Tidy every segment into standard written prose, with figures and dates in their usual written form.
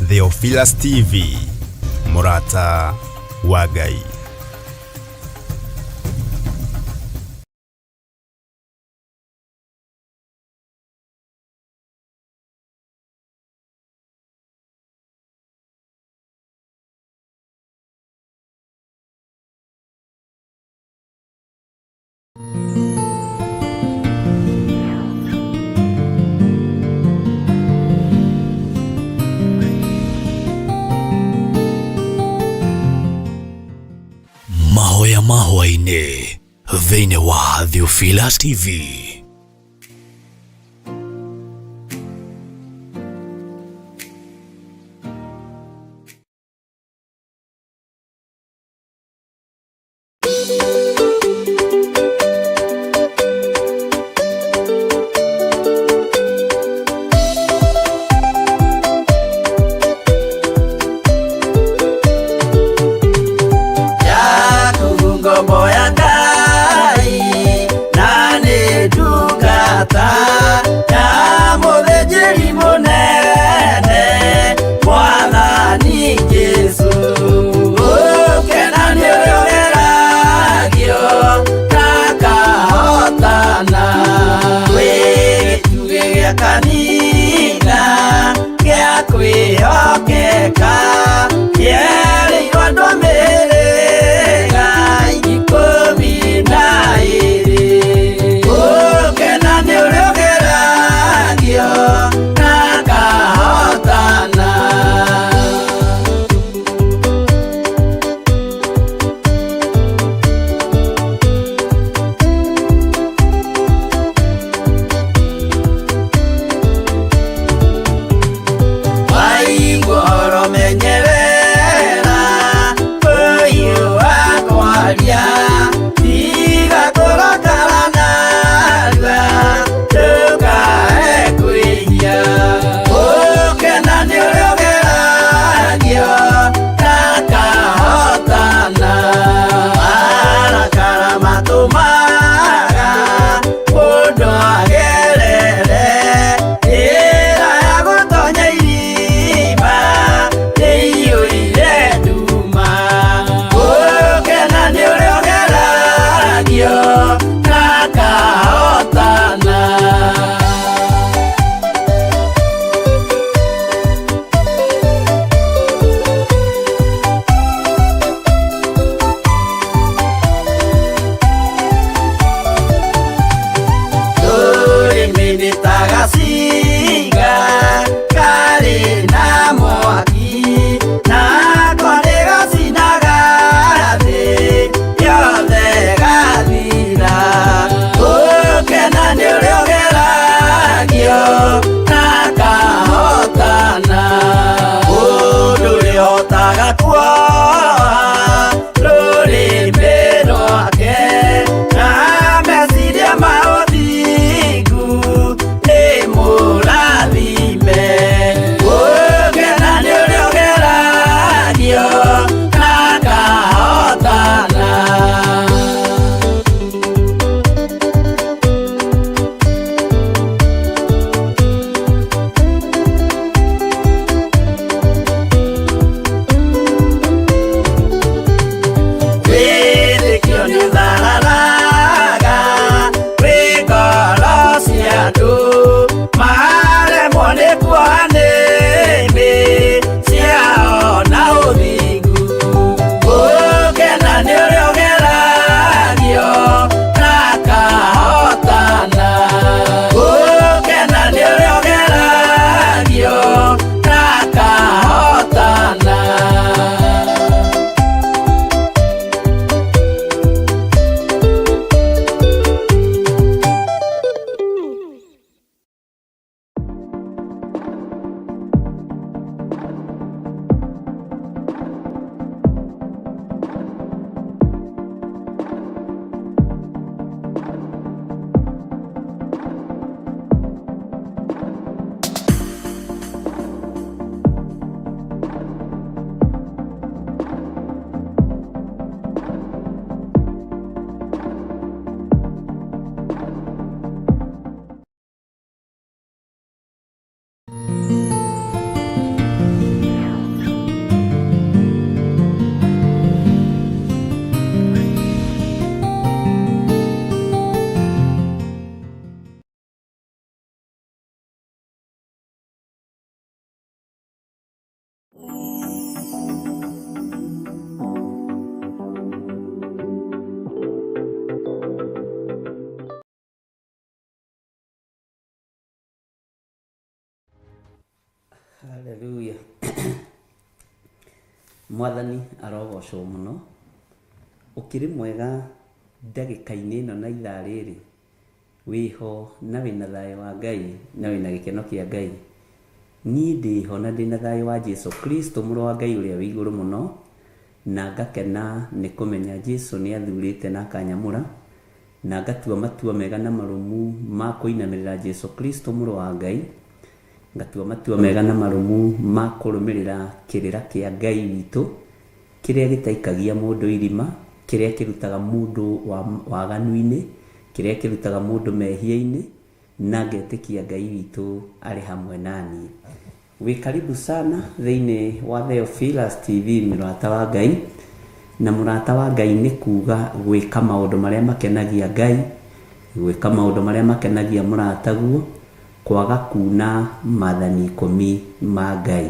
Theophilus TV, Murata wa Ngai. Mahoya mahwa-inĩ thĩinĩ wa Theophilus TV. Haleluya. Mwathani arogocwo muno. Ukiri mwega ndagika-inĩ ĩno na ithaa rĩrĩ wĩho na wĩna thayũ wa Ngai na wĩna gĩkeno kĩa Ngai. Niĩ ndĩho na ndĩna thayũ wa Jesu Kristo mũrũ wa Ngai ũrĩa wĩ igũrũ mũno, na ngakena nĩ kũmenya Jesu nĩ athurĩte na akanyamũra, na ngatua matua mega na marũmu ma kũinamĩrĩra Jesu Kristo mũrũ wa Ngai, ngatua matua mega na marũmu ma kũrũmĩrĩra kĩrĩra kĩa Ngai witũ kĩrĩa gĩtaikagia mũndũ irima, kĩrĩa kĩrutaga mũndũ waganu-inĩ, kĩrĩa kĩrutaga mũndũ mehia-inĩ, na ngetĩkia Ngai witũ arĩ hamwe naniĩ. Wĩ karibu sana thĩinĩ wa Theophilus TV, mũrata wa Ngai, na mũrata wa Ngai nĩ kuga gwĩka maũndũ marĩa makenagia Ngai, gwĩka maũndũ marĩa makenagia mũrataguo, kwaga kuna maathani 10 ma Ngai.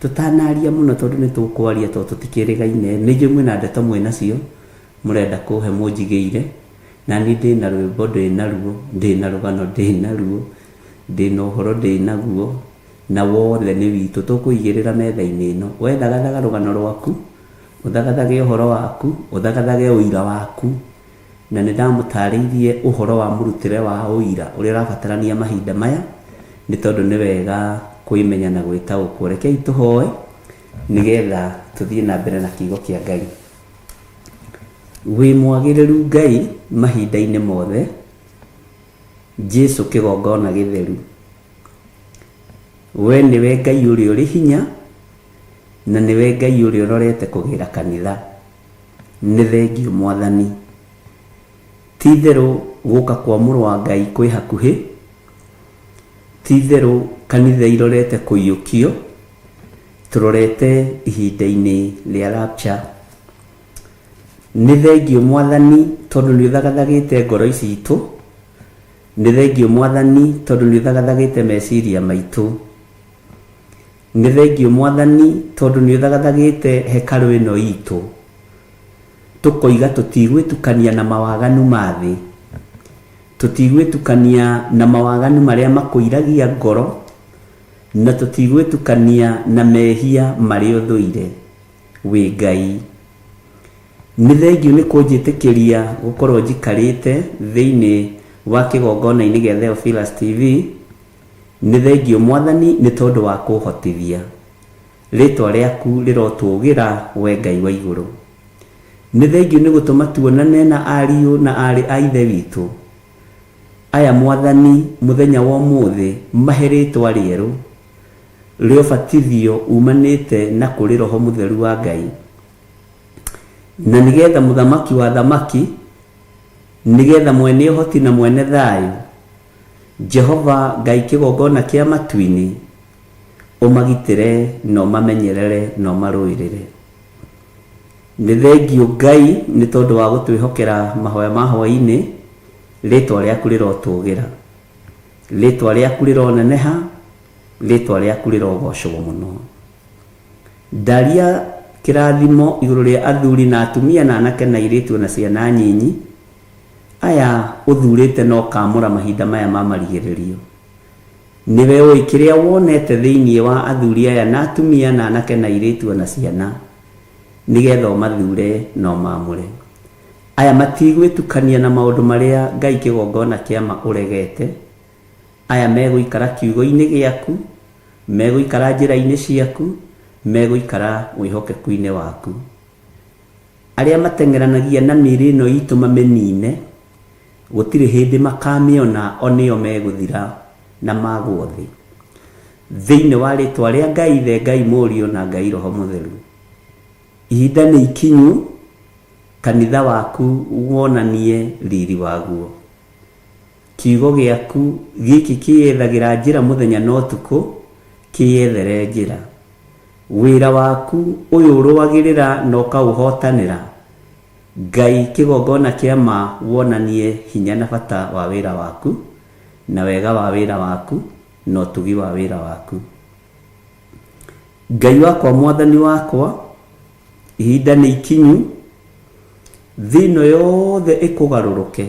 Tũtanaria mũno tondũ nĩ tũkwaria tondũ tũtikĩrĩgaine, nĩ njũĩ mwĩna ndeto mwĩnacio mũrenda kũhe mũnjigĩire, na niĩ ndĩna rwĩmbo ndĩnaruo, ndĩna rũgano ndĩnaruo, ndĩna ũhoro ndĩnaguo, na wothe nĩ witũ tũkũigĩrĩra metha-inĩ ĩno. We thagathaga rũgano rwaku, ũthagathage ũhoro waku, ũthagathage ũira waku, na nĩ ndamũtarĩirie ũhoro wa mũrutĩre wa ũira ũrĩa ũrabatarania mahinda maya, nĩ tondũ nĩ wega kwĩmenya na gwĩtaũkwo. Rekei tũhoe nĩgetha tũthiĩ na mbere na kiugo kĩa Ngai. Wĩ mwagĩrĩru Ngai mahinda-inĩ mothe, Jesu kĩgongona gĩtheru. We nĩwe Ngai ũrĩa ũrĩ hinya, na nĩwe Ngai ũrĩa ũrorete kũgĩra kanitha. Nĩ thengiũ Mwathani. Ti-itherũ gũka kwa mũrũ wa Ngai kwĩ hakuhĩ, ti-itherũ kanitha irorete kũiyũkio, tũrorete ihinda-inĩ rĩa rapture. Nĩ thengiũ Mwathani tondũ nĩ ũthagathagĩte ngoro ici itũ, nĩ thengiũ Mwathani tondũ nĩ ũthagathagĩte meciria maitũ, nĩ thengiũ Mwathani tondũ nĩ ũthagathagĩte hekarũ ĩno itũ, tũkoiga tũtigwĩtukania na mawaganu ma thĩ, tũtigwĩtukania na mawaganu marĩa makũiragia ngoro, na tũtigwĩtukania na mehia marĩ ũthũire. Wĩ Ngai. Nĩ thengiũ nĩ kũnjĩtĩkĩria gũkorwo njikarĩte thĩinĩ wa kĩgongona-inĩ gĩa Theophilus TV. Nĩ thengiũ Mwathani nĩ tondũ wa kũhotithia. Rĩtwa rĩaku rĩrotũgĩra we Ngai wa igũrũ. Nĩ thengiũ nĩ gũtũma tuonane na ariũ na arĩ a ithe witũ. Aya Mwathani mũthenya wa ũmũthĩ mahe rĩtwa rĩerũ rĩa ũbatithio umanĩte na kũrĩ Roho Mũtheru wa Ngai, na nĩgetha mũthamaki wa thamaki, nĩgetha mwene ũhoti na mwene thayũ, Jehova Ngai kĩgongona kĩa matu-inĩ, ũmagitĩre na ũmamenyerere na ũmarũĩrĩre. Nĩ thengiũ Ngai nĩ tondũ wa gũtwĩhokera mahoya ma hwaĩ-inĩ. Rĩtwa rĩaku rĩrotũgĩra, rĩtwa rĩaku rĩroneneha, rĩtwa rĩaku rĩrogocwo mũno. Ndaria kĩrathimo igũrũ rĩa athuri na atumia na anake na airĩtu na ciana nyinyi aya ũthurĩte na ũkamũra mahinda maya ma marigĩrĩrio. Nĩwe ũĩ kĩrĩa wonete thĩinĩ wa athuri aya na atumia na anake na airĩtu na ciana, nĩgetha ũmathure na ũmamũre. Aya matigwĩtukania na maũndũ marĩa Ngai kĩgongona kĩama ũregete. Aya megũikara kiugo-inĩ gĩaku, megũikara njĩra-inĩ ciaku, megũikara wĩhokeku-inĩ waku. Arĩa mateng'eranagia na mĩĩrĩ ĩno itũ mamĩnine, gũtirĩ hĩndĩ makamĩona o nĩo megũthira na magwo thĩ. Thĩinĩ wa rĩtwa rĩa Ngai Ithe, Ngai Mũriũ na Ngai Roho Mũtheru. Ihinda nĩ ikinyu kanitha waku wonanie riri waguo. Kiugo gĩaku gĩkĩ kĩyethagĩra njĩra mũthenya na ũtukũ, kĩyethere njĩra. Wĩra waku ũyũ ũrũagĩrĩra na ũkaũhotanĩra. Ngai kĩgongona kĩama wonanie hinya na bata wa wĩra waku, na wega wa wĩra waku, na ũtugi wa wĩra waku. Ngai wakwa mwathani wakwa, ihinda nĩ ikinyu, thĩno yothe ĩkũgarũrũke,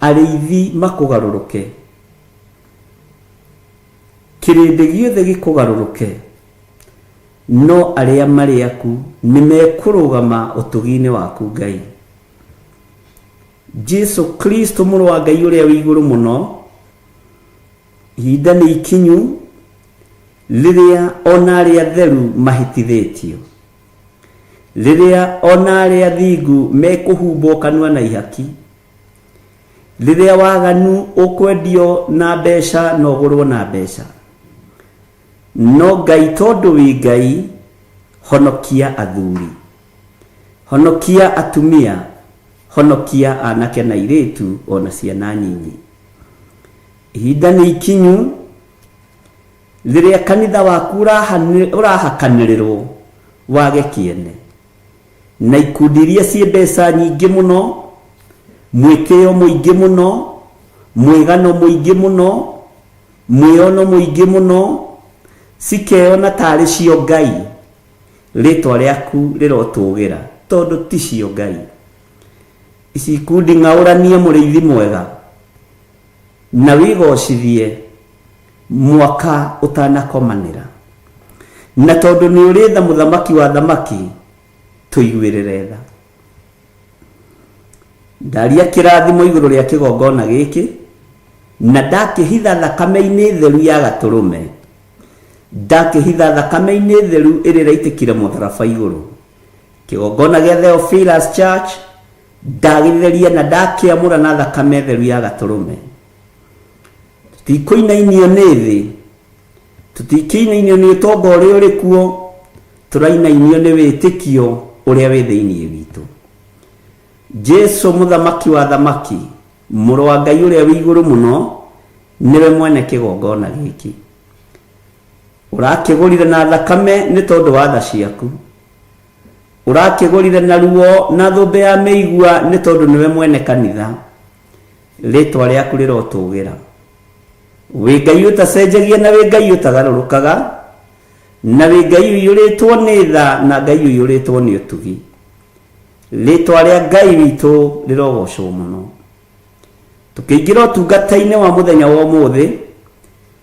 arĩithi makũgarũrũke, kĩrĩndĩ gĩothe gĩkũgarũrũke, no arĩa marĩ aku nĩmekũrũgama ũtugi-inĩ waku Ngai. Jesu Kristo mũrũ wa Ngai ũrĩa wĩ igũrũ mũno, ihinda nĩ ikinyu rĩrĩa ona arĩa atheru mahĩtithĩtio, rĩrĩa ona arĩa athingu mekũhumbwo kanua na ihaki, rĩrĩa waganu ũkwendio na mbeca na ũgũrwo na mbeca. No Ngai tondũ wĩ Ngai, honokia athuri, honokia atumia, honokia anake na airĩtu ona ciana nyinyi. Ihinda nĩ ikinyu rĩrĩa kanitha waku ũrahakanĩrĩrwo wage kĩene, na ikundi iria ciĩ mbeca nyingĩ mũno, mwĩtĩo mũingĩ mũno, mwĩgano mũingĩ mũno, mwĩono mũingĩ mũno, cikeyona tarĩ cio Ngai. Rĩtwa rĩaku rĩrotũgĩra tondũ ti cio Ngai. Ici ikundi ng'aũranie mũrĩithi mwega, na wĩgocithie mwaka ũtanakomanĩra, na tondũ nĩ ũrĩ tha mũthamaki wa thamaki, tũiguĩrĩre tha. Ndaria kĩrathimo igũrũ rĩa kĩgongona gĩkĩ, na ndakĩhitha thakame-inĩ theru ya Gatũrũme, ndakĩhitha thakame-inĩ theru ĩrĩa ĩraitĩkire mũtharaba igũrũ. Kĩgongona gĩa Theophilus Church ndagĩtheria na ndakĩamũra na thakame theru ya Gatũrũme. Tũtikũinainio nĩ thĩ, tũtikĩinainio nĩ ũtonga ũrĩa ũrĩ kuo, tũrainainio nĩ wĩtĩkio ũrĩa wĩ thĩinĩ witũ. Jesu mũthamaki wa thamaki, mũrũ wa Ngai ũrĩa wĩ igũrũ mũno, nĩwe mwene kĩgongona gĩkĩ. Ũrakĩgũrire na thakame nĩ tondũ wa tha ciaku, ũrakĩgũrire na ruo na thũmbĩ ya mĩigua nĩ tondũ nĩwe mwene kanitha. Rĩtwa rĩaku rĩrotũgĩra. Wĩ Ngai ũtacenjagia na wĩ Ngai ũtagarũrũkaga, na wĩ Ngai ũiyũrĩtwo nĩ tha na Ngai ũiyũrĩtwo nĩ ũtugi. Rĩtwa rĩa Ngai witũ rĩrogocwo mũno. Tũkĩingĩra ũtungata-inĩ wa mũthenya wa ũmũthĩ,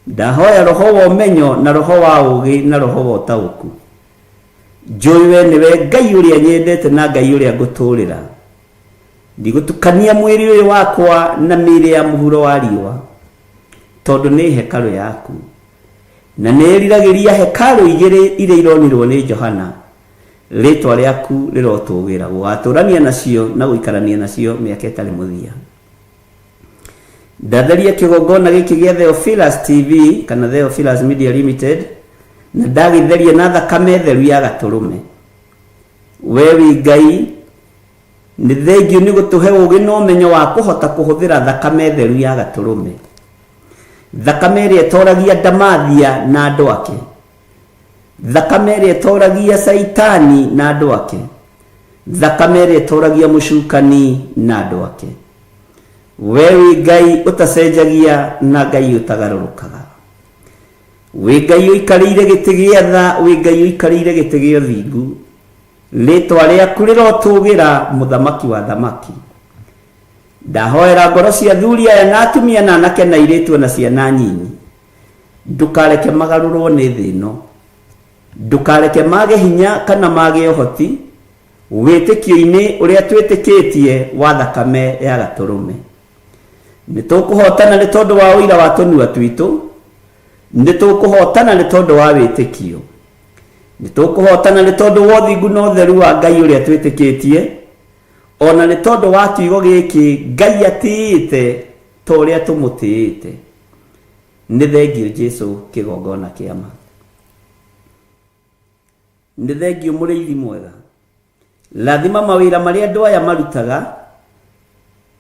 ndahoya roho wa ũmenyo na roho wa ũũgĩ na roho wa ũtaũku. Njũĩ we nĩwe Ngai ũrĩa nyendete na Ngai ũrĩa ngũtũũrĩra. Ndigũtukania mwĩrĩ ũyũ wakwa na mĩĩrĩ ya mũhuro wa riũa, tondũ nĩ hekarũ yaku, na nĩ ĩriragĩria hekarũ igĩrĩ iria ironirwo nĩ Johana. Rĩtwa rĩaku rĩrotũgĩra, gũgatũrania nacio na gũikarania nacio mĩaka ĩtarĩ mũthia. Ndatheria kĩgongona gĩkĩ gĩa Theophilus TV kana Theophilus Media Limited, na ndagĩtheria na thakame theru ya Gatũrũme. We wĩ Ngai, nĩ thengiũ nĩ gũtũhe ũũgĩ na ũmenyo wa kũhota kũhũthĩra thakame theru ya Gatũrũme, thakame ĩrĩa ĩtoragia ndamathia na andũ ake, thakame ĩrĩa ĩtoragia Saitani na andũ ake, thakame ĩrĩa ĩtoragia mũcukani na andũ ake. We wĩ Ngai ũtacenjagia na Ngai ũtagarũrũkaga. Wĩ Ngai ũikarĩire gĩtĩ gĩa tha, wĩ Ngai ũikarĩire gĩtĩ gĩa ũthingu. Rĩtwa rĩaku rĩrotũgĩra, mũthamaki wa thamaki. Ndahoera ngoro cia athuri aya na atumia na anake na airĩtu na ciana nyinyi, ndũkareke magarũrwo nĩ thĩ ĩno, ndũkareke mage hinya kana mage ũhoti wĩtĩkio-inĩ ũrĩa twĩtĩkĩtie wa thakame ya Gatũrũme. Nĩ tũkũhotana nĩ tondũ wa ũira wa tũnua twitũ, nĩ tũkũhotana nĩ tondũ wa wĩtĩkio, nĩ tũkũhotana nĩ tondũ wa ũthingu na ũtheru wa Ngai ũrĩa twĩtĩkĩtie, ona nĩ tondũ wa kiugo gĩkĩ Ngai atĩĩte ta ũrĩa tũmũtĩĩte. Nĩ thengiũ Jesu kĩgongona kĩa ma. Nĩ thengiũ mũrĩithi mwega. Rathima mawĩra marĩa andũ aya marutaga,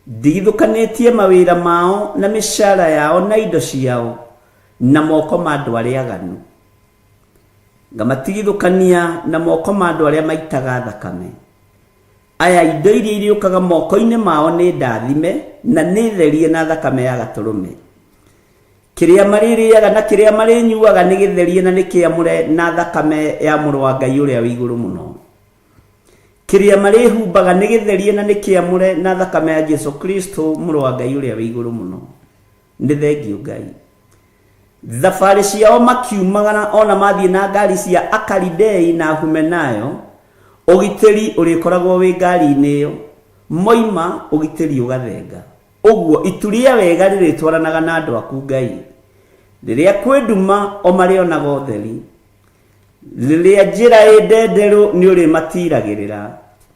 ndigithũkanĩtie mawĩra mao na mĩcara yao na indo ciao na moko ma andũ arĩa aganu, ngamatigithũkania na moko ma andũ arĩa maitaga thakame. Aya indo iria kiria maririaga na kiria marinyuaga ni githerie na ni kiamure na thakame ya Mũrũ wa Ngai uria wi iguru muno. Kiria marihumbaga ni githerie na ni kiamure na thakame ya Jesu Kristo Mũrũ wa Ngai uria wi iguru muno. Ni thengio Ngai. Thabarĩ ciao makiumagana ona mathie na ngari cia Akalidei na Humenayo, ugitĩri ũrĩkoragwo wĩ ngari-inĩ ĩyo, moima ugitĩri ũgathenga. Ũguo ituria wega rĩrĩtwaranaga na andũ aku Ngai. Rĩrĩa kwĩnduma o marĩonaga ũtheri, rĩrĩa njĩra ĩ ndenderũ nĩ ũrĩmatiragĩrĩra.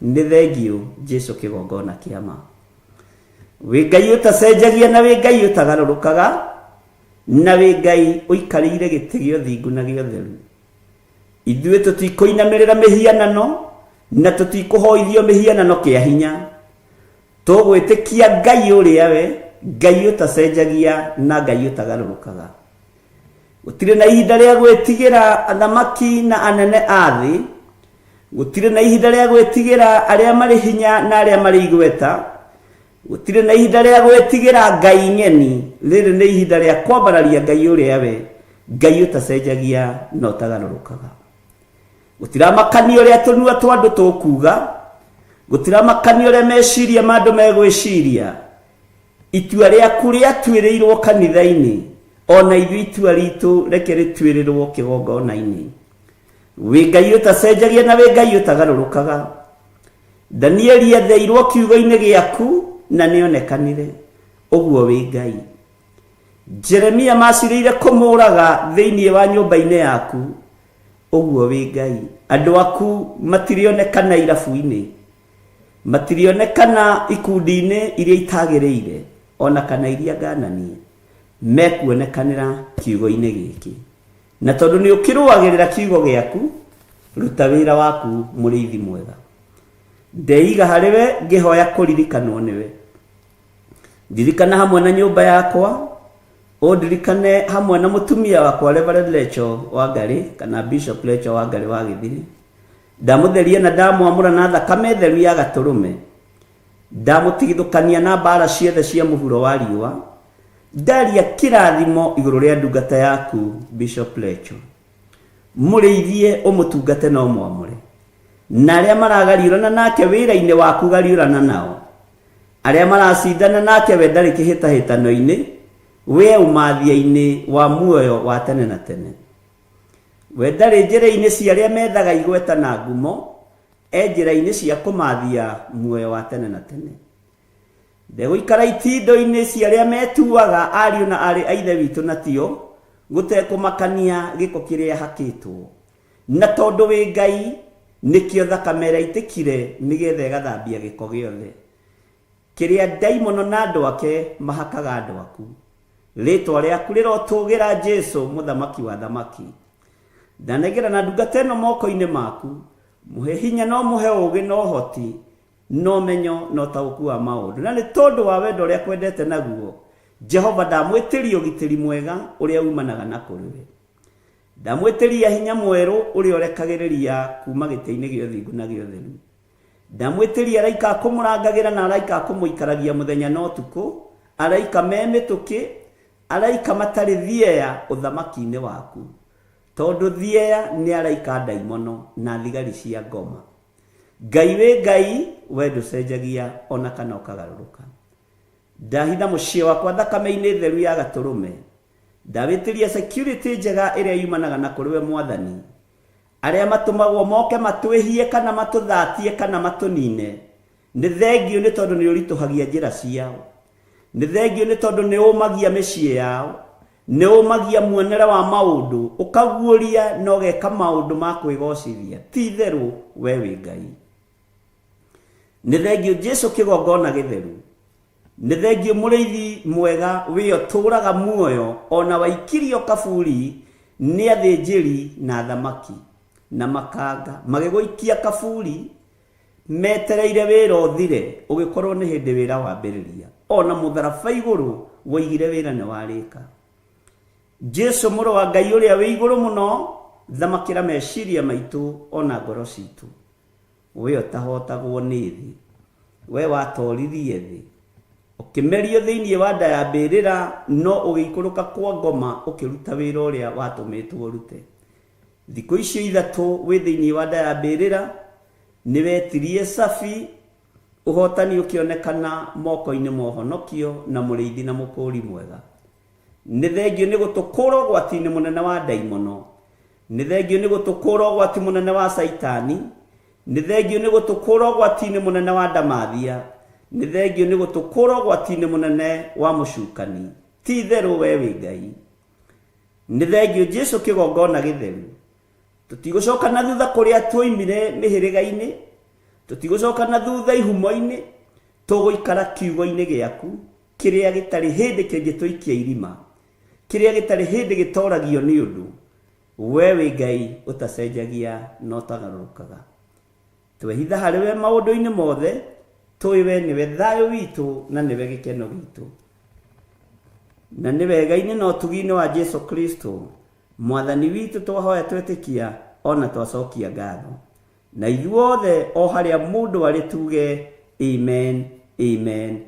Nĩ thengio Jesu kĩgongona kĩa ma. Wĩ Ngai ũtacenjagia na wĩ Ngai ũtagarũrũkaga, na wĩ Ngai ũikarĩire gĩtĩ gĩa ũthingu na gĩa ũtheru. Ithuĩ tũtikũinamĩrĩra mĩhianano na tũtikũhoithio mĩhianano kĩa hinya. Tũgwĩtĩkia Ngai ũrĩa we, Ngai ũtacenjagia na Ngai ũtagarũrũkaga. Gũtirĩ na ihinda rĩa gwĩtigĩra athamaki na anene a thĩ, gũtirĩ na ihinda rĩa gwĩtigĩra arĩa marĩ hinya na arĩa marĩ igweta, gũtirĩ na ihinda rĩa gwĩtigĩra ngai ng'eni. Rĩrĩ nĩ ihinda rĩa kwambararia Ngai ũrĩa we, Ngai ũtacenjagia na ũtagarũrũkaga. Gũtiramakania ũrĩa tũnua twa andũ tũkuga, gũtiramakania ũrĩa meciria ma andũ megwĩciria. Itua rĩaku rĩatuĩrĩirwo kanitha-inĩ, ona ithuĩ itua ritũ reke rĩtuĩrĩrwo kĩgongona-inĩ. Wĩ Ngai ũtacenjagia na wĩ Ngai ũtagarũrũkaga. Danieli atheirwo kiugo-inĩ gĩaku na nĩonekanire. Ũguo wĩ Ngai. Jeremia macirĩire kũmũraga thĩinĩ wa nyũmba-inĩ yaku. Ũguo wĩ Ngai. Andũ aku matirionekana irabu-inĩ, matirionekana ikundi-inĩ iria itagĩrĩire, ona kana iria ngananie, mekuonekanĩra kiugo-inĩ gĩkĩ. Na tondũ nĩ ũkĩrũagĩrĩra kiugo gĩaku, ruta wĩra waku mũrĩithi mwega. Ndeiga harĩwe ngĩhoya kũririkanwo nĩwe. Ndirikana hamwe na nyũmba yakwa, ndirikane hamwe na mũtumia wakwa Reverend Rachel Wangarĩ, kana Bishop Rachel Wangarĩ wa Gĩthiri. Ndamũtheria na ndamwamũra na thakame theru ya Gatũrũme. Ndamũtigithũkania na mbara ciothe cia mũhuro wa riũa. Ndaria kĩrathimo igũrũ rĩa ndungata yaku Bishop Rachel. Mũrĩithie ũmũtungate na ũmwamũre. Na arĩa maragariũrana nake wĩra-inĩ waku gariũrana nao. Arĩa maracindana nake we ndarĩ kĩhĩtahĩtano-inĩ, we umathia-inĩ wa muoyo wa tene na tene. We ndarĩ njĩra-inĩ cia arĩa methaga igweta na ngumo, njĩra-inĩ cia kũmathia muoyo wa tene na tene. Ndegũikara itindo-inĩ cia arĩa metuaga ariũ na arĩ a ithe witũ na tio, gũtekũmakania gĩko kĩrĩa hakĩtwo. Na tondũ wĩ Ngai, nĩkĩo thakame ĩraitĩkire nĩgetha ĩgathambia gĩko gĩothe kĩrĩa ndaimono na andũ ake mahakaga andũ aku. Rĩtwa rĩaku rĩrotũgĩra Jesu mũthamaki wa thamaki. Ndanegera na ndungata ĩno moko-inĩ maku, mũhe hinya no mũhe ũũgĩ no ũhoti no menyo no taũku wa maũndũ. Na nĩ tondũ wa wendo ũrĩa kwendete naguo, Jehova ndamwĩtĩria ũgitĩri mwega ũrĩa umanaga na kũrĩ we. Ndamwĩtĩria hinya mwerũ ũrĩa ũrekagĩrĩria kuma gĩtĩ-inĩ gĩa ũthingu na gĩa ũtheru. Ndamwĩtĩria araika akũmũrangagĩra na araika akũmũikaragia mũthenya na ũtukũ, araika me mĩtũkĩ, araika matarĩ thieya ũthamaki-inĩ waku. Tondũ thieya nĩ araika ndaimono na thigari cia ngoma. Ngai wĩ Ngai, we ndũcenjagia ona kana ũkagarũrũka. Ndahitha mũciĩ wakwa thakame-inĩ theru ya Gatũrũme. Ndawĩtĩria security njega ĩrĩa yumanaga na kũrĩ we Mwathani. Arĩa matũmagwo moke matwĩhie kana matũthatie kana matũnine, nĩ thengio nĩ tondũ nĩ ũritũhagia njĩra ciao. Nĩ thengio nĩ tondũ nĩ ũmagia mĩciĩ yao, nĩ ũmagia muonere wa maũndũ, ũkaguũria na ũgeka maũndũ ma kwĩgocithia. Ti itherũ we wĩ Ngai. Nĩ thengio Jesu kĩgongona gĩtheru. Nĩ thengio mũrĩithi mwega wĩyo tũũraga muoyo ona waikirio kaburi nĩ athĩnjĩri na athamaki na makanga magĩgũikia kaburi metereire wĩra ũthire ũgĩkorwo nĩ hĩndĩ wĩra wambĩrĩria. Ona mũtharaba igũrũ woigire wĩra nĩ warĩka. Jesu Mũrũ wa Ngai ũrĩa wĩ igũrũ mũno, thamakĩra meciria maitũ ona ngoro citũ. We ũtahotagwo nĩ thĩ, we watoririe thĩ ukimerio thiini wa nda ya mbirira no ugikuruka kwa ngoma ukiruta wira uria watumitwo rute. Thikũ icio ithatu wi thiini wa nda ya mbirira niwetirie safi uhotani ukionekana moko-ini ma ũhonokio na mũrĩithi na mũkũri mwega. Nĩ thengio nĩ gũtũkũra ũgwati-inĩ mũnene wa ndaimono. Nĩ thengio nĩ gũtũkũra ũgwati mũnene wa Saitani. Nĩ thengio nĩ gũtũkũra ũgwati-inĩ mũnene wa ndamathia. Nĩ thengio nĩ gũtũkũra ũgwati-inĩ mũnene wa mũcukani. Ti therũ we wĩ Ngai. Nĩ thengio Jesu kĩgongona gĩtheru. Tũtigũcoka na thutha kũrĩa twoimire mĩhĩrĩga-inĩ. Tũtigũcoka na thutha ihumo-inĩ. Tũgũikara kiugo-inĩ gĩaku kĩrĩa gĩtarĩ hĩndĩ kĩngĩtũikia irima, kĩrĩa gĩtarĩ hĩndĩ gĩtoragio nĩ ũndũ. We wĩ Ngai ũtacenjagia na ũtagarũrũkaga. Twehitha harĩ we maũndũ-inĩ mothe, tũĩ we nĩwe thayũ witũ na nĩwe gĩkeno gitũ. Na nĩ wega-inĩ na ũtugi-inĩ wa Jesu Kristo mwathani witũ twahoya twetĩkia ona twacokia ngatho. Na ithuothe o harĩa mũndũ arĩ tuge amen, amen.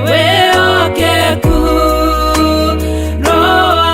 Wewe okeku roho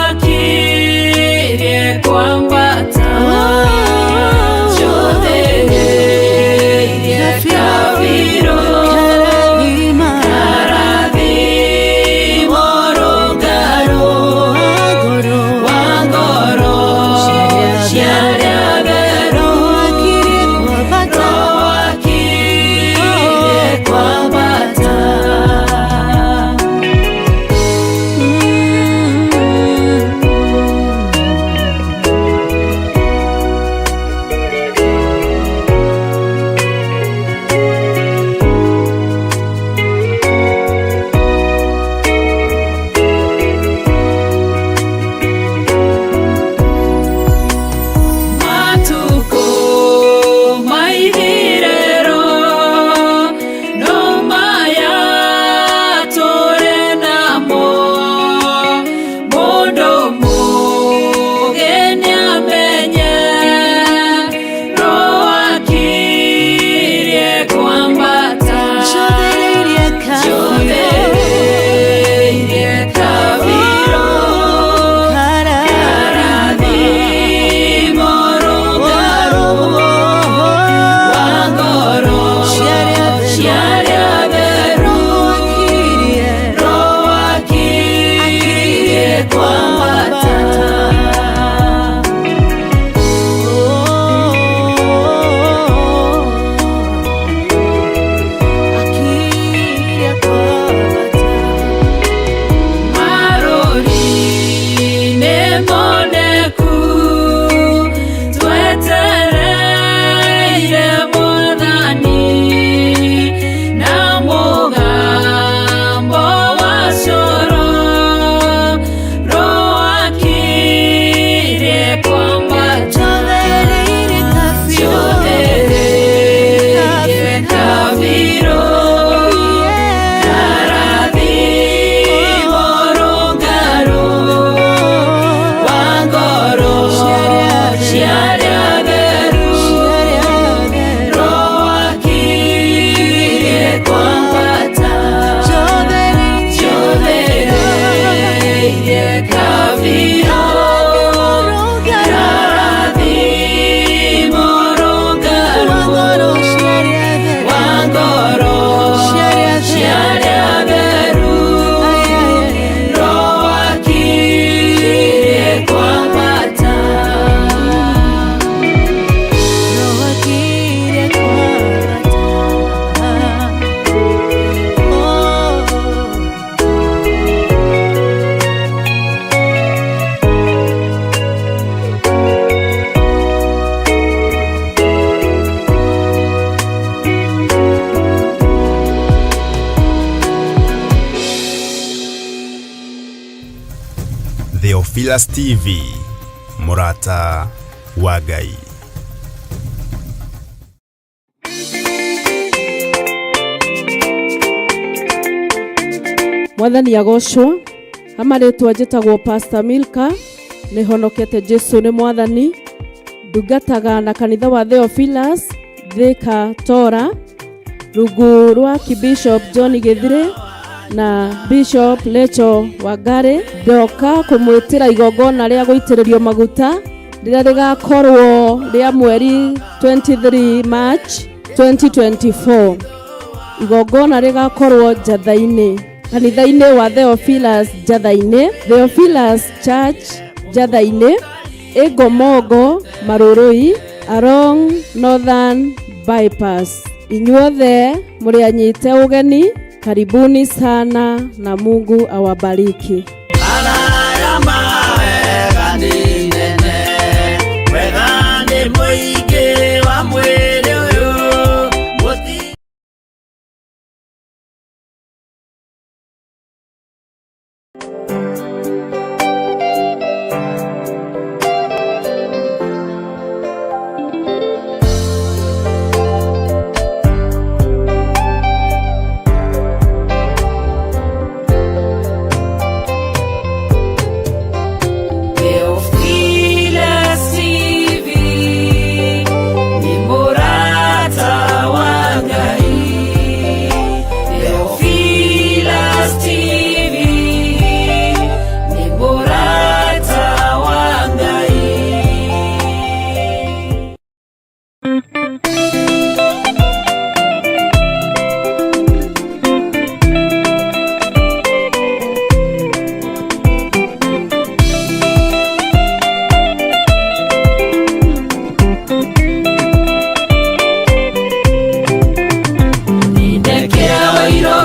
Theophilus TV, Murata wa Ngai. Mwathani agocwo amaritwa njitagwo Pastor Milka ni honokete Jesu ni mwathani ndungataga na kanitha wa Theophilus Thika Tora rungu rwa Bishop John Githire na Bishop Lecho Wangari. Ndoka kumwitira igongona ria guitiririo maguta riria rigakorwo ria mweri 23 March 2024. Igongona rigakorwo Njathaini, kanitha-ini wa Theophilus Njathaini, Theophilus Church Njathaini, Igomongo Marurui along Northern Bypass. Inyuothe murianyite ugeni, karibuni sana na Mungu awabariki.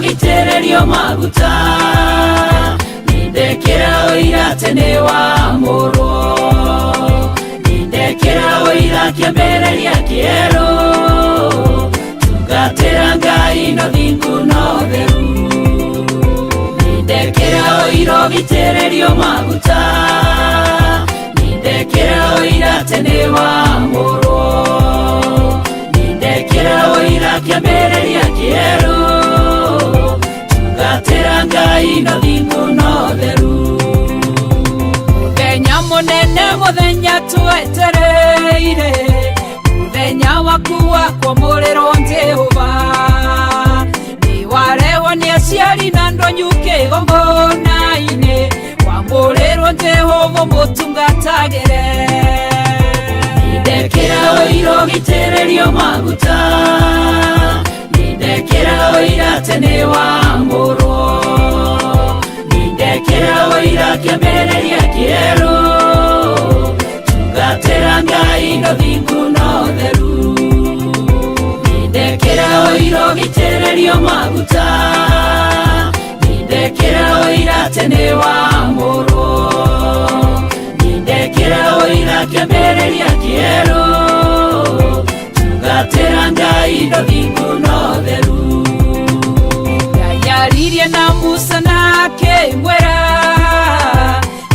Gitererio maguta nindekera oira tene wa moro nindekera oira kiambereria kiero tugatera Ngai no thingu no theru nindekera oira gitererio maguta nindekera oira tene wa moro nindekera oira kiambereria kiero tugatera Ngai no thingu no theru muthenya munene muthenya twetereire muthenya waku wa kwamũrĩrwo Jehova ni warewo ni aciari na ndonyuke igongona-inĩ kwamũrĩrwo Jehova mũtungatagĩre nindekera ũira ũgitĩrĩrio maguta nindekera oira tene wa moro nindekera oira kiambereria kiero tugatera Ngai no thingu no theru nindekera oira gitererio maguta nindekera oira tene wa moro nindekera oira kiambereria kiero tugatera Ngai no thingu no theru yaririe na Musa nake mwera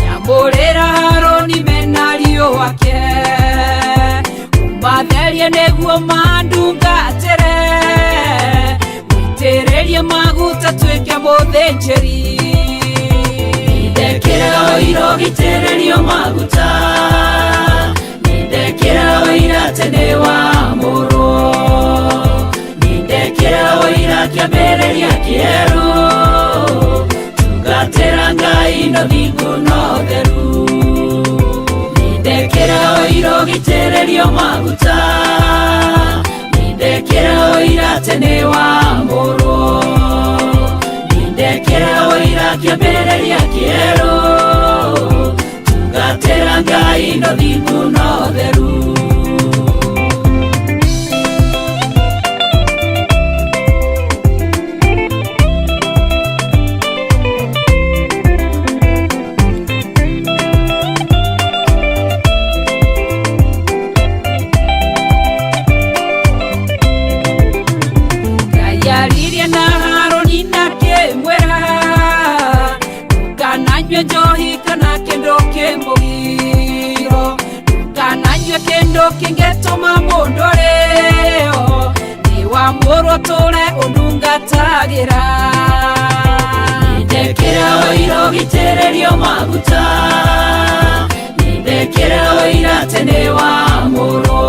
nyamũrĩra Haroni menario wake umatherie nĩguo mandungatĩre mũitĩrĩrie maguta tuĩke mũthĩnjĩri nindekera oira ũgitĩrĩrio maguta nindekera oira tene wa moro nindekera oira kiambereria kiero tugatera Ngai no thingu no theru irogitererio maguta nindekera oira tene wa moro nindekera oira kiambereria kiero tugatera Ngai no thingu no theru njohi kana kendo kembogiro kananywe kendo kingetoma mondoreo ni wa moro tore ondungatagira nindekera oira gitererio maguta nindekera oira tene wa moro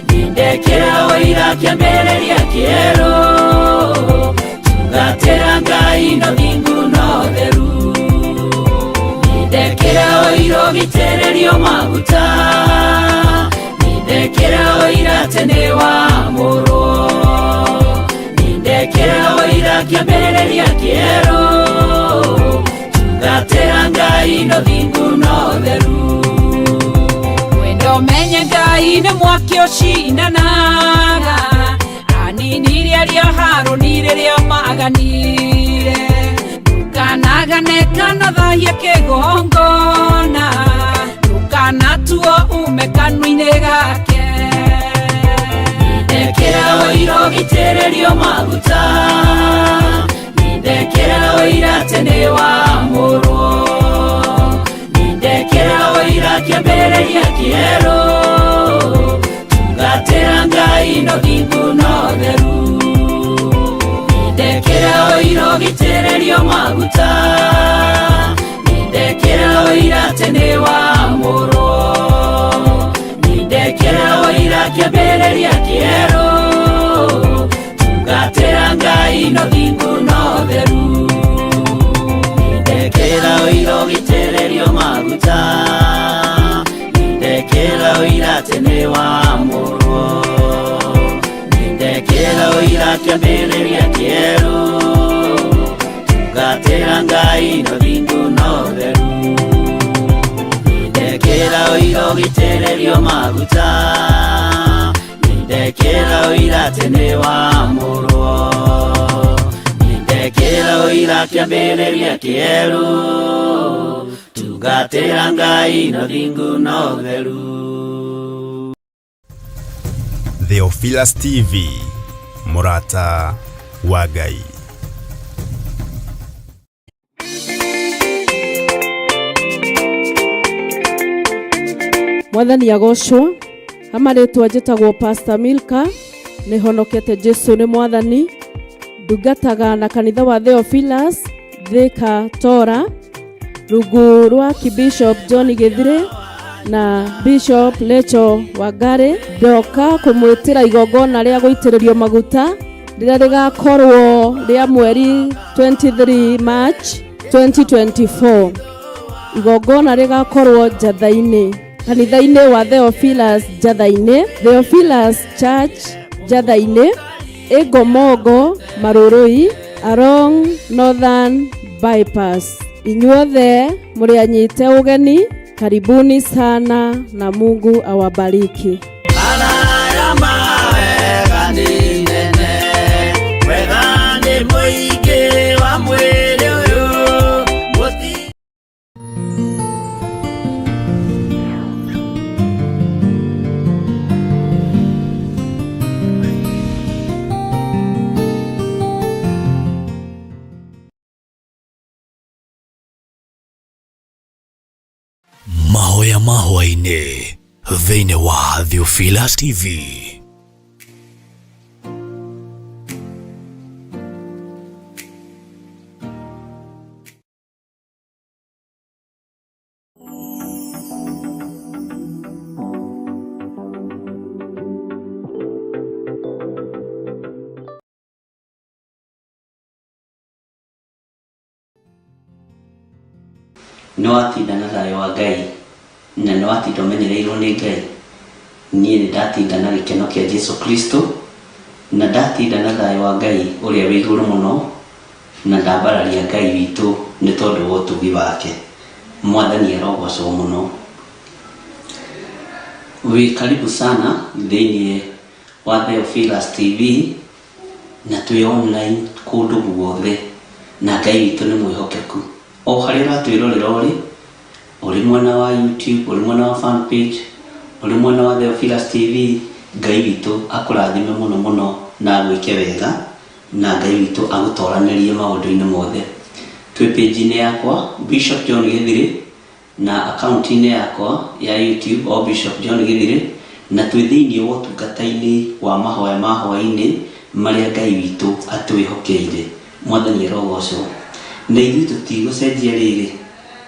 nindekera oira kiambereria kiero tugatera Ngai no thingu no theru nindekera oira gitererio maguta nindekera oira tene wa moro nindekera oira kiambereria kiero tugatera Ngai no thingu no theru wendo menye Ngai ne mwaki ocinanaga anini ria Haruni ria maganire kanagane kana thahia kigongona kana tuo ume kanuine gake nindekera oira gitererio maguta nindekera oira tene wa moro nindekera oira kiambereria kiero tugatera Ngai no thingu no theru nindekera oira gitererio maguta nindekera oira tene wa moro nindekera oira kiambereria kiero tugatera Ngai no thingu no theru nindekera oira gitererio maguta nindekera oira tene wa moro nindekera oira kiambereria kiero tugatera Ngai no thingu no theru nindekera oira gitererio maguta nindekera oira tene wa moro nindekera oira kiambereria kiero tugatera Ngai no thingu no theru. Theophilus TV, Murata wa Ngai. Mwathani agocwo amaretwa njĩtagwo Pastor Milka nĩ honokete Jesu nĩ mwathani ndungataga na kanitha wa Theophilus Thika Tora rungu rwa Bishop John Githire na Bishop Lecho Wangari ndoka kũmwĩtĩra igongona rĩa gũitĩrĩrio maguta rĩrĩa rĩgakorwo rĩa mweri 23 March 2024 igongona rĩgakorwo Njatha-inĩ kanitha-inĩ wa Theophilus Njatha-inĩ Theophilus Church Njatha-inĩ Egomongo Marũrũi along Northern Bypass. Inyuothe murianyite ugeni, karibuni sana na Mungu awabariki. Mahoya mahwa-inĩ thĩinĩ wa Theophilus TV. No atinda na thayo wa Ngai na nĩ watinda ũmenyereirwo nĩ Ngai. Niĩ nĩ ndatinda na gĩkeno kĩa Jesu Kristo, na ndatinda na thayũ wa Ngai ũrĩa wĩ igũrũ mũno, na ndambararia Ngai witũ nĩ tondũ wa ũtugi wake. Mwathani arogocwo mũno. Wĩ karibu sana thĩinĩ wa Theophilus TV, na twĩ online kũndũ guothe, na Ngai witũ nĩ mwĩhokeku. O harĩa ũratwĩrorera ũrĩ mwena wa YouTube, ũrĩ mwena wa fan page, ũrĩ mwena wa Theophilus TV, Ngai witũ akũrathime mũno mũno na agwĩke wega, na Ngai witũ agũtoranĩrie maũndũ-inĩ mothe. Twĩ page-inĩ yakwa Bishop John Githiri, na account-inĩ yakwa ya YouTube o Bishop John Githiri, na twĩ thĩinĩ wa ũtungata-inĩ wa mahoya ma hwaĩ-inĩ marĩa Ngai witũ atwĩhokeire. Mwathani arogocwo. Na ithuĩ tũtigũcenjia rĩrĩ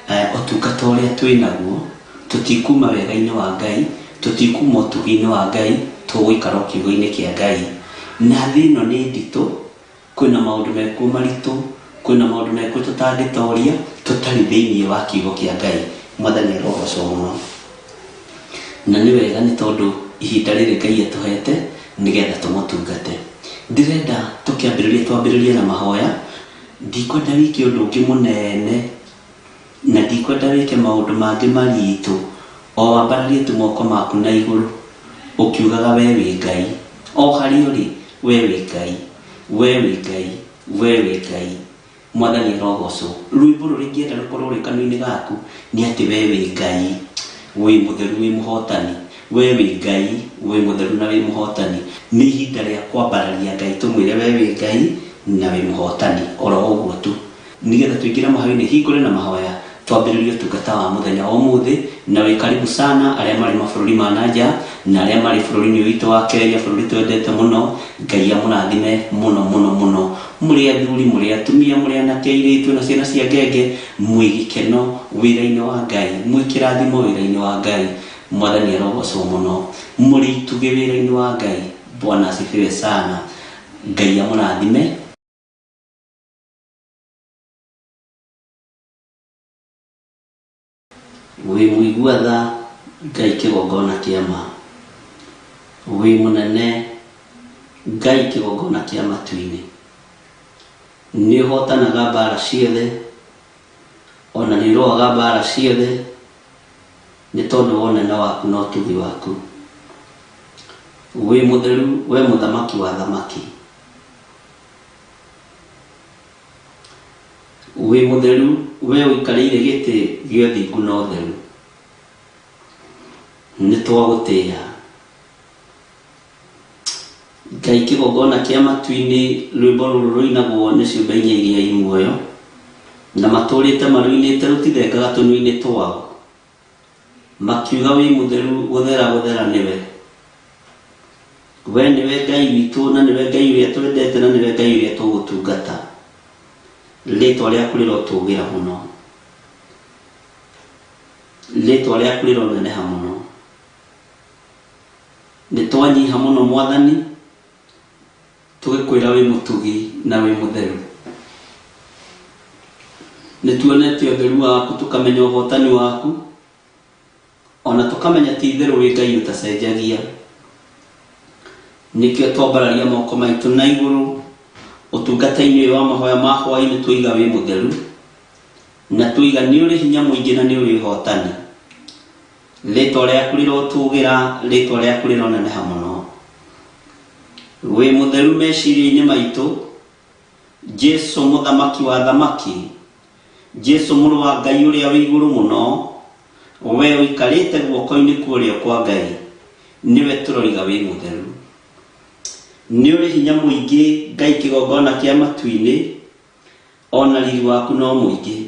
ũtungata ũrĩa twĩnaguo, tũtikuma wega-inĩ wa Ngai, tũtikuma ũtugi-inĩ wa Ngai, tũgũikara kiugo-inĩ kĩa Ngai. Na thĩ ĩno nĩ nditũ, kwĩna maũndũ mekuo maritũ, kwĩna maũndũ mekuo tũtangĩtoria, tũtarĩ thĩinĩ wa kiugo kĩa Ngai. Mwathani arogocwo mũno. Na nĩ wega nĩ tondũ ihinda rĩrĩ Ngai atũhete nĩgetha tũmũtungate. Ndĩrenda twambĩrĩrie na mahoya. Ndikwenda wike ũndũ ũngĩ mũnene, na ndikwenda wike maũndũ mangĩ maritũ, o wambararie tũmoko maku na igũrũ ũkiugaga we wĩ Ngai. O harĩa ũrĩ we wĩ Ngai, we wĩ Ngai, we wĩ Ngai. Mwathani arogocwo. Rwĩmbo rũrĩa ingĩenda rũkorwo rwĩ kanua-inĩ gaku nĩ atĩ we wĩ Ngai, wĩ mũtheru, wĩ mũhotani. We wĩ Ngai, wĩ mũtheru na wĩ mũhotani. Nĩ ihinda rĩa kwambararia Ngai, tũmwĩre we wĩ Ngai na wĩ mũhotani, oro ũguo tu. Nĩgetha tũingĩre mahoya-inĩ hingũre na mahoya, twambĩrĩrie ũtungata wa mũthenya wa ũmũthĩ. Na wĩ karibu sana arĩa marĩ mabũrũri ma nanja na arĩa marĩ bũrũri-inĩ witũ wa Kenya, bũrũri twendete mũno. Ngai amũrathime mũno mũno mũno. Mũrĩ athuri, mũrĩ atumia, mũrĩ anake, airĩtu na ciana cia ngenge, mwĩ gĩkeno wĩra-inĩ wa Ngai, mwĩ kĩrathimo wĩra-inĩ wa Ngai. Mwathani arogocwo mũno. Mũrĩ itugĩ wĩra-inĩ wa Ngai, Bwana asifiwe sana. Ngai amũrathime. Wĩ mũigua tha, Ngai kĩgongona kĩa ma. Wĩ mũnene, Ngai kĩgongona kĩa matu-inĩ. Nĩ ũhotanaga mbara ciothe, ona nĩ ũrũaga mbara ciothe, nĩ tondũ wa ũnene waku na ũtugi waku. Wĩ mũtheru, we mũthamaki wa thamaki. Wĩ mũtheru, we ũikarĩire gĩtĩ gĩa ũthingu na ũtheru. Nĩ twagũtĩĩa. Ngai kĩgongona kĩa matu-inĩ, rwĩmbo rũrũ rũinagwo nĩ ciũmbe inya iria i muoyo, na matũrĩte marũinĩte rũtithengaga tũnua-inĩ twao, makiuga wĩ mũtheru, gũthera gũthera nĩwe. We nĩwe Ngai witũ, na nĩwe Ngai ũrĩa twendete, na nĩwe Ngai ũrĩa tũgũtungata. Rĩtwa rĩaku rĩrotũgĩra mũno, rĩtwa rĩaku rĩroneneha mũno. Nĩ twanyiha mũno Mwathani, tũgĩkwĩra wĩ mũtugi na wĩ mũtheru. Nĩ tuonete ũtheru waku, tũkamenya ũhotani waku, ona tũkamenya ti itherũ wĩ Ngai ũtacenjagia. Nĩkĩo twambararia moko maitũ na igũrũ ũtungata-inĩ ũyũ wa mahoya ma hwaĩ-inĩ, tũiga wĩ mũtheru, na tũiga nĩ ũrĩ hinya mũingĩ na nĩ ũrĩ ũhotani. Rĩtwa rĩaku rĩrotũgĩra, rĩtwa rĩaku rĩroneneha mũno. Wĩ mũtheru meciria-inĩ maitũ, Jesu mũthamaki wa thamaki, Jesu mũrũ wa Ngai ũrĩa wĩ igũrũ mũno, we ũikarĩte guoko-inĩ kũrĩa kwa Ngai, nĩwe tũroiga wĩ mũtheru. Nĩ ũrĩ hinya mũingĩ, Ngai kĩgongona kĩa matu-inĩ, ona riri waku no mũingĩ.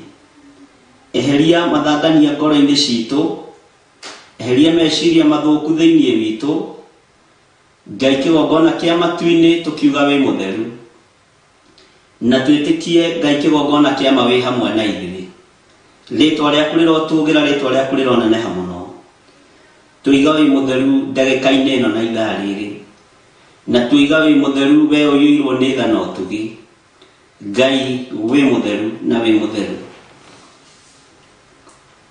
Eheria mathangania ngoro-inĩ citũ, eheria meciria mathũku thĩinĩ witũ. Ngai kĩgongona kĩa matu-inĩ, tũkiuga wĩ mũtheru, na twĩtĩkie Ngai kĩgongona kĩa ma wĩ hamwe na ithuĩ. Rĩtwa rĩaku rĩrotũgĩra, rĩtwa rĩaku rĩroneneha mũno. Tũiga wĩ mũtheru ndagĩka-inĩ ĩno na ithaa rĩrĩ, na tũiga wĩ mũtheru we ũiyũirwo nĩ tha na ũtugi. Ngai wĩ mũtheru na wĩ mũtheru.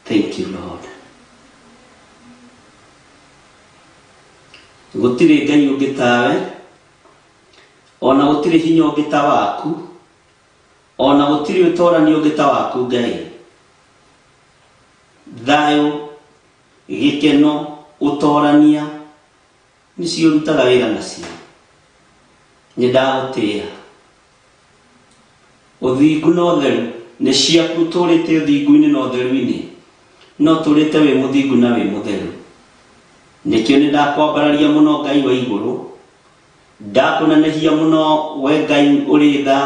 Thank you Lord. gutire ngai ungi tawe ona gutire hinya ungi ta waku ona gutire utorani ungi ta waku ngai thayo gikeno utorania nicio rutaga wira nacio nĩndagũtĩĩa ũthingu na ũtheru nĩ ciaku tũrĩte ũthingu-inĩ na ũtheru-inĩ no tũrĩte wĩ mũthingu na wĩ mũtheru nĩkĩo nĩndakwambararia mũno Ngai wa igũrũ ndakũnenehia mũno we Ngai ũrĩ tha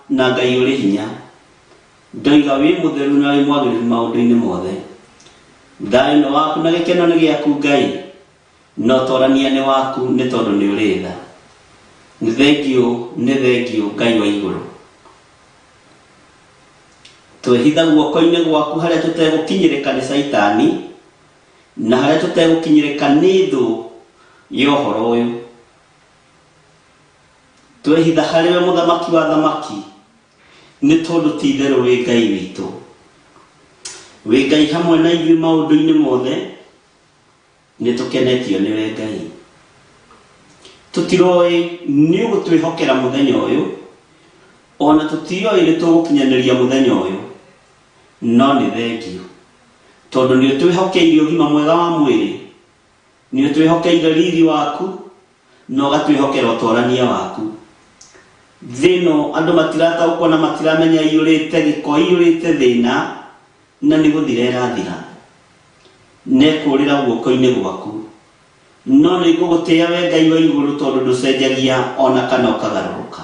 na Ngai ũrĩ hinya ndoiga wĩ mũtheru na wĩ mwagĩrĩru maũndũ-inĩ mothe thayũ nĩ waku na gĩkeno nĩ gĩaku Ngai no ũtorania nĩ waku nĩ tondũ nĩ ũrĩ tha nĩ thengio Ngai wa igũrũ twehitha guoko-inĩ gwaku harĩa tũtegũkinyĩrĩka nĩ Saitani na harĩa tũtegũkinyĩrĩka nĩ thũ ya ũhoro ũyũ twehitha harĩ we mũthamaki wa thamaki nĩ tondũ ti itherũ wĩ Ngai witũ wĩ Ngai hamwe na ithuĩ maũndũ-inĩ mothe nĩ tũkenetio nĩ we Ngai tũtiroĩ nĩ ũgũtwĩhokera mũthenya ũyũ ona tũtiroĩ nĩ tũgũkinyanĩria mũthenya ũyũ no nĩ thengio tondũ nĩ ũtwĩhokeire ũgima mwega wa mwĩrĩ nĩ ũtwĩhokeire riri waku na ũgatwĩhokera ũtorania waku thĩno andũ matirataũkwo na matiramenya iyũrĩte gĩko iyũrĩte thĩna na nĩ gũthira ĩrathira nekũrĩra guoko-inĩ gwaku no nĩ ngũgũtĩĩa we Ngai wa igũrũ tondũ ndũcenjagia ona kana ũkagarũrũka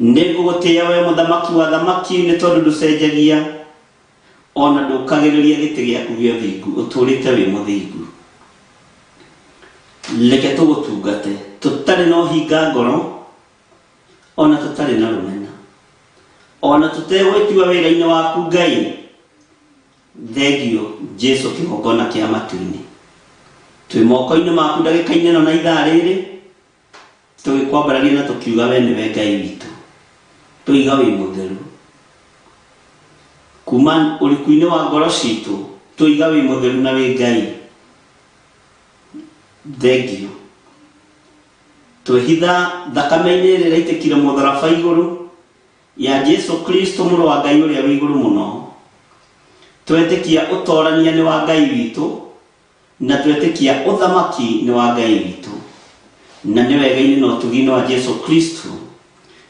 nĩ ngũgũtĩĩa we mũthamaki wa thamaki nĩ tondũ ndũcenjagia ona ndũkagĩrĩria gĩtĩ gĩaku gĩa ũthingu ũtũrĩte wĩ mũthingu reke tũgũtungate tũtarĩ na ũhinga ngoro ona tũtarĩ na rũmena ona tũtegwĩtua wĩra-inĩ waku Ngai thengio Jesu kĩgongona kĩa matu-inĩ twĩ moko-inĩ maku ndagĩka-inĩ ĩno na ithaa rĩrĩ tũgĩkwambararia na tũkiuga we nĩwe Ngai witũ tũiga wĩ mũtheru kuma ũriku-inĩ wa ngoro citũ tũiga wĩ mũtheru na wĩ Ngai thengio twehitha thakame-inĩ ĩrĩa ĩraitĩkire mũtharaba igũrũ ya Jesu Kristo mũrũ wa Ngai ũrĩa wĩ igũrũ mũno twetĩkia ũtorania nĩ wa Ngai witũ na twetĩkia ũthamaki nĩ wa Ngai witũ na nĩ wega-inĩ na ũtugi-inĩ wa Jesu Kristo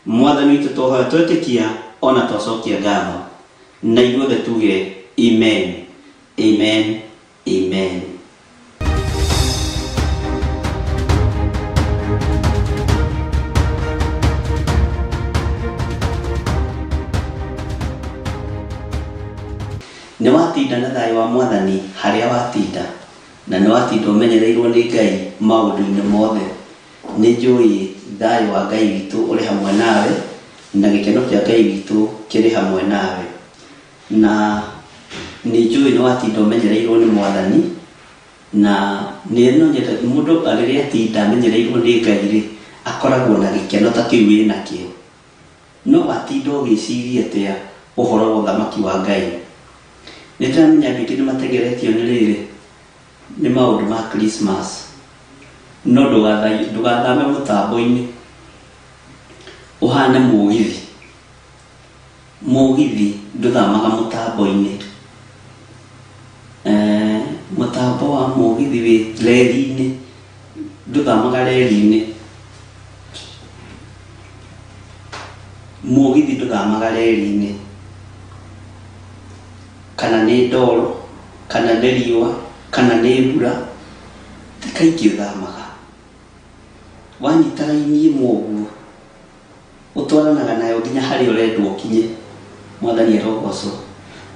mwathani witũ tũhoya twetĩkia ona twacokia ngatho na ithuothe tuge amen amen amen. Nĩ watinda na thayũ wa mwathani harĩa watinda na nĩ watinda ũmenyereirwo nĩ Ngai maũndũ-inĩ mothe nĩ njũĩ thayũ wa Ngai witũ ũrĩ hamwe nawe na gĩkeno kĩa Ngai witũ kĩrĩ hamwe nawe na nĩ njũĩ nĩ watinda ũmenyereirwo nĩ mwathani na mũndũ rĩrĩa atinda amenyereirwo nĩ Ngai rĩ akoragwo na gĩkeno ta kĩu wĩ nakĩo no watinda ũgĩciria atĩa ũhoro wa ũthamaki wa Ngai nĩndĩramenya andũ aingĩ nĩmategeretio nĩ rĩrĩ nĩ maũndũ ma Christmas no ndũgathame mũtambo-inĩ ũhane mũgithi ndũthamaga mũtambo-inĩ mũtambo wa mũgithi wĩ reri-inĩ ndũthamaga reri-inĩ mũgithi ndũthamaga reri-inĩ kana nĩ ndoro kana nĩ riũa kana nĩ mbura ti kaingĩ ũthamaga wanyita raini ĩmwe ũguo ũtwaranaga nayo nginya harĩa ũrendwo ũkinye mwathani arogocwo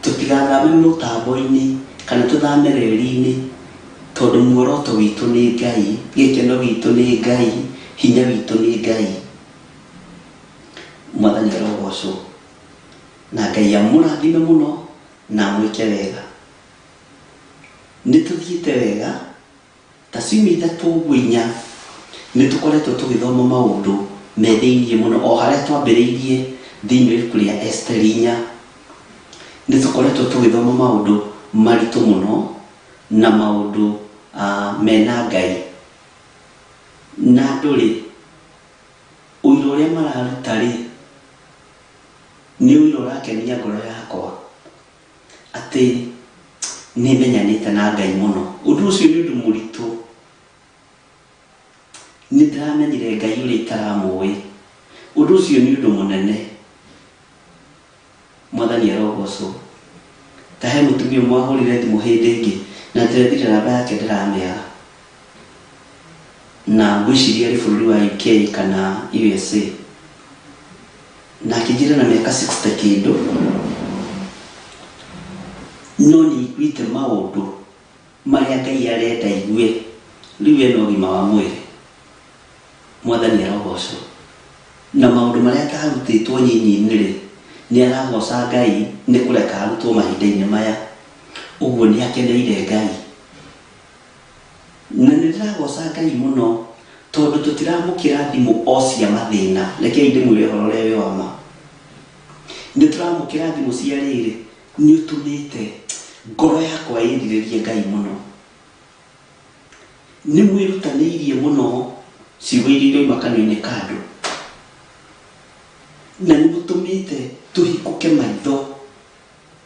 tũtigathame mũtambo-inĩ kana tũthame reri-inĩ tondũ muoroto witũ nĩ Ngai gĩkeno gitũ nĩ Ngai hinya witũ nĩ Ngai mwathani arogocwo na Ngai amũrathime mũno na mwĩke wega nĩ tũthiĩte wega ta ciumia ithatũ ũguo inya nĩ tũkoretwo tũgĩthoma maũndũ me thĩiniĩ mũno o harĩa twambĩrĩirie thĩinĩ wa ibuku rĩa Esther 4 nĩ tũkoretwo tũgĩthoma maũndũ maritũ mũno na maũndũ mena Ngai na ndũrĩ ũira ũrĩa mararuta rĩ nĩ ũira ũrakenia ngoro yakwa atĩ nĩmenyanĩte na Ngai mũno. Ũndũ ũcio nĩ ũndũ mũritũ. Nĩndĩramenyire Ngai ũrĩa itaramũĩ. Ũndũ ũcio nĩ ũndũ mũnene. Mwathani arogocwo. Ta he mũtumia mwahũrire thimũ hĩndĩ ĩngĩ na ndĩrethire namba yake ndĩramĩaga. Na ngwĩciria arĩ bũrũri wa UK kana USA. Na akĩnjĩra na mĩaka 60 kĩndũ. No nĩiguĩte maũndũ marĩa Ngai arenda igue rĩu ena ũgima wa mwĩrĩ. Mwathani arogocwo. Na maũndũ marĩa atarutĩtwo nyinyi-inĩ rĩ nĩ aragoca Ngai nĩ kũreka arutwo mahinda-inĩ maya. Ũguo nĩ akeneire Ngai. Na nĩndĩragoca Ngai mũno tondũ tũtiramũkĩra thimũ o cia mathĩna. Rekei ndĩmwĩre ũhoro ũrĩa wĩ wa ma. Nĩtũramũkĩra thimũ cia rĩrĩ nĩũtũmĩte ngoro yakwa ĩrirĩrie Ngai mũno. Nĩmwĩrutanĩirie mũno ciugo iria irauma kanua-inĩ ka andũ. Na nĩmũtũmĩte tũhingũke maitho.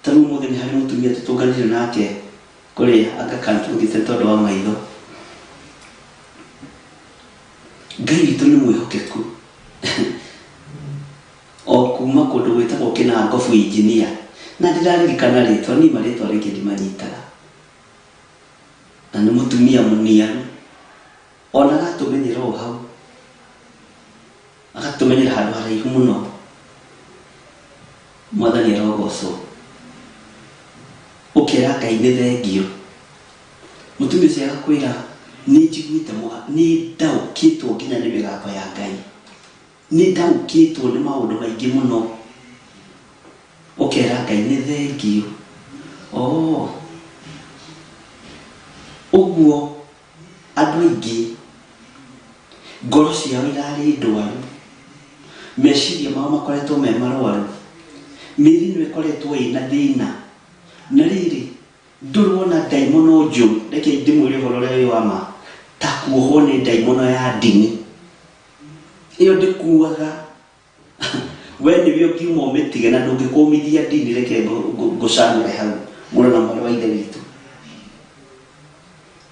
Ta rĩu mũthenya harĩ mũtumia tũtũnganire nake kũrĩa agakantũngĩte tondũ wa maitho. Ngai witũ nĩ mwĩhokeku. O kuma kũndũ gwĩtagwo Kĩnangobu Engineer. Na ndĩraririkana rĩtwa nĩ marĩtwa rĩngĩ ndimanyitaga. Na nĩ mũtumia mũniaru. Ona agatũmenyera o hau. Agatũmenyera handũ haraihu mũno. Mwathani arogocwo. Ũkĩra Ngai nĩ thengio. Mũtumia ũcio agakwĩra nĩnjiguĩte nĩndaũkĩtwo nginya nĩ mĩgambo ya Ngai. Nĩndaũkĩtwo nĩ maũndũ maingĩ mũno. Ũkĩra Ngai nĩ thengio. Ũguo andũ aingĩ ngoro ciao irarĩ ndwaru. Meciria mao makoretwo me marwaru. Mĩrĩ ĩkoretwo ĩna thĩna. Na rĩrĩ ndũrĩ wona ndaimono njũru. Rekei ndĩmwĩre ũhoro ũrĩa wĩ wa ma. Ta kuohwo nĩ ndaimono ya ndini. Ĩyo ndĩkuaga we nĩwe ũngiuma ũmĩtige na ndũngĩkũmithia ndini. Reke ngũcanũre hau mũrũ na mwarĩ wa ithe witũ.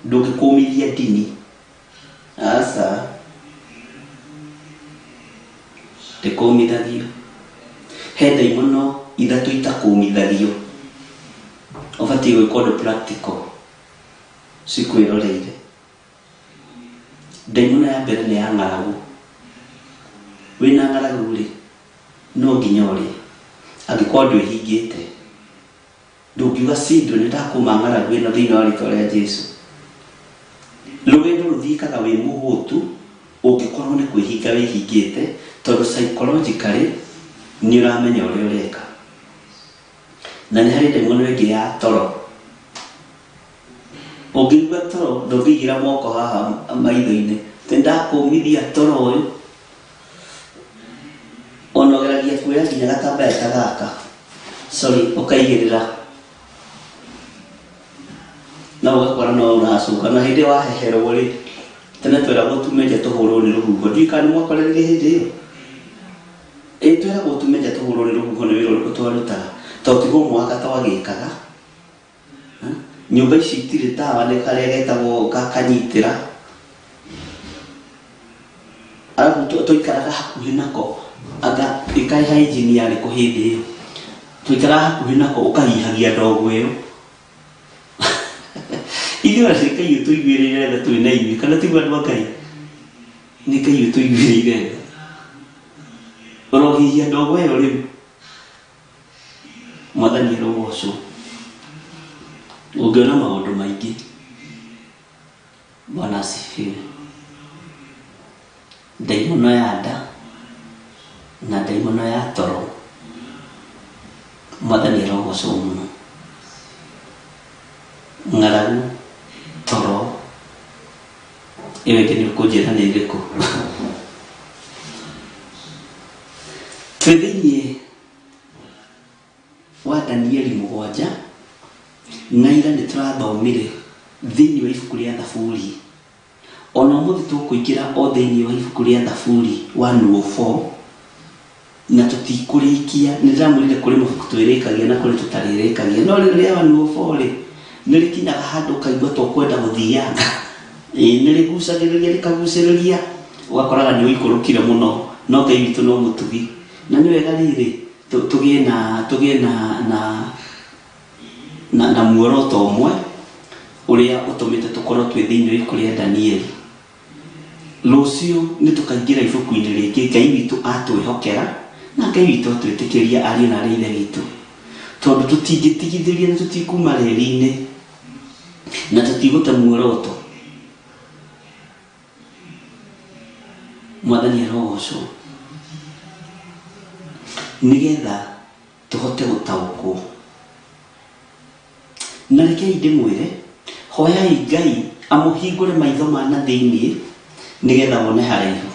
Ndũngĩkũmithia ndini. Aca ndĩkũmithagio. He ndaimono ithatũ itakũmithagio. Ũbatiĩ gwĩka ũndũ practical cikwĩroreire. Ndaimono ya mbere nĩ ya ng'aragu. Wĩna ng'aragu rĩ no nginya ũrĩe. Angĩkorwo ndwĩhingĩte ndũngiuga cindũ nĩndakuma ng'aragu ĩno thĩinĩ wa rĩĩtwa rĩa Jesũ. Rũgendo rũthiĩkaga wĩ mũhũtu ũngĩkorwo nĩ kwĩhinga wĩhingĩte tondũ psychologically nĩ ũramenya ũrĩa ũreka. Na nĩ harĩ ndaimono ĩngĩ ya toro. Ũngĩigua toro ndũngĩigĩra moko haha maitho-inĩ. Ndakũmithia toro ũyũ. Onogeragia kuoya nginya gatambaya ta gaka. Sorry, ũkaigĩrĩra. Na ũgakora no ũracũka. Na hĩndĩ waheherwo rĩ tene twĩragwo tumenje tũhũrwo nĩ rũhuho. Ndiũĩ kana nĩmwakorerire hĩndĩ ĩyo. Twĩragwo tumenje tũhũrwo nĩ rũhuho nĩ wĩra ũrĩkũ twarutaga. Tondũ tigwo mwaka twagĩkaga. Nyũmba ici itirĩ tawa nĩ karĩa getagwo gakanyitĩra. Arabu tũikaraga hakuhĩ nako. Anga ĩkahe hygiene yarĩkũ hĩndĩ ĩyo. Tũikaraga hakuhĩ nako ũkahihagia ndogo ĩyo. Ithuĩ Ngai tũiguĩrĩire tha twĩna inyuĩ kana tiguo andũ a Ngai. Nĩ Ngai tũiguĩrĩire tha. Ũrohihia ndogo ĩyo rĩu. Mwathani arogocwo. Ũngĩona maũndũ maingĩ. Bwana asifiwe. Ndaimono ya nda na ndaimono ya toro. Mwathani arogocwo mũno. Ng'aragu, toro. Ĩyo ĩngĩ nĩ ũkũnjĩra nĩ ĩrĩkũ. Twĩ thĩinĩ wa Danieli 7 na ira nĩ tũrathomire thĩinĩ wa ibuku rĩa Thaburi ona mũthĩ tũkũingĩra o thĩinĩ wa ibuku rĩa Thaburi 104 na tũtikũrĩkia. Nĩndĩramwĩrire kũrĩ mabuku twĩrĩkagia na kũrĩ tũtarĩrĩkagia, no rĩrĩa 104 rĩ nĩrĩkinyaga handũ ũkaigua tũkwenda gũthianga. Nĩrĩgucagĩrĩria rĩkagucĩrĩria, ũgakoraga nĩ ũikũrũkire mũno, no Ngai witũ no mũtugi. Na nĩ wega rĩrĩ tũgĩe na muoroto ũmwe ũrĩa ũtũmĩte tũkorwo twĩ thĩinĩ wa ibuku rĩa Danieli. Rũciũ nĩ tũkaingĩra ibuku-inĩ rĩngĩ Ngai witũ atwĩhokera na Ngai witũ atwĩtĩkĩria ariũ na ithe witũ, tondũ tũtingĩtigithĩria na tũtikuma reri-inĩ na tũtigũte muoroto. Mwathani arogocwo nĩgetha tũhote gũtaũkwo. Na rekei ndĩmwĩre, hoyai Ngai amũhingũre maitho ma na thĩinĩ nĩgetha wone haraihu.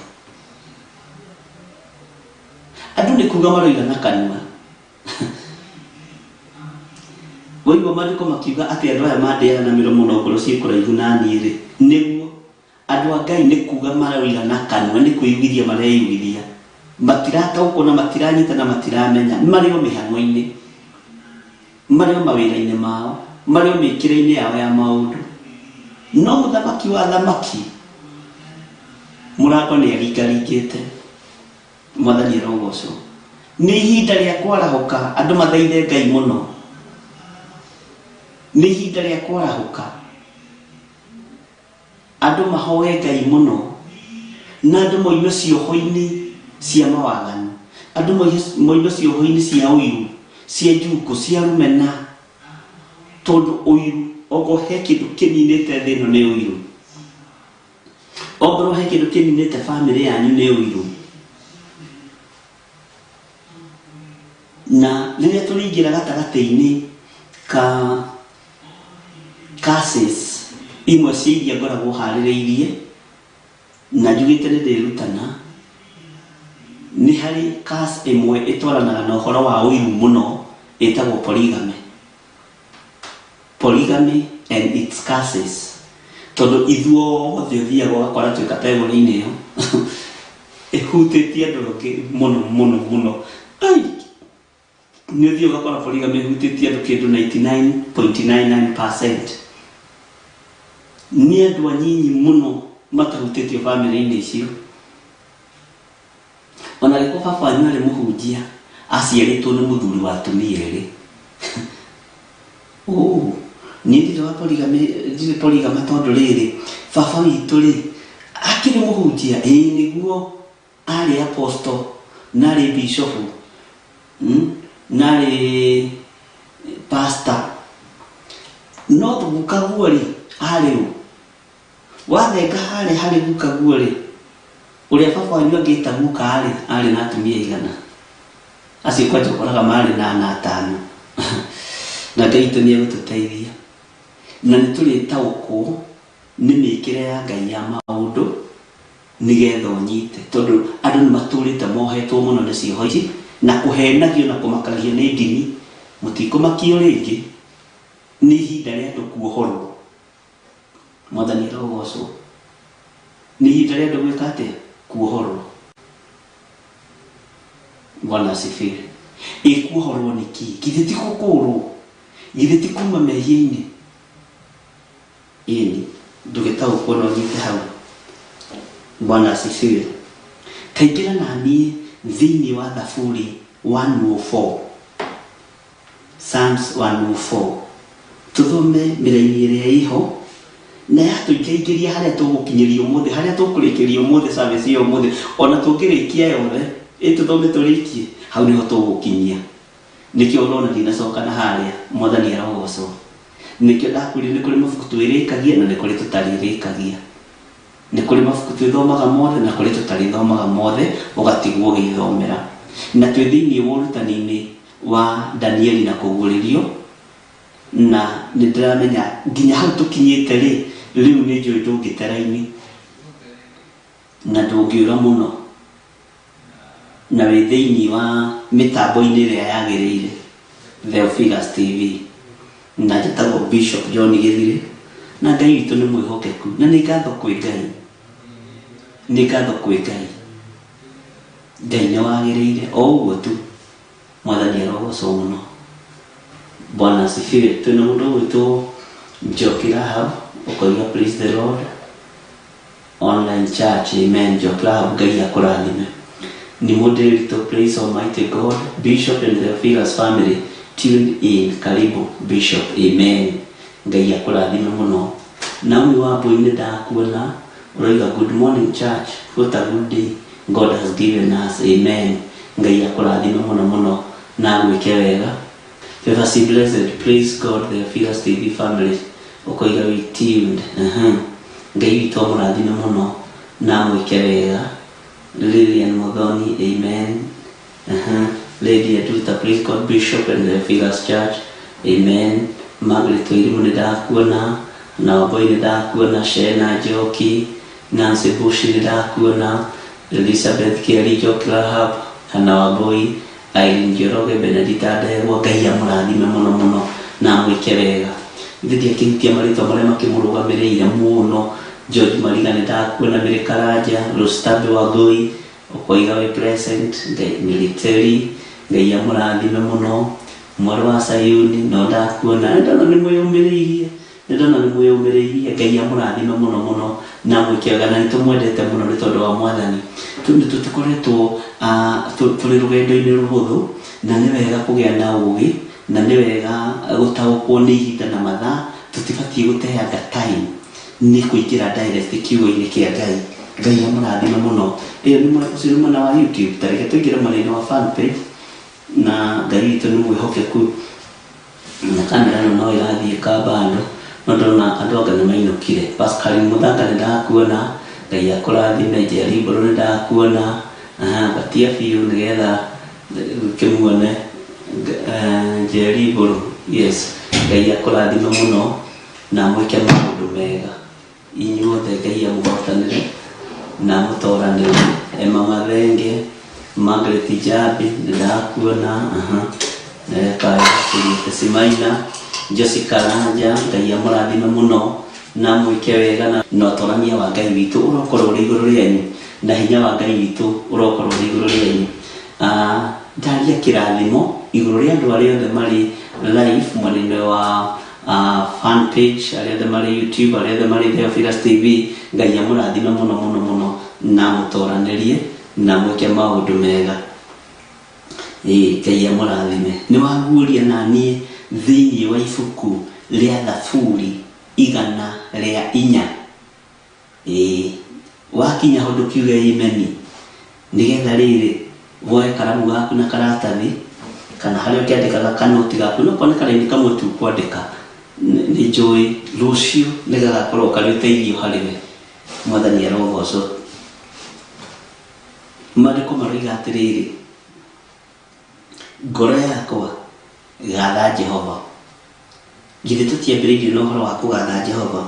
Andũ nĩ kuuga maroiga na kanua. Waigua maandĩko makiuga atĩ andũ aya mandĩaga na mĩromo na ngoro ciĩ kũraihu na niĩ rĩ, nĩguo andũ a Ngai nĩ kuuga maroiga na kanua, nĩ kwĩyugithia mareyugithia. Matirataũkwo na matiranyita na matiramenya, marĩ o mĩhang'o-inĩ, marĩ o mawĩra-inĩ mao, marĩ o mĩkĩre-inĩ yao ya maũndũ. No mũthamaki wa thamaki mũrango nĩ aringaringĩte. Mwathani arogocwo. Nĩ ihinda rĩa kwarahũka, andũ mathaithe Ngai mũno. Nĩ ihinda rĩa kwarahũka, andũ mahoe Ngai mũno, na andũ moime cioho-inĩ cia mawaganu, andũ moime cioho-inĩ cia ũiru, cia njukũ, cia rũmena, tondũ ũiru okorwo he kĩndũ kĩninĩte thĩ ĩno nĩ ũiru. Okorwo he kĩndũ kĩninĩte bamĩrĩ yanyu nĩ ũiru. Na rĩrĩa tũrĩingĩra gatagatĩ-inĩ ka curses imwe cia iria ngoragwo harĩrĩirie na njugĩte nĩ ndĩrutana, nĩ harĩ curse ĩmwe ĩtwaranaga na ũhoro wa ũiru mũno ĩtagwo polygamy. Polygamy and its curses. Tondũ ithuothe ũthiaga ũgakora twĩ kategori-inĩ ĩyo ĩhutĩtie andũ angĩ mũno mũno mũno. Nĩ ũthiaga ũgakora polygamy ĩhutĩtie andũ kĩndũ 99.99%. Nĩ andũ anyinyi mũno matahutĩtio bamĩrĩ-inĩ icio. Ona gĩko baba wanyu arĩ mũhunjia aciarĩtwo nĩ mũthuri wa atumia erĩ. Niĩ ndirĩ polygamy tondũ rĩrĩ, baba witũ rĩ akĩrĩ mũhunjia, nĩguo arĩ apostle na arĩ bishop na arĩ pastor, no tũgukaguo rĩ arĩ ũ wathenga harĩ gukaguo rĩ, ũrĩa baba wanyu angĩta guka arĩ na atumia 100. Acio kwanja ũkoraga marĩ na 5. Na Ngai witũ nĩ egũtũteithia, na nĩ tũrĩtaũkwo nĩ mĩĩkĩre ya Ngai ya maũndũ nĩgetha ũnyite, tondũ andũ nĩ matũrĩte mohetwo mũno nĩ cioho ici na kũhenagio na kũmakagio nĩ ndini. Mũtikũmakio rĩngĩ, nĩ ihinda rĩa andũ kuohorwo. Mwathani arogocwo. Nĩ ihinda rĩa andũ gwĩka atĩa? Kuohorwo. Bwana asifiwe. Kuohorwo nĩ kĩĩ? Githĩ ti gũkũũrwo? Githĩ ti kuma mehia-inĩ? Ĩni ndũgĩtaũkwo na ũnyite hau. Bwana asifiwe. Kaingĩra na niĩ thĩinĩ wa Thaburi 104, Psalms 104, tũthome mĩraini ĩrĩa ĩho na yatũingĩingĩria harĩa tũgũkinyĩria ũmũthĩ, harĩa tũkũrĩkĩria ũmũthĩ service ya ũmũthĩ. Ona tũngĩrĩkia yothe tũthome tũrĩkie, hau nĩho tũgũkinyia. Nĩkĩo ũrona ndinacoka na harĩa. Mwathani arogocwo. Nĩkĩo ndakwĩrire nĩ kũrĩ mabuku twĩrĩkagia na nĩ kũrĩ tũtarĩrĩkagia. Nĩ kũrĩ mabuku twĩthomaga mothe na kũrĩ tũtarĩthomaga mothe, ũgatigwo ũgĩthomera. Na twĩ thĩinĩ wa ũrutani-inĩ wa Danieli na kũguũrĩrio, na nĩ ndĩramenya nginya hau tũkinyĩte rĩ, rĩu nĩ njũĩ ndũngĩte raini na ndũngĩũra mũno, na wĩ thĩinĩ wa mĩtambo-inĩ ĩrĩa yagĩrĩire, Theophilus TV, na njĩtagwo Bishop John Gĩthire, na Ngai witũ nĩ mwĩhokeku na nĩ ngatho kwĩ Ngai nĩ ngatho kwĩ Ngai. Ngai nĩ wagĩrĩire o ũguo tu. Mwathani arogocwo mũno. Bwana asifiwe. Twĩna mũndũ gwĩtwo Njoki Rahab, ũkoiga praise the Lord online church. Amen. Njoki Rahab, Ngai akũrathime. Nĩ mũndũ wĩtwo praise Almighty God. Bishop and the Theophilus family tuned in. Karibu Bishop. Amen. Ngai akũrathime mũno. Naomi Wambui nĩ ndakuona ũroiga good morning church. What a good day God has given us. Amen. Ngai akũrathime mũno mũno na gwĩke wega. Favor see blessed. Praise God, the Theophilus TV family. Ũkoiga we tuned. Ngai witũ amũrathime mũno na gwĩke wega. Lillian Muthoni. Amen. Lady Aduta, praise God. Bishop and the Theophilus church. Amen. Margaret Wairimu nĩ ndakuona, na Wambui nĩ ndakuona, Shena Njoki, Nancy Bush nĩ ndakuona, Elizabeth Kelly, Njoki Rahab, Hannah Wambui, Irene Njoroge, Benedita Ndegwa. Ngai amũrathime mũno mũno na mwĩke wega. Ithuĩ akĩhutia marĩtwa marĩa makĩmũrũgamĩrĩire mũno. George Mariga nĩ ndakuona, Mary Karanja, Rostabe Wangui, ũkoiga we present. Ngai military, Ngai amũrathime mũno. Mwarĩ wa Sayuni no ndakuona, ndona nĩ mwĩyũmĩrĩirie, Ngai amũrathime mũno mũno na mwĩke wega, na nĩtũmwendete mũno nĩ tondũ wa Mwathani. Tũtikoretwo tũrĩ rũgendo-inĩ rũhũthũ, na nĩ wega kũgĩa na ũũgĩ, na nĩ wega gũtaũkwo nĩ ihinda na mathaa. Tũtibatiĩ gũteanga time nĩ kũingĩra direct kiugo-inĩ kĩa Ngai. Ngai amũrathime mũno. Ĩyo nĩ mwena wa YouTube. Tareke tũingĩre mwena wa fan page, na Ngai witũ nĩ mwĩhokeku, na kamera ĩno no ĩrathiĩ kambando, no ndona andũ anga nĩ mainũkire. Pascal Mũthanga nĩ ndakuona, Ngai akũrathime. Jerry Mbũrũ nĩ ndakuona, batia biũ nĩgetha kĩmuone. Jerry Mbũrũ, yes. Ngai akũrathime mũno na mwĩke maũndũ mega. Inyuothe Ngai amũhotanĩre na mũtoranĩre. Emma Mathenge, Margaret Njabi nĩ ndakuona, Simaina, Jessica Karanja. Ngai amũrathime mũno na mwĩke wega, na ũtonania wa Ngai witũ ũrokorwo ũrĩ igũrũ rĩanyu, na hinya wa Ngai witũ ũrokorwo ũrĩ igũrũ rĩanyu. Ndaria kĩrathimo igũrũ rĩa andũ arĩa othe marĩ live mwena-inĩ wa fan page, arĩa othe marĩ YouTube, arĩa othe marĩ Theophilus TV. Ngai amũrathime mũno mũno mũno na mũtoranĩrie na mwĩke maũndũ mega. Ngai amũrathime. Nĩ waguũria na niĩ thĩinĩ wa ibuku rĩa Thaburi 104. Wakinya handũ kiuge amen, nĩgetha rĩrĩ woe karamu gaku na karatathi, kana harĩa ũkĩandĩkaga kanoti gaku, no kone karaini kamwe tu kwandĩka. Nĩ njũĩ rũciũ nĩ gagakorwo karĩ ũteithio harĩwe. Mwathani arogocwo. Maandĩko maroiga atĩrĩrĩ, ngoro yakwa gatha Jehova. Githĩ tũtiambĩrĩirie na ũhoro wa kũgatha Jehova?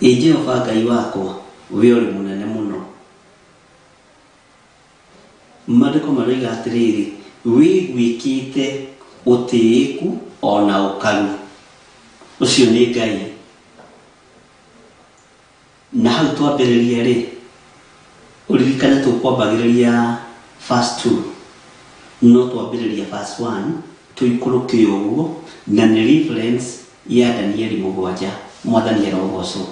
Jehova Ngai wakwa, we ũrĩ mũnene mũno. Maandĩko maroiga atĩrĩrĩ, we gwĩkĩte ũtĩĩku ona ũkaru. Ũcio nĩ Ngai. Na hau twambĩrĩria rĩ, ũririkane tũkwambagĩrĩria verse 2, no twambĩrĩria verse 1, tũikũrũke ũguo, na nĩ reference ya Danieli 7. Mwathani arogocwo.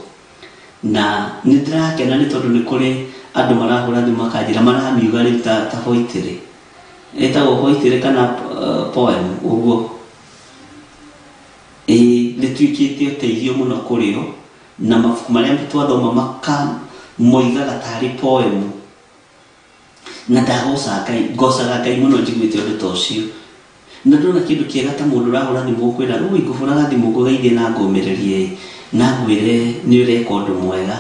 Na nĩ ndĩrakena nĩ tondũ nĩ kũrĩ andũ marahũra thimũ makanjĩra maramiuga rĩu ta voitĩrĩ, ĩtagwo voitĩrĩ kana poem ũguo. Nĩtuĩkĩte ũteithio mũno kũrĩ o, na mabuku marĩa twathoma makamoigaga tarĩ poem. Na ngocaga Ngai mũno njiguĩte ũndũ ta ũcio. Na ndona kĩndũ kĩega ta mũndũ ũrahũra thimũ kwĩra rũi ngũbũraga thimũ ngũgeithie na ngũmĩrĩrie, na ngwĩre nĩ ũreka ũndũ mwega.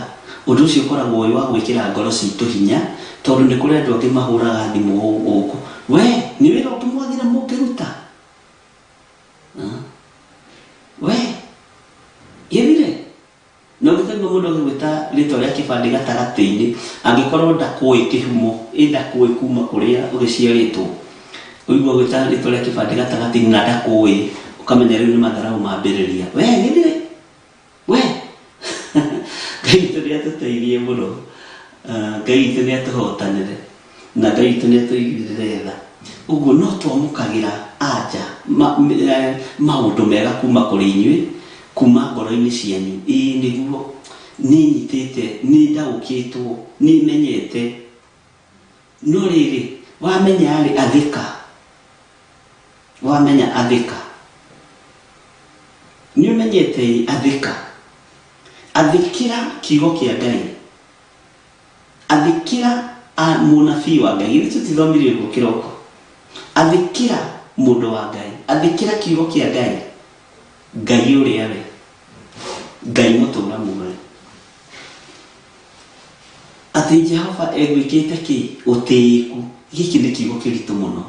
Ũndũ ũcio ũkoragwo wĩ wa gwĩkĩra ngoro citũ hinya, tondũ nĩ kũrĩ andũ angĩ mahũraga thimũ gũkũ, we nĩ wĩra ũtũmwagĩra mũngĩruta, we gĩthire. No gĩtagwo mũndũ agĩgwĩta rĩtwa rĩa kĩbandĩ gatagatĩ-inĩ, angĩkorwo ndakũĩ kĩhumo, ndakũĩ kuma kũrĩa ũgĩciarĩtwo, ũigua gwĩta rĩtwa rĩa kĩbandĩ gatagatĩ-inĩ na ndakũĩ, ũkamenya rĩu nĩ matharaũ mambĩrĩria. We gĩthire, we Ngai tũrĩa tũteithie mũno. Ngai witũ nĩ atũhotanĩre na Ngai witũ nĩ atũigĩrĩre tha. Ũguo no twamũkagĩra anja maũndũ mega kuma kũrĩ inyuĩ, kuma ngoro-inĩ cianyu. Ĩĩ nĩguo nĩ nyitĩte, nĩ ndaũkĩtwo, nĩ menyete. No rĩrĩ wamenya rĩ athĩka, wamenya athĩka, nĩ ũmenyete athĩka, athĩkĩra kiugo kĩa Ngai, athĩkĩra mũnabii wa Ngai. Nĩ tũtithomire ũguo kĩroko. Athĩkĩra mũndũ wa Ngai, athĩkĩra kiugo kĩa Ngai, Ngai ũrĩa we, Ngai mũtũũra muoyo. Atĩ Jehova egwĩkĩte kĩ? Ũtĩĩku. Gĩkĩ nĩ kiugo kĩritũ mũno.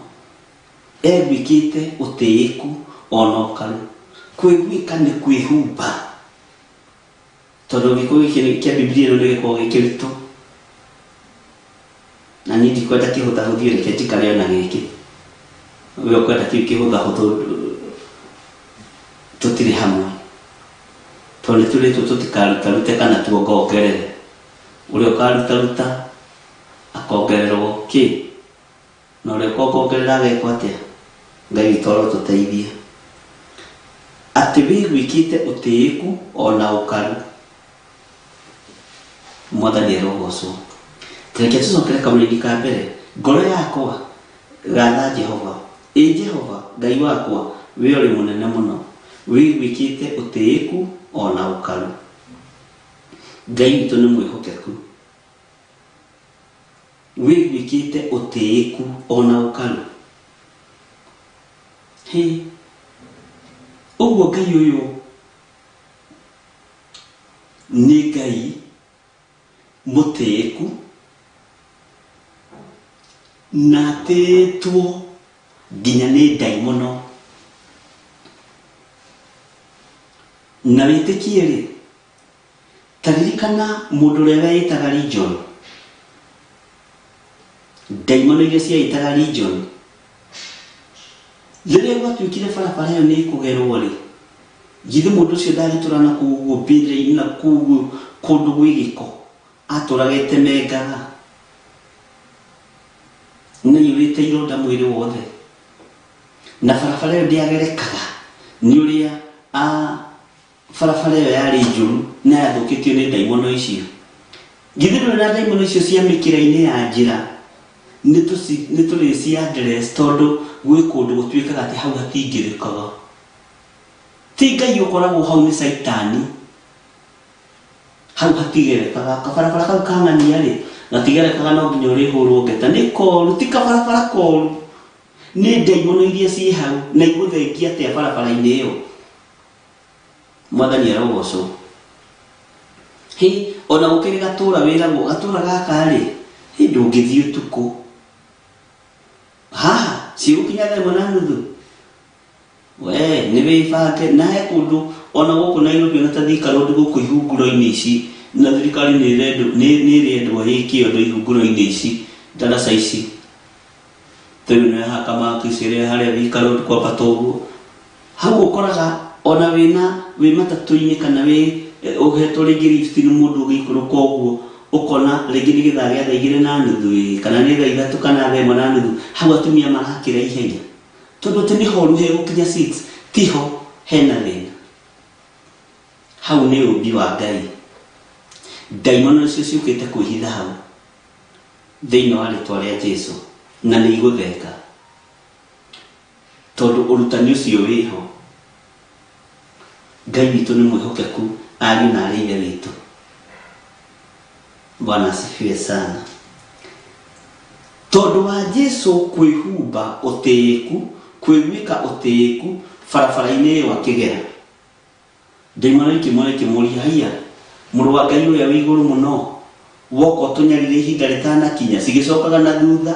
Egwĩkĩte ũtĩĩku ona ũkaru. Kwĩgwĩka nĩ kwĩhumba. Tondũ gĩkũyũ gĩkĩ kĩa Biblia ĩno nĩ gĩkoragwo gĩkĩritũ. Na niĩ ndikwenda kĩhũthahũthio reke njikare ona gĩkĩ. We ũkwenda kĩu kĩhũthahũthũ tũtirĩ hamwe. Tondũ nĩ tũrĩtwo tũtikarutarute kana tuongongerere. Ũrĩa ũkarutaruta akongererwo kĩ? Na ũrĩa ũkongerera agekwo atĩa? Ngai witũ arotũteithie. Atĩ wĩgwĩkĩte ũtĩĩku ona ũkaru. Mwathani arogocwo. Reke tũcokere kamũrĩni ka mbere. Ngoro yakwa gatha Jehova. Ĩ Jehova Ngai wakwa, we ũrĩ mũnene mũno, wĩgwĩkĩte ũtĩĩku ona ũkaru. Ngai witũ nĩ mwĩhokeku, wĩgwĩkĩte ũtĩĩku ona ũkaru. Ũguo Ngai ũyũ nĩ Ngai mũtĩĩku na atĩĩtwo nginya nĩ ndaimono. Na wĩtĩkie rĩ, taririkana mũndũ ũrĩa weyĩtaga Legion. Ndaimono iria cieyĩtaga Legion, rĩrĩa gwatuĩkire barabara ĩyo nĩ kũgerwo rĩ, githĩ mũndũ ũcio ndarĩtũra na kũu mbĩrĩra-inĩ na kũu kũndũ gwĩ gĩko, atũraga etemengaga na yũrĩte ironda mwĩrĩ wothe. Na barabara ĩyo ndĩagerekaga nĩ ũrĩa barabara ĩyo yarĩ njũru na yathũkĩtio nĩ ndaimono icio. Githĩ ndũrĩ na ndaimono icio cia mĩkĩra-inĩ ya njĩra nĩ tũrĩ cia address, tondũ gwĩ kũndũ gũtuĩkaga atĩ hau hatingĩrĩkaga. Ti Ngai ũkoragwo hau, nĩ Saitani. Hau hatigerekaga. Kabarabara kau kang'ania rĩ, gatigerekaga no nginya ũrĩhũrwo ngeta. Nĩ koru, ti kabarabara koru, nĩ ndaimono iria ciĩ hau na igũthengia atĩa barabara-inĩ ĩyo. Mwathani arogocwo. Ona gũkĩrĩ gatũũra wĩragwo, gatũũra gaka rĩ, ndũngĩthiĩ ũtukũ. Haha cigũkinya 1:30. We nĩ wĩbange. Na he kũndũ ona gũkũ Nairobi ona ta Thika Road gũkũ ihunguro-inĩ ici, na thirikari nĩ ĩrendwo ĩĩke ũndũ ihunguro-inĩ ici, ndaraca ici. Tondũ nĩ haka makĩciria harĩa Thika Road kwambata ũguo. Hau ũkoraga ona wĩ matatũ-inĩ kana ũhetwo rĩngĩ lift nĩ mũndũ ũgĩikũrũka ũguo, ũkona rĩngĩ nĩ gĩthaa gĩa 2:30 kana nĩ 3 kana 1:30, hau atumia marakĩra ihenya. Tondũ atĩ nĩ horu hegũkinya 6, tiho hena thĩna. Hau nĩ ũmbi wa Ngai. Ndaimono icio ciũkĩte kwĩhitha hau thĩinĩ wa rĩtwa rĩa Jesũ, na nĩ igũthenga tondũ ũrutani ũcio wĩho. Ngai witũ nĩ mwĩhokeku, ariũ na aarĩ a Ithe witũ. Bwana asifiwe sana. Tondũ wa Jesũ kwĩhumba ũtĩĩku, kwĩgwĩka ũtĩĩku barabara-inĩ ĩyo akĩgera, ndaimono ikĩmũũria, haiya mũrũ wa Ngai ũrĩa wĩ igũrũ mũno, woka ũtũnyarire ihinda rĩtanakinya? Cigĩcokaga na thutha.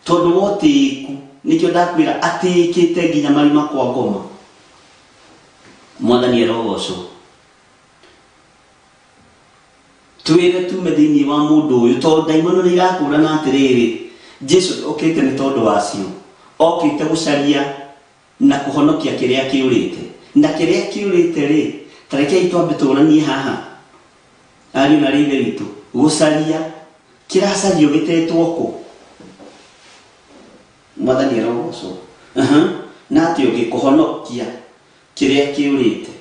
Tondũ wa ũtĩĩku nĩkĩo ndakwĩra atĩĩkĩte nginya marima kwa ngoma. Mwathani arogocwo. Twĩre tume thĩinĩ wa mũndũ ũyũ, tondũ ndaimono nĩ irakũrana atĩrĩrĩ, Jesũ okĩte nĩ tondũ wacio, okĩte gũcaria na kũhonokia kĩrĩa kĩũrĩte. Na kĩrĩa kĩũrĩte rĩ, ta rekei twambe tũranie haha, ariũ na aarĩ a Ithe witũ, gucaria kiracario gitetwo ku mwathani arogocwo na ati ugikuhonokia kiria kiurite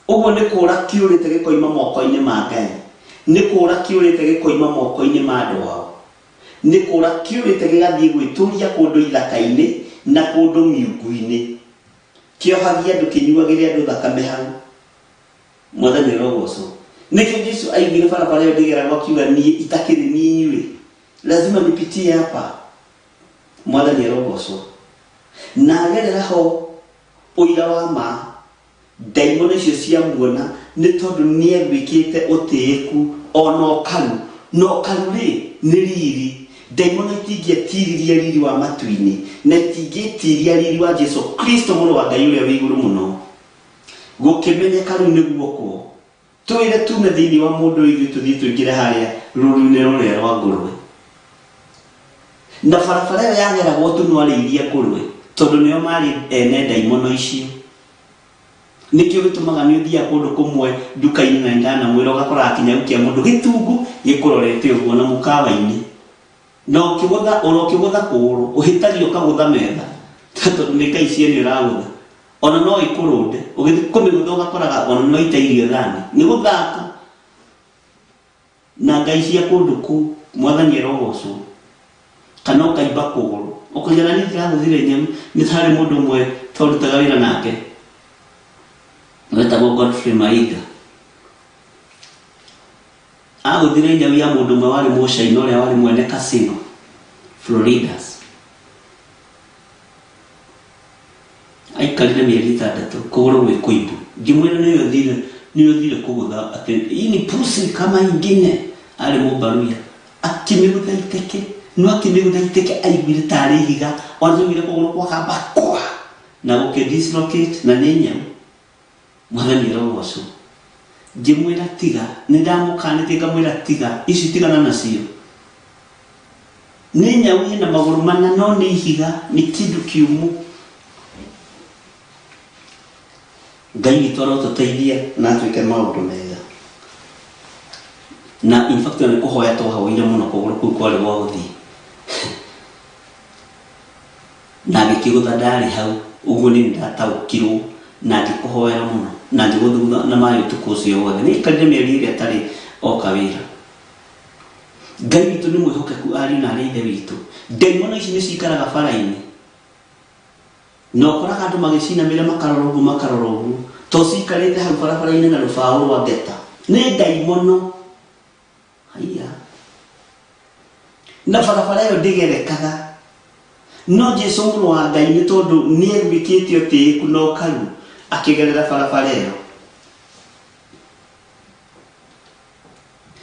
uguo ni kura kiurite gikoima moko-ini ma Ngai ni kura kiurite gikoima moko-ini ma andu ao ni kura kiurite gigathie gwituria kundu ithaka-ini na kundu miungu-ini kiohagia andu kinyuagire andu thakame hau mwathani arogocwo nikio Yesu aigire barabara iyo ndigeragwo akiuga ni itakiri ninyui lazima nipitie hapa mwathani arogocwo na agerera ho uira wa ma daimoni icio ciamuona ni tondu ni egwikite utiiku ona okaru no karu ri ni riri daimoni itingĩetiririe riri wa matu-ini na itingĩtiria riri wa Jesu Kristo mũrũ wa Ngai ũrĩa wĩ igũrũ mũno gũkĩmenyeka rĩu nĩguo kuo twĩre tume thĩinĩ wa mũndũ ũyũ tũthiĩ tũingĩre harĩa rũru-inĩ rũrĩa rwa ngũrwe na barabara ĩyo yageragwo tu no arĩithia ngũrwe tondu nio mari ene daimono icio nikio gitumaga ni uthia kundu kumwe duka-ini na ndana mwira ugakora akinya ukia mundu gitungu gikurorete uguo na mukawa-ini no kigutha kuru uhitario kagutha metha tondu ni Ngai cieni uragutha ona no ikurunde ugithi kumigutha ugakoraga ona no itairio thani ni guthaka na Ngai cia kundu ku mwathani arogocwo kana ukaimba kuru ukujana ni ndiraguthire nyam ni thari mundu mwe twarutaga wira nake wetagwo Godfrey Maiga aguthire nyawi ya mundu mwe wari mucaina uria wari mwene casino Floridas aikarire mieri 3 kuguru gwi kuibu ngimwira niyo thire kugutha ati ini pusi kama ingine ari mubaruya akimigutha iteke no akimigutha iteke aiguire tari higa onzumire kuguru kwa kamba kwa na gukidislocate na nenya mwathani arogocwo ngimwira tiga nindamukanite ngamwira tiga ici tigana nacio ni nyawi na maguru mana no ni higa ni kindu kiumu Ngai gitoro tuteithie na twike maundu mega na in fact ni kuhoya twahoire muno kuguru kuu kwari gwa guthii na gikigutha ndari hau uguo ni ndataukirwo na ndikuhoera muno na ndiguthuga na mayo tukucio wothe ni kanire mieri iria tari oka wira Ngai witu ni mwihokeku ari na ari ithe witu daimono ici ni cikaraga bara-ini no koraga andu magicina mire makarorogu to cikarite hau barabara-ini na rubao rwa ngeta ni daimono haiya na barabara iyo ndigerekaga no Jesu mũrũ wa Ngai ni tondu ni egwikite utiiku no karu akigerera barabara iyo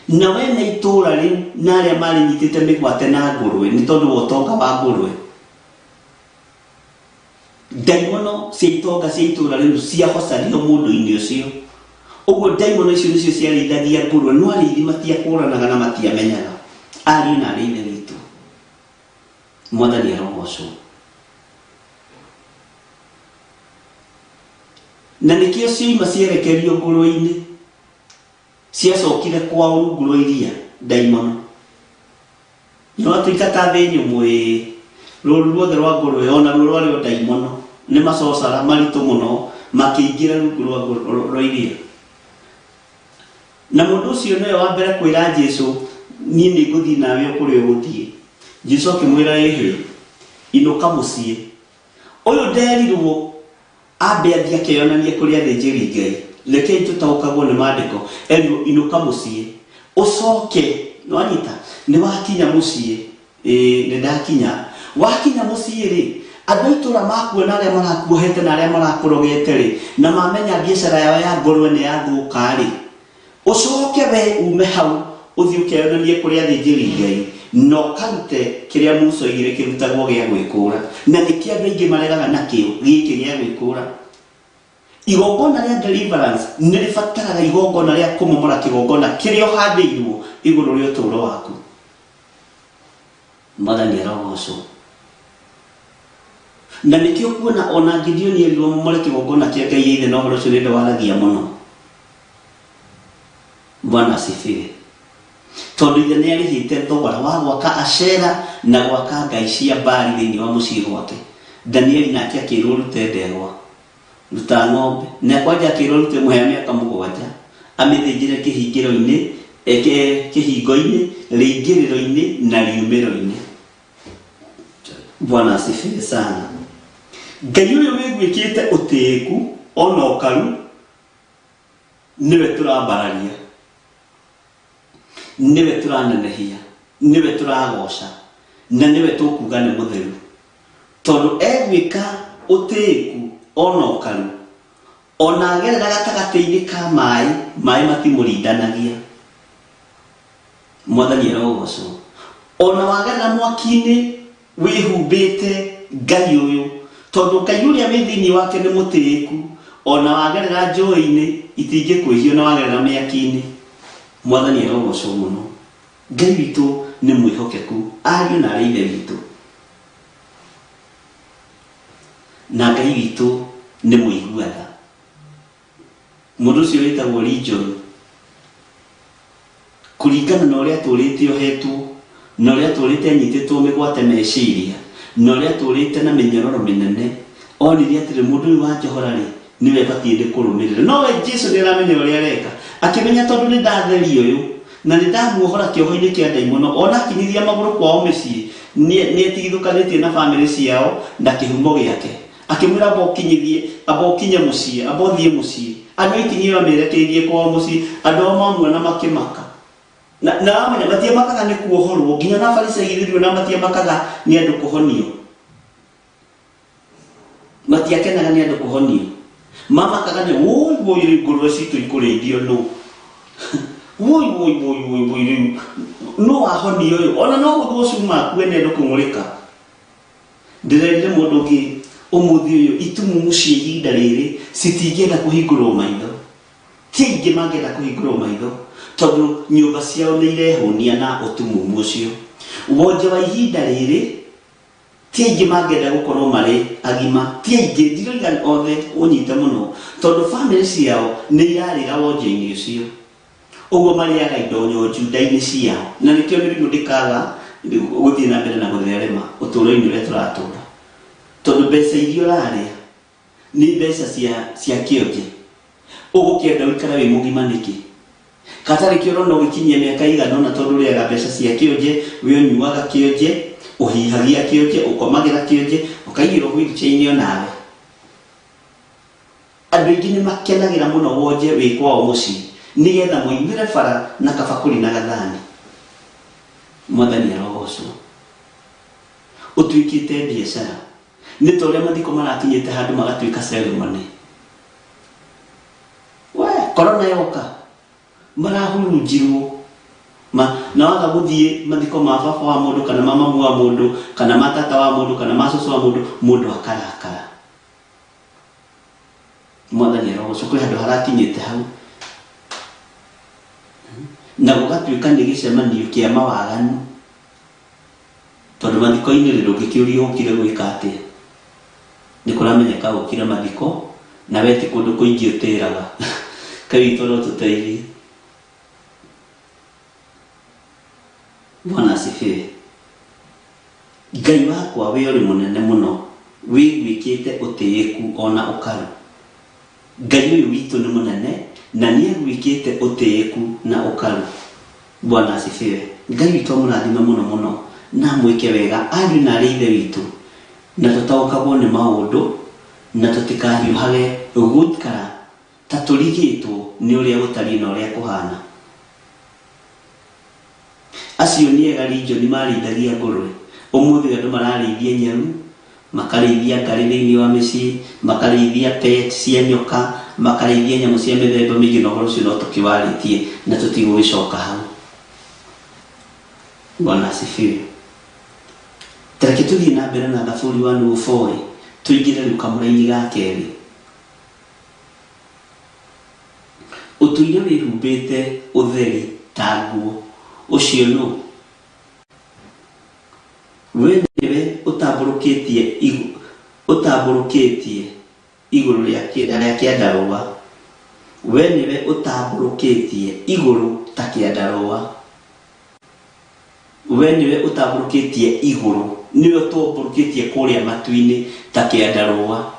na wena itura riu na aria mari nyitite migwate na ngurwe ni tondu wa utonga wa ngurwe daimono cia itonga cia itura riu ciahocario mundu-ini ucio uguo daimono icio nicio ciarĩithagia ngurwe no arĩithi matiakũranaga na matiamenyaga ariũ na arĩ ithe witũ mwathani arogocwo na nikio ciuma cierekerio ngũrwe-ini ciacokire kwao rungu rwa iria daimono no atuika ta thĩ nyũmũ rũru ruothe rwa ngũrwe ona ruo rwarĩo daimono nĩ macocara maritũ mũno makĩingĩra rungu rwa iria na mũndũ ũcio nĩwe wa mbere kwĩra Jesu niĩ nĩ ngũthiĩ nawe kũrĩa ũgũthiĩ Jesu akĩmwĩra ĩhĩ inũka mũciĩ ũyũ nderirwo ambe athie akĩonanie kũrĩ athĩnjĩri Ngai rekei tũtaũkagwo nĩ maandĩko erirwo inũka mũciĩ ũcoke no anyita nĩ wakinya mũciĩ nĩ ndakinya wakinya mũciĩ rĩ andũ itũra makuona arĩa marakuohete na arĩa marakũrogete rĩ na mamenya biacara yao ya ngũrwe nĩ yathũka rĩ ucoke we ume hau uthie ukĩonanie kũrĩ athĩnjĩri Ngai no karute kĩrĩa Musa oigire kĩrutagwo gĩa gwĩkũra na nĩkĩo andũ aingĩ maregaga nakĩo gĩkĩ gĩa gwĩkũra igongona rĩa deliverance nĩ rĩbataraga igongona rĩa kũmomora kĩgongona kĩrĩa ũhandĩirwo igũrũ rĩa ũtũũro waku mwathani arogocwo na nĩkĩo kuona ona Gideoni erirwo momore kĩgongona kĩa Ngai ithe na ũhoro ũcio nĩ ndĩ waragia mũno Bwana asifiwe tondu ithe nĩ arĩhĩte thogora wa gwaka Ashera na gwaka ngai cia Baali thĩinĩ wa mũciĩ gwake. Danieli nake akĩrwo rute ndegwa, ruta ng'ombe, na kwanja akĩrwo rute mũhĩa mĩaka 7, amĩthĩnjĩre kĩhingĩro-inĩ, kĩhingo-inĩ, rĩingĩrĩro-inĩ na riumĩro-inĩ. Bwana asifiwe sana. Ngai ũyũ wĩgwĩkĩte ũtĩĩku ona ũkaru nĩwe tũrambararia, nĩwe tũranenehia, nĩwe tũragoca, na nĩwe tũkuga nĩ mũtheru, tondũ egwĩka ũtĩĩku ona ũkaru, ona agerera gatagatĩ-inĩ ka maĩ matimũrindanagia. Mwathani arogocwo. Ona wagerera mwaki-inĩ wĩhumbĩte Ngai ũyũ, tondũ Ngai ũrĩa wĩ thĩinĩ wake nĩ mũtĩĩku. Ona wagerera njũĩ-inĩ itingĩkwĩhio na wagerera mĩaki-inĩ. Mwathani arogocwo mũno. Ngai witũ nĩ mwĩhokeku, ariũ na arĩ ithe witũ, na Ngai witũ nĩ mũiguatha. Mũndũ ũcio wĩtagwo Legion, kũringana na ũrĩa tũrĩte ohetwo, na ũrĩa tũrĩte anyitĩtwo mĩgwate meciria, na ũrĩa tũrĩte na mĩnyororo mĩnene, onire atĩrĩ mũndũ ũyũ wa njohora-rĩ nĩwe batiĩ kũrũmĩrĩra. No we Jesũ nĩ aramenya ũrĩa areka, akĩmenya tondũ nĩ ndatheria ũyũ na nĩ ndamuohora kĩoho-inĩ kĩa ndaimono, ona akinyithia magũrũ kwao mũciĩ nĩ etigithũkanĩtie na bamĩrĩ ciao na kĩhumo gĩake, akĩmwĩra abokinye mũciĩ, abothiĩ mũciĩ, andũ ikinyio amerekeirie kwao mũciĩ, andũ ao mamuona makĩmaka. Na amenya matiamakaga nĩ kuohorwo, nginya na Farisai na matiamakaga nĩ andũ kũhonio, matiakenaga nĩ andũ kũhonio, mamakaga nĩ woi ngũrwe citũ ikũrĩithio nũ woi no ahonio ũyũ, ona no gũthwo cuma akue nĩ andũ kũmũrĩka. Ndĩrerire mũndũ ũngĩ ũmũthĩ ũyũ, itumumu cia ihinda rĩrĩ citingĩenda kũhingũrwo maitho, ti aingĩ mangĩenda kũhingũrwo maitho, tondũ nyũmba ciao nĩ irehũnia na ũtumumu ũcio. Wonje wa ihinda rĩrĩ ti aingĩ mangĩenda gũkorwo marĩ agima, ti aingĩ, ndiroiga othe ũnyite mũno, tondũ bamĩrĩ ciao nĩ irarĩra wonje-inĩ ũcio. Ũguo marĩaga indo nyonju nda-inĩ ciao, na nĩkĩo mĩrimũ ndĩkaga gũthiĩ na mbere na gũtherema ũtũũro-inĩ ũrĩa tũratũũra, tondũ mbeca iria ũrarĩa nĩ mbeca cia kĩonje. Ũgũkĩenda gũikara wĩ mũgima nĩkĩ? Katarĩ kĩo ũrona ũgĩkinyia mĩaka igana ũna, tondũ ũrĩaga mbeca cia kĩonje, we ũnyuaga kĩonje, ũhihagia kĩonje, ũkomagĩra kĩonje, ũkaigĩrwo wheelchair-inĩ onawe. Andũ aingĩ nĩ makenagĩra mũno wonje wĩ kwao mũciĩ, nĩgetha moimĩre bara na kabakũri na gathani. Mwathani arogocwo. Ũtuĩkĩte biacara, nĩ ta ũrĩa mathiko marakinyĩte handũ magatuĩka ceremony. Korona yoka marahurunjirwo, na waga gũthiĩ mathiko ma baba wa mũndũ kana mamamu wa mũndũ kana matata wa mũndũ kana macũcũ wa mũndũ akarakara. Mwathani arogocwo. Kwĩ handũ harakinyĩte hau, na gũgatuĩka nĩ gĩcemanio kĩa mawaganu, tondũ mathiko-inĩ rĩ ndũngĩkĩũrio ũkire gwĩka atĩa, nĩ kũramenyeka ũkire mathiko na we ti kũndũ kũingĩ ũtĩraga. Ngai witũ no tũteithie. Bwana asifiwe. Ngai wakwa we ũrĩ mũnene mũno, wĩgwĩkĩte ũtĩĩku ona ũkaru. Ngai ũyũ witũ nĩ mũnene na nĩ egwĩkĩte ũtĩĩku na ũkaru. Bwana asifiwe. Ngai witũ mũrathime mũno mũno, na mwĩke wega ariũ na arĩ ithe witũ, na tũtaũkagwo nĩ maũndũ na tũtikahiũhage gũikara ta tũrigĩtwo nĩ ũrĩa gũtariĩ na ũrĩa kũhana. Acio nĩ ega Legion marĩithagia ngũrwe, ũmũthĩ andũ mararĩithia nyau, makarĩithia ngarĩ thĩinĩ wa mĩciĩ, makarĩithia pet cia nyoka, makarĩithia nyamũ cia mĩthemba mĩingĩ, na ũhoro ũcio no tũkĩwarĩtie na tũtigũgĩcoka hau. Bwana asifiwe. Tareke tũthiĩ na mbere na Thaburi 104, tũingĩre rĩu kamũra-inĩ ga kerĩ. Ũtũire wĩhumbĩte ũtheri ta nguo, ũcio nũ? We nĩwe ũtambũrũkĩtie igũrũ rĩa kĩandarũa, we nĩwe ũtambũrũkĩtie igũrũ ta kĩandarũa, we niwe utamburukitie iguru, niwe utamburukitie kuria matu-ini ta kiandarũa.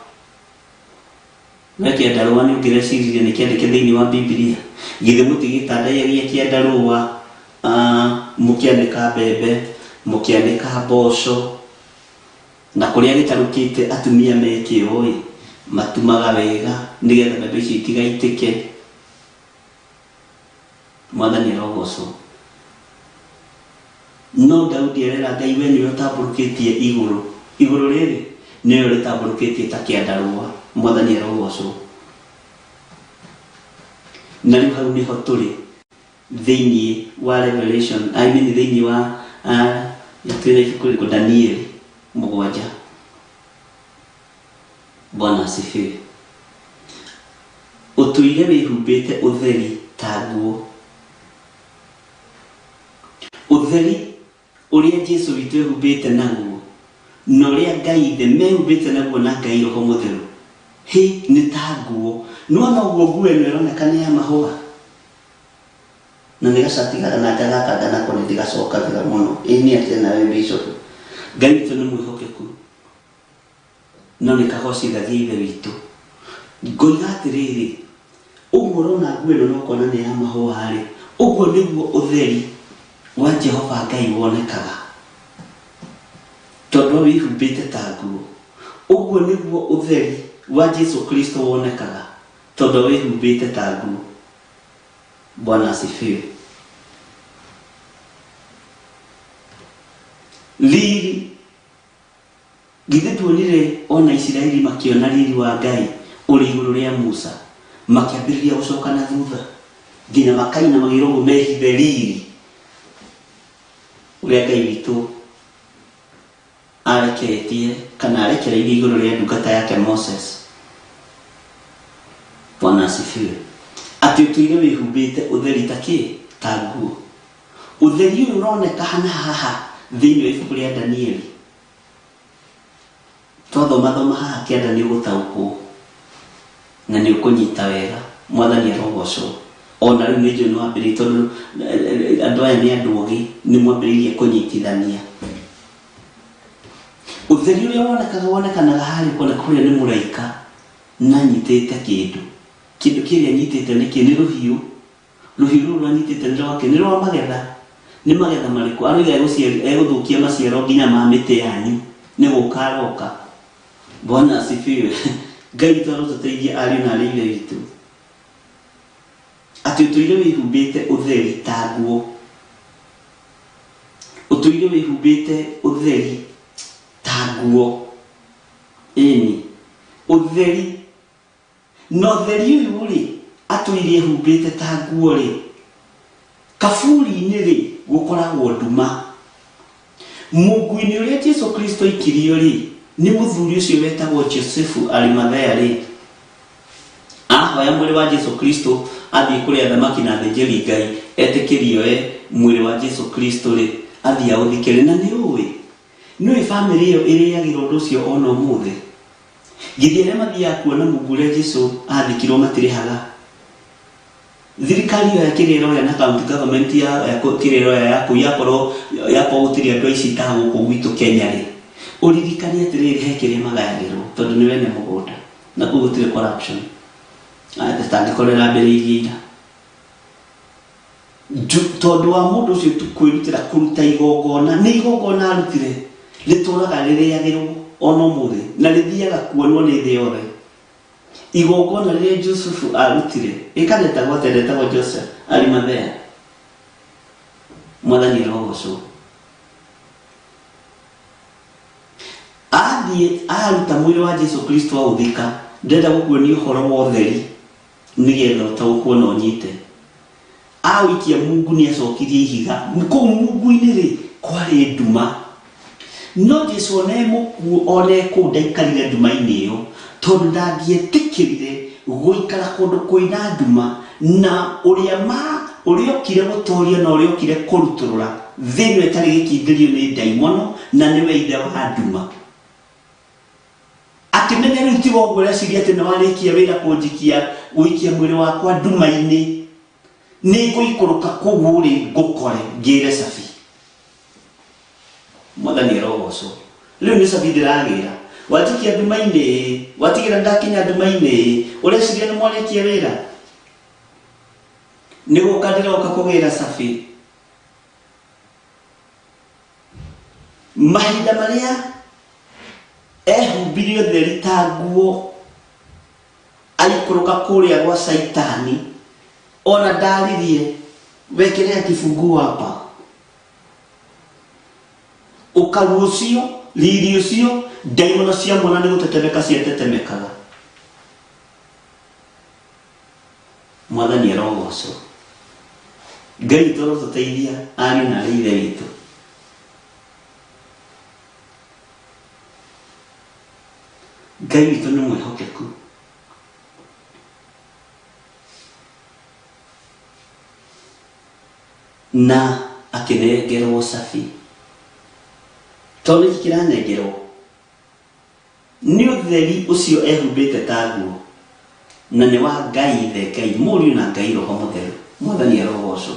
We kiandarũa ni ngireciria ni kiandike thiini wa Biblia, githe mutigitandaiyagia kiandarũa mukiandika mbembe, mukiandika mboco, na kuria gitarukite atumia mekio matumaga wega nigetha mbembe ici itigaitike. Mwathani arogocwo. No Daudi arera Ngai, we niwe utamburukitie iguru, iguru riri niwe ritamburukitie ta kiandarũa. Mwathani arogocwo. Na riu hau niho turi thiini wa Revelation, thiini wa ibuku Daniel 7. Bwana asifiwe. Utuire wihumbite utheri ta nguo. Utheri uria Jesu witu wihumbite naguo, na uria Ngai the mehumbite naguo na Ngai Roho Mutheru, hi ni ta nguo. Nuona uguo nguo ino ironekana ya mahua, na nigacatigara na ngagakanga nako nitigacoka thira muno. Ini ati nawe bishop, Ngai witu ni mwihokeku, no nikagocithagia ithe witu. Ngoiga atiriri, uguo urona nguo ino nokona ni ya mahua ri, uguo niguo utheri wa Jehova Ngai wonekaga, tondu wihumbite ta nguo. Uguo niguo utheri wa Jesu Kristo wonekaga, tondu wihumbite ta nguo. Bwana asifiwe. Riri, githe tuonire ona Israeli makiona riri wa Ngai uri iguru ria Musa, makiambiriria gucoka na thutha, nginya makaina magirogo mehithe riri uria Ngai witu areketie kana arekereirie iguru ria ndungata yake Moses. Bwana asifiwe. Ati tuire wihumbite utheri ta nguo. Utheri uyu uroneka haha thiini wa ibuku ria Danieli. Twathoma haha kianda ni gutaukwo na ni ukunyita wega. Mwathani arogocwo. Ona riu ni John wambiririe, tondu andu aya ni andu ogi, ni mwambiririe kunyitithania. Utheri uria wonekanaga hari kuria ni muraika na nyitite kindu kiria nyitite ni ruhiu ruru anyitite ni rwake, ni rwa magetha. Ni magetha mariku aroiga eguthukia maciaro nginya ma miti yanyu, ni gukaroka. Bwana asifiwe. Ngai twaroteithia ari na ari ithe witu, ati tuire wihumbite utheri ta nguo. Utuire wihumbite utheri ta nguo. Ini utheri no theri uyu ri atuire humbite ta nguo ri, kaburi-ini ri gukoragwo nduma. Mungu-ini uria Jesu Kristo ikirio ri ni muthuri ucio wetagwo Josefu Arimathea ri ahoya mwiri wa Jesu Kristo athie kuria thamaki na thĩnjĩri Ngai etikirio mwiri wa Jesu Kristo ri athie authikire. Na ni uwi ni family iyo iriagirwo undu ucio ona umuthi. Githire mathia kuona Mungu uria Jesu athikirwo matirihaga. Thirikari ya kirero ya na county government ya kirero ya yakorwo gutiri andu aici ta guku gwitu Kenya ri, uririkani atiriri hekire magayagirwo tondu ni wene mugunda na gutiri corruption. Tũtangĩkorera mbere tondu wa mundu ucio tukwirutira kuruta igongona, ni igongona arutire rituraga ririagirwo ona umuthi na rithiaga kuonwo ni thi yothe. Igongona riria Josefu arutire ikanetagwo tendetagwo Joseph Arimathea. Mwathani arogocwo. Athie aruta mwiri wa Jesu Kristo authika, ndenda gukuonia uhoro wa utheri nigetha utaukwo na unyite. Awikia Mungu ni acokirie ihiga kuu Mungu-ini ri kwari nduma, no Jesu one muku one ku ndaikarire nduma-ini iyo tondu ndangietikirire guikara kundu kwina nduma, na uria okire gutoria na uria okire kuruturura thini etari gikingirio ni daimono na niwe ithe wa nduma. Akimenya riu tigo gwira ciria ati na warikia wira kunjikia guikia mwiri wakwa nduma-ini ni nguikuruka kugu ri ngukore ngire safi. mwathani arogocwo riu ni cabi ndiragira watikia ndumaini watigira ndakinya ndumaini ureciria ni mwarekia wira niguo kandiroka kugira cabi mahinda maria ehumbirie theri ta nguo aikuruka kuria gwa Saitani ona ndaririe wekelea kifunguo hapa ukarucio lili ucio daimono cia mwana ni gutetemeka cia tetemekaga mwathani arogocwo Ngai toro tuteithia ari na rithe witu Ngai witu ni mwihokeku na akinengerwo cabi tondu kiranengerwo ni utheri ucio ehumbite ta nguo na ni wa Ngai the Ngai muri na Ngai roho mutheru mwathani arogocwo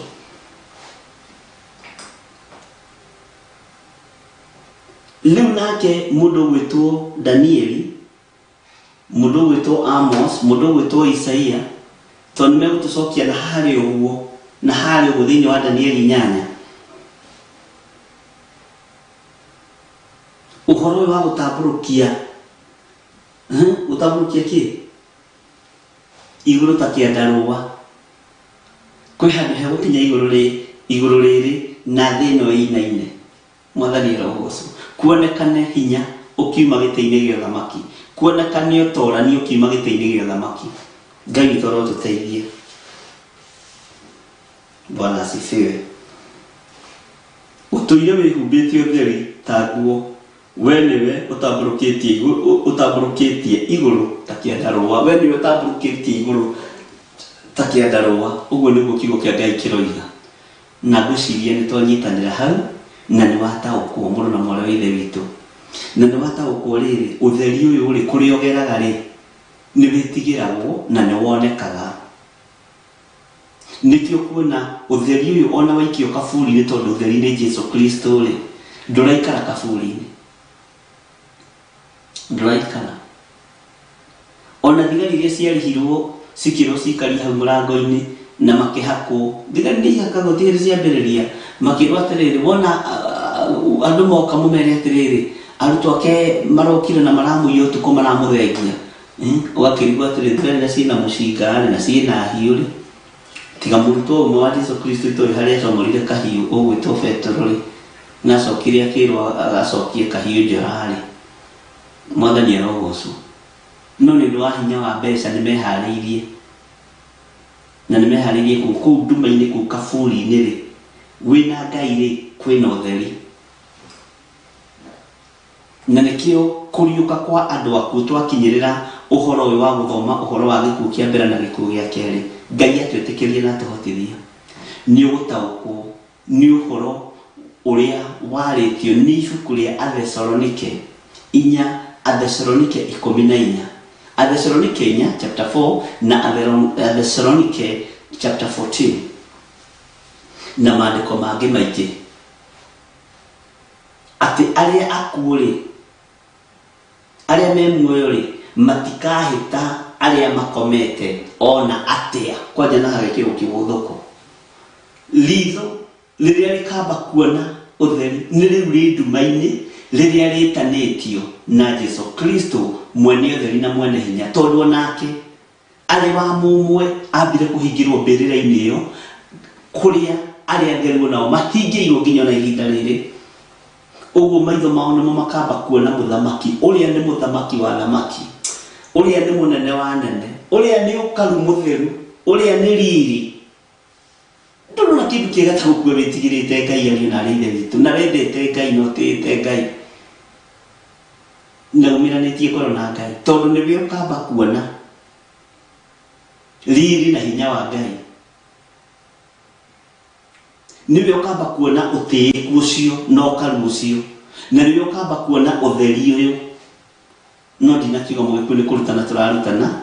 riu nake mundu gwitwo Danieli mundu gwitwo Amos mundu gwitwo Isaia tondu megutucokia na hari uguo na hari uguo thiini wa Danieli 8 uhoro wa gutamburukia gutamburukia ki iguru ta kiandarua kwi handu he gukinya iguru riri na thino inaine mwathani arogocwo kuonekane hinya ukiuma giteini gya thamaki kuonekane utorani ukiuma giteini gya thamaki Ngai toro tuteithie Bwana asifiwe utuire wihumbite utheri ta nguo we niwe utamburukitie iguru ta kiandarua we niwe utamburukitie iguru ta kiandarua uguo niguo kiugo kia Ngai kiroiga na guciria ni twanyitanira hau na ni wataukwo muno na mwale wa ithe witu na ni wataukwo riri utheri uyu uri kuri ogeraga ri ni witigiragwo na ni wonekaga nikio kuona utheri uyu ona waikio kaburi ni tondu utheri ni Jesu Kristo ri nduraikara kaburi nduraikara ona thigari iria ciarihirwo cikiro cikari hau murango-ini na makihakwo thigari ni ihakagwo thigari ciambiriria makirwo atiriri wona andu moka mumere atiriri arutwo ake marokire na maramuyo tuko maramuthengia wakirigwo atiriri thigari na cina mucinga na cina hiuri tiga murutwo umwe wa Jesu Kristo itoi haria acomorire kahiu ugwitwo Petro ri na acokire akirwo agacokie kahiu njorari mwathani arogocwo no ni ndo hinya wa mbeca ni mehariirie na ni mehariirie kuu nduma-ini kuu kaburi-ini ri wina Ngai ri kwina utheri na nikio kuriuka kwa andu aku twakinyirira uhoro uyu wa guthoma uhoro wa gikuo kia mbere na gikuo gia keri Ngai atwitikirie na tuhotithia ni ugutaukwo ni uhoro uria waritio ni ibuku ria Athesalonike 4 Athesalonike 14 Athesalonike 4 chapter 4 na Athesalonike chapter 14 na maandiko mangi maingi ati aria akuuri aria me muoyo ri matikahita aria makomete ona atia kwaja na harikiro kibuthuko litho riria rikamba kuona utheri ni riu ri nduma-ini riria ritanitio na Jesu Kristo mwene utheri na mwene hinya tondu onake ari wa mumwe ambire kuhingirwo mbirira-ini iyo kuria aria theru nao matingirwo nginya na ihinda riri uguo maitho mao nimo makamba kuona muthamaki uria ni muthamaki wa thamaki uria ni munene wa nene uria ni ukaru mutheru uria ni riri ndurona kindu kiega ta gukua witigirite Ngai ari na rithe witu na wendete Ngai no tete Ngai na umiranitie koro na Ngai tondu niwe ukamba kuona riri na hinya wa Ngai niwe ukamba kuona utiiku ucio no karu ucio na niwe ukamba kuona utheri uyu no dina kigo mwe kurutana turarutana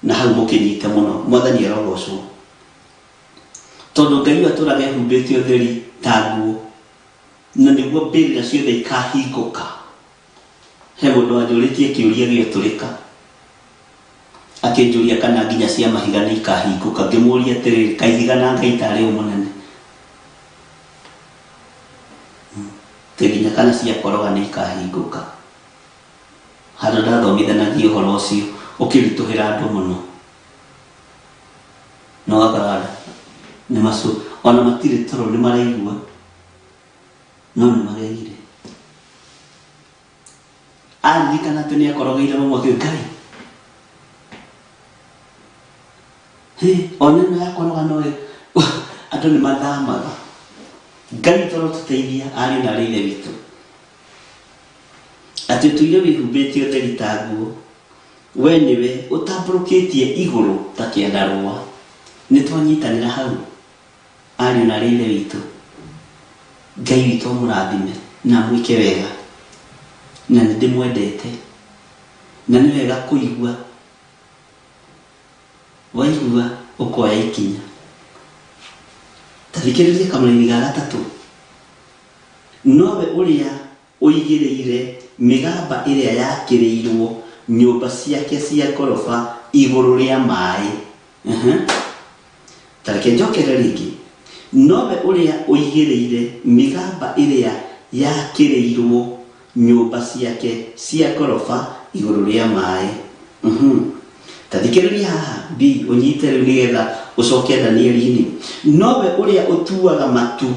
na hau mukinyite muno mwathani arogocwo tondu Ngai aturage humbite utheri ta nguo na ni nĩguo mbĩrĩra ciothe ikahingũka. He mũndũ wanjũrĩtie kĩũria gĩotũrĩka akĩnjũria kana nginya cia mahiga nĩ ikahingũka. Ngĩmũũria atĩrĩrĩ, kahiga na Ngai tarĩ o mũnene? Nginya kana cia koroga nĩ ikahingũka. Handũ ndathomithanagia ũhoro ũcio ũkĩritũhĩra andũ mũno, no gakara nĩ macu ona matirĩ toro, nĩ maraigua no nĩ mageire. Aririkana atĩ nĩ akorogeire mamwe akĩũria Ngai, ona ĩno ya koroga no andũ nĩ mathamaga. Ngai toro tũteithia ariũ na arĩ ithe witũ, atĩ tũire wĩhumbĩtie ũtheri ta nguo, we nĩwe ũtambũrũkĩtie igũrũ ta kĩandarũa. Nĩ twanyitanĩra hau ariũ na arĩ ithe witũ. Ngai witũ mũrathime na mwĩke wega, na nĩ ndĩmwendete, na nĩ wega kũigua. Waigua ũkoya ikinya. Tathikĩrĩria kamũraini ga gatatũ. Nowe ũrĩa ũigĩrĩire mĩgamba ĩrĩa yakĩrĩirwo nyũmba ciake cia ngoroba igũrũ rĩa maĩ. Tareke njokere rĩngĩ. Nowe ũrĩa ũigĩrĩire mĩgamba ĩrĩa yakĩrĩirwo nyũmba ciake cia ngoroba igũrũ rĩa maĩ. Tathikĩrĩria haha B, ũnyite rĩu nĩgetha ũcoke Danieli-inĩ. Nowe ũrĩa ũtuaga matu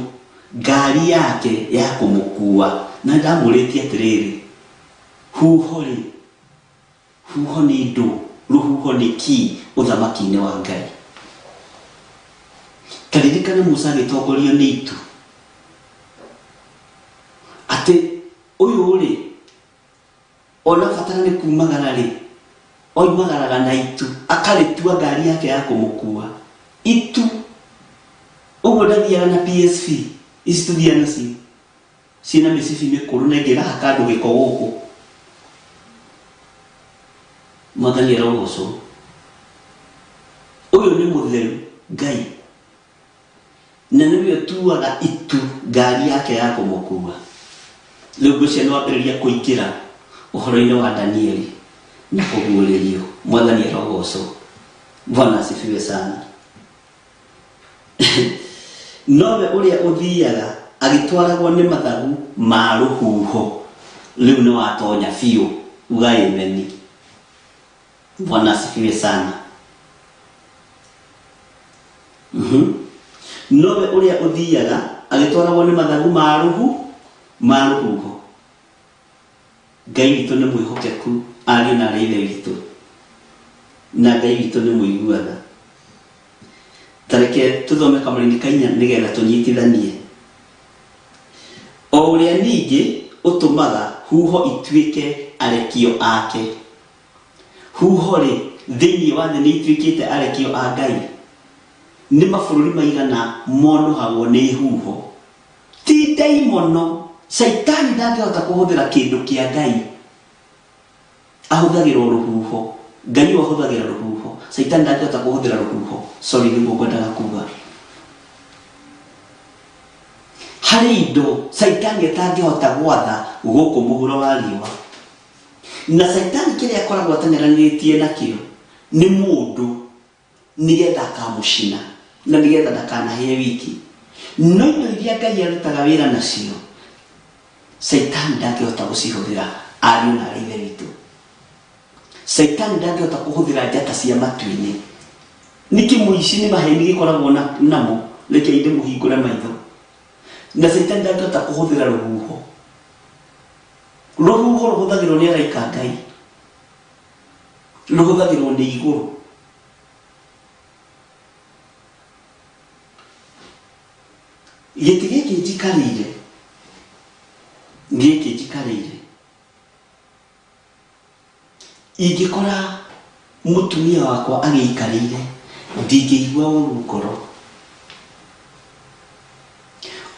ngari yake ya kũmũkua. Na ndamũrĩtie atĩrĩrĩ, huho rĩ, huho nĩ ndũ, rũhuho nĩ ki ũthamaki-inĩ wa Ngai. Karirikana Musa agĩtongorio nĩ itu, atĩ ũyũ rĩ, ona batara nĩ kumagara rĩ, oimagaraga na itu akarĩtua ngari yake ya kũmũkua. Itu ũguo ndathiaga na PSV ici tũthiaga nacio ciĩna mĩcibi mĩkũrũ na ingĩ ĩrahaka andũ gĩko gũkũ. Mwathani arogocwo. Ũyũ nĩ mũtheru Ngai, na nĩwe ũtuaga itu ngari yake ya kũmũkua. Rĩu ngwĩciria nĩ wambĩrĩria kũingĩra ũhoro-inĩ wa Danieli na kũguũrĩrio. Mwathani arogocwo. Bwana asifiwe sana. Nowe ũrĩa ũthiaga agĩtwaragwo nĩ mathagu ma rũhuho. Rĩu nĩ watonya biũ, uga amen. Bwana asifiwe sana. Nowe ũrĩa ũthiaga agĩtwaragwo nĩ mathagu ma rũhuho. Ngai witũ nĩ mwĩhokeku, ariũ na arĩ ithe witũ, na Ngai witũ nĩ mũiguaga. Tareke tũthome kamũraini ka 4 nĩgetha tũnyitithanie. O ũrĩa ningĩ ũtũmaga huho ituĩke arekio ake. Huho rĩ, thĩinĩ wa thĩ nĩ ituĩkĩte arekio a Ngai. Nĩ mabũrũri maigana monohagwo nĩ huho. Ti daimono, Saitani ndangĩhota kũhũthĩra kĩndũ kĩa Ngai. Ahũthagĩrwo rũhuho. Ngai ahũthagĩra rũhuho. Saitani ndangĩhota kũhũthĩra rũhuho. Sorry, nĩguo ngwendaga kuga. Harĩ indo Saitani atangĩhota gwatha gũkũ mũhuro wa riũa. Na Saitani kĩrĩa akoragwo atanyaranĩtie nakĩo nĩ mũndũ, nĩgetha akamũcina na nĩgetha ndakanahĩe wiki. No indo iria Ngai arutaga wĩra nacio, Saitani ndangĩhota gũcihũthĩra ariũ na arĩ ithe witũ. Saitani ndangĩhota kũhũthĩra njata cia matu-inĩ. Nĩkĩ mũici nĩ maheni gĩkoragwo namo, reke inde mũhingũre maitho. Na Saitani ndangĩhota kũhũthĩra rũhuho. Rũhuho rũhũthagĩrwo nĩ araika Ngai, rũhũthagĩrwo nĩ igũrũ. Gĩtĩ gĩkĩ njikarĩire, ingĩkora mũtumia wakwa agĩikarĩire, ndingĩigua ũru ngoro.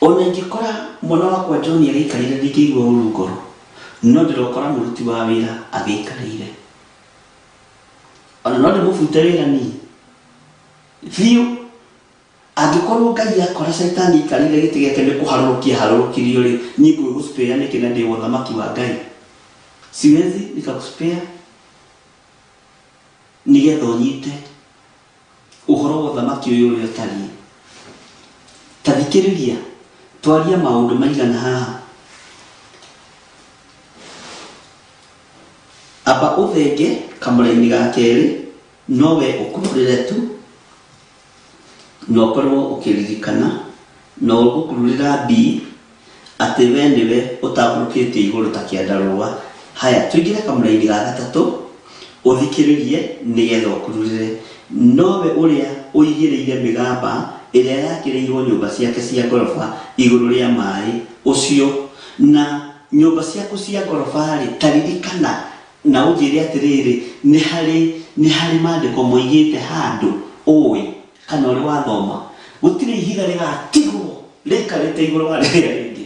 Ona ingĩkora mwana wakwa John agĩikarĩire, ndingĩigua ũru ngoro. No ndĩrokora mũruti wa wĩra agĩikarĩire, ona no ndĩmũbute wĩra niĩ biũ, Angikorwo Ngai akora Saitani ikarire gĩtĩ gĩake nĩ kũharũrũkirio rĩ, niĩ ngwĩgũspare nĩkĩ na ndĩ ũthamaki wa Ngai? Siwezi nikakuspare nigetha ũnyite ũhoro wa ũthamaki ũyũ ũrĩa ũtariĩ. Ta thikĩrĩria, twaria maũndũ maigana haha. Aba ũthenge kamũra-inĩ ga kerĩ, nowe ũkururĩre tu, na ũkorwo ũkĩririkana, na ũgũkururĩra B atĩ we nĩwe ũtambũrũkĩtie igũrũ ta kĩandarũa. Haya, tũingĩre kamũra-inĩ ga gatatũ, ũthikĩrĩrie nĩgetha ũkururĩre. Nowe ũrĩa ũigĩrĩire mĩgamba ĩrĩa yakĩrĩirwo nyũmba ciake cia ngoroba igũrũ rĩa maĩ ũcio, na nyũmba ciaku cia ngoroba rĩ, taririkana na ũnjĩre atĩrĩrĩ, nĩ harĩ maandĩko moigĩte handũ ũĩ kana ũrĩ wathoma gũtirĩ ihiga rĩgatigwo rĩikarĩte igũrũ wa rĩrĩa rĩngĩ.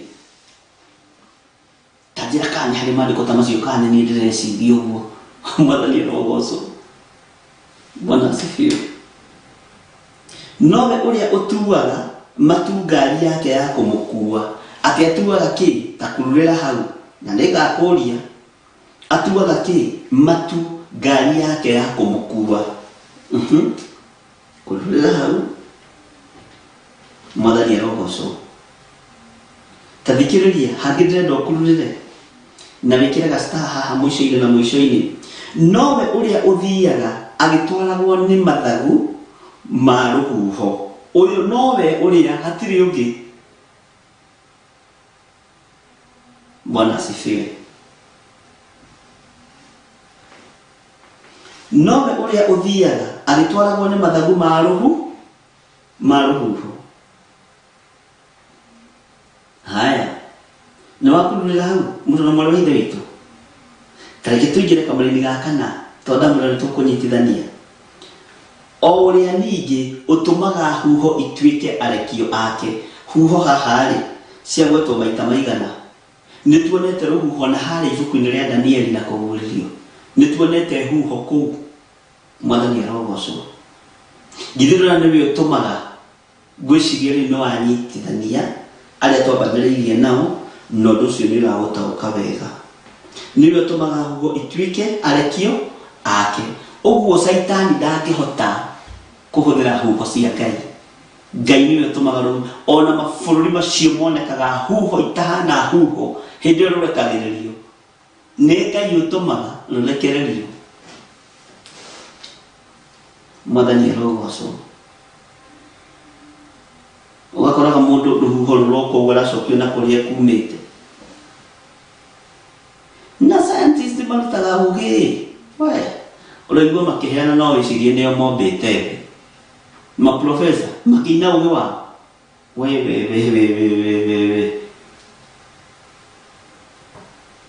Ta njĩra kana nĩ harĩ maandĩko ta macio, kana nĩ ndĩreciria ũguo. Mwathani arogocwo. Bwana asifiwe. Nowe ũrĩa ũtuaga matu ngari yake ya kũmũkua, atĩ atuaga kĩ? Ta kururĩra hau, na nĩngakũria, atuaga kĩ? Matu ngari yake ya kũmũkua. Kururĩra hau. Mwathani arogocwo. Ta thikĩrĩria, hangĩ ndĩrenda ũkururĩre na wĩkĩre ga-star haha mũico-inĩ na mũico-inĩ. Nowe ũrĩa ũthiaga agĩtwaragwo nĩ mathagu ma rũhuho. Ũyũ nowe ũrĩa hatirĩ ũngĩ. Bwana asifiwe. Nowe ũrĩa ũthiaga agĩtwaragwo nĩ mathagu ma rũhuho. Haya, nĩ wakururĩra hau mũndũ na mwarĩ wa ithe witũ? Tareke tũingĩre kamũra-inĩ ga kana, tondũ mũndũ nĩ tũkũnyitithania. O ũrĩa ningĩ ũtũmaga huho ituĩke arekio ake. Huho haha rĩ, ciagwetwo maita maigana. Nĩ tuonete rũhuho na harĩ ibuku-inĩ rĩa Danieli na kũguũrĩrio. Nĩ tuonete huho kũu. Mwathani arogocwo. Githĩrĩra nĩwe ũtũmaga ngwĩciria rĩ nĩ wanyitithania arĩa twambanĩrĩirie nao, na ũndũ ũcio nĩ ũragũtaũka wega. Nĩwe ũtũmaga huho ituĩke arekio ake. Ũguo Saitani ndangĩhota kũhũthĩra huho cia Ngai. Ngai nĩwe ũtũmaga rũhuho. Ona mabũrũri macio monekaga huho itahana huho, hĩndĩ ĩyo rũrekagĩrĩrio. Nĩ Ngai ũtũmaga rũrekererio. Mwathani arogocwo. Ũgakoraga mũndũ rũhuho rũroka ũguo aracokio na kũrĩa kumĩte. Na scientist marutaga ũgĩ. We, ũraigua makĩheana no wĩcirie nĩo mombĩte thĩ. Maprofesa makĩina ũgĩ wao. We.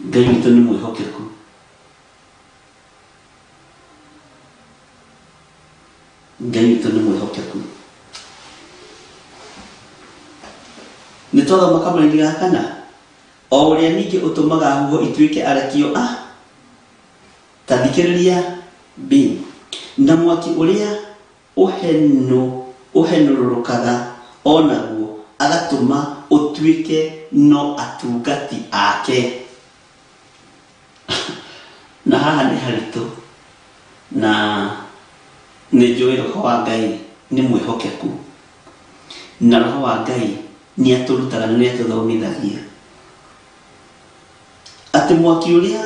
Ngai witũ nĩ mwĩhokeku. Ngai witũ nĩ mwĩhokeku. Nĩ twathoma kamũra-inĩ ga kana, o ũrĩa ningĩ ũtũmaga huho ituĩke arekio a. Ta thikĩrĩria B. Na mwaki ũrĩa ũhenũrũrũkaga onaguo agatũma ũtuĩke no atungati ake. Na haha nĩ haritũ, na nĩ njũĩ roho wa Ngai nĩ mwĩhokeku, na roho wa Ngai nĩ atũrutaga na nĩ atũthomithagia atĩ mwaki ũrĩa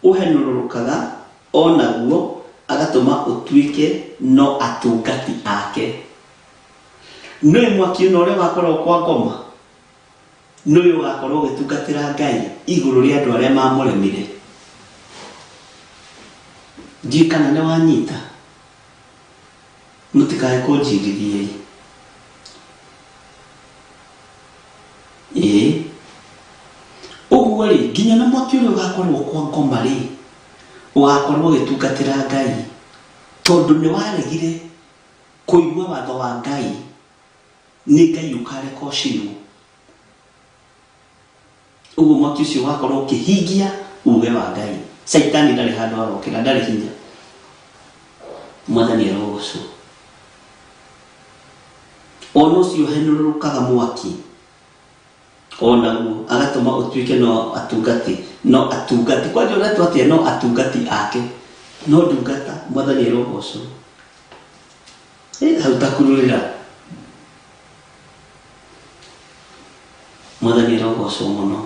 ũhenũrũrũkaga onaguo agatũma ũtuĩke no atungati ake. Nĩwe mwaki ũno ũrĩa wakorwo kwa ngoma, nĩwe ũgakorwo ũgĩtungatĩra Ngai igũrũ rĩa andũ arĩa mamũremire. Ndiũĩ kana nĩ wanyita. Mũtikae kũnjirithia. Ũguo rĩ, nginya na mwaki ũrĩa ũgakorwo kwa ngoma rĩ, ũgakorwo ũgĩtungatĩra Ngai, tondũ nĩ waregire kũigua watho wa Ngai. Nĩ Ngai ũkareka ũcinwo. Ũguo mwaki ũcio ũgakorwo ũkĩhingia uge wa Ngai. Saitani ndarĩ handũ arokĩra, ndarĩ hinya. Mwathani arogocwo. ono cio henũrũkaga mwaki onaguo agatũma ũtuĩke no atungati kwanja ũretwo atĩa no atungati ake no ndungata Mwathani arogocwo hau takurũrĩra Mwathani arogocwo mũno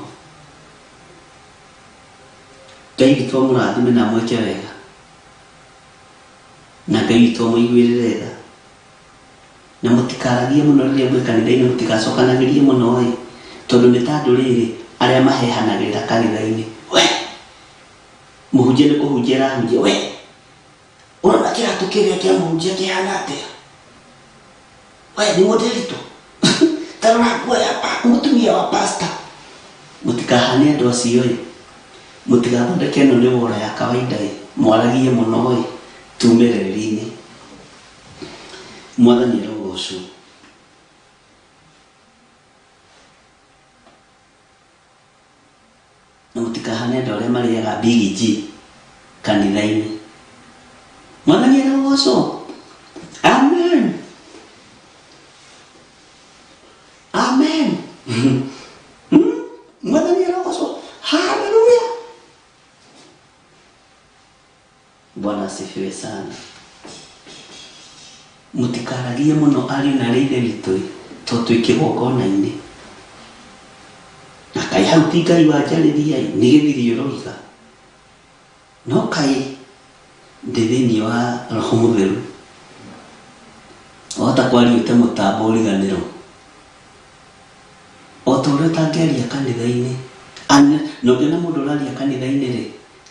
Ngai witũ amũrathime na amwĩke wega na Ngai witũ amũiguĩrĩre tha na mũtikaragie mũno rĩrĩa mwĩ kanitha-inĩ mũtigacokanagĩrie mũno tondũ nĩ ta andũ rĩrĩ arĩa mahehanagĩrĩra kanitha-inĩ we mũhunjia nĩ kũhunjia arahunjia we ũrona kĩratũ kĩrĩa kĩa mũhunjia kĩhana atĩa we nĩ mũndĩritũ tarora nguo ya mũtumia wa pasta mũtikahane andũ acio mũtigathondeke ĩno nĩ wora ya kawaida mwaragie mũno tumĩrĩrĩ-inĩ Mwathani arogocwo na mũtikahane andũ arĩa marĩaga Big G kanitha-inĩ Mwathani arogocwo amen amen Mwathani arogocwo haleluya Bwana asifiwe sana mũtikaragie mũno ariũ na arĩa witũ tondũ twĩ kĩgongona-inĩ na kaĩ hau ti Ngai wanjarĩria nĩ gĩthirio ũroiga no kaĩ ndĩ thĩinĩ wa Roho Mũtheru wahota kwaria ũte mũtambo ũriganĩrwo o ta ũrĩa ũtangĩaria kanitha-inĩ na ũngĩona mũndũ ũraria kanitha-inĩ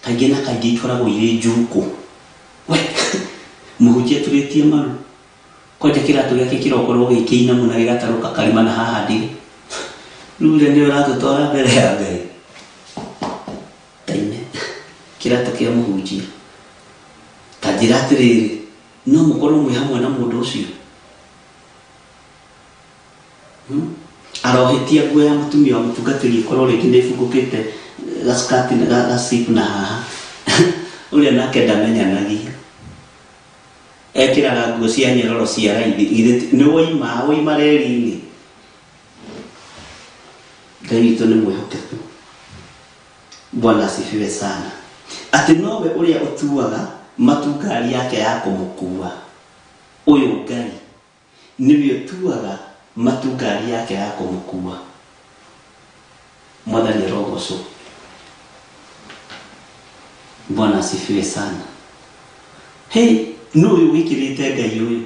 kaingĩ na kaingĩ ikoragwo irĩ njukũ we mũhunjia turĩtie maru kwanja kĩratũ gĩake kĩrokorwo gĩkĩinamu na gĩgatarũka karima na haha ndĩ rĩu nĩ ũratũtwara mbere ya Ngai taine kĩratũ kĩa mũhunjia ta njĩra atĩrĩrĩ no mũkorwo mwĩ hamwe na mũndũ ũcio arohetia nguo ya mũtumia wa mũtungatĩri ĩkorwo rĩngĩ nĩ ĩbungũkĩte gaskati na gasipu na haha ũrĩa nake ndamenyanagia ekĩraga nguo cia nyororo cia raithi nĩ woima reri-inĩ Ngai witũ nĩ mwĩhokeku Bwana asifiwe sana atĩ nowe ũrĩa ũtuaga matungari yake ya kũmũkua ũyũ Ngai nĩwe ũtuaga matungari yake ya kũmũkua Mwathani arogocwo Bwana asifiwe sana no ũyũ wĩkĩrĩte Ngai ũyũ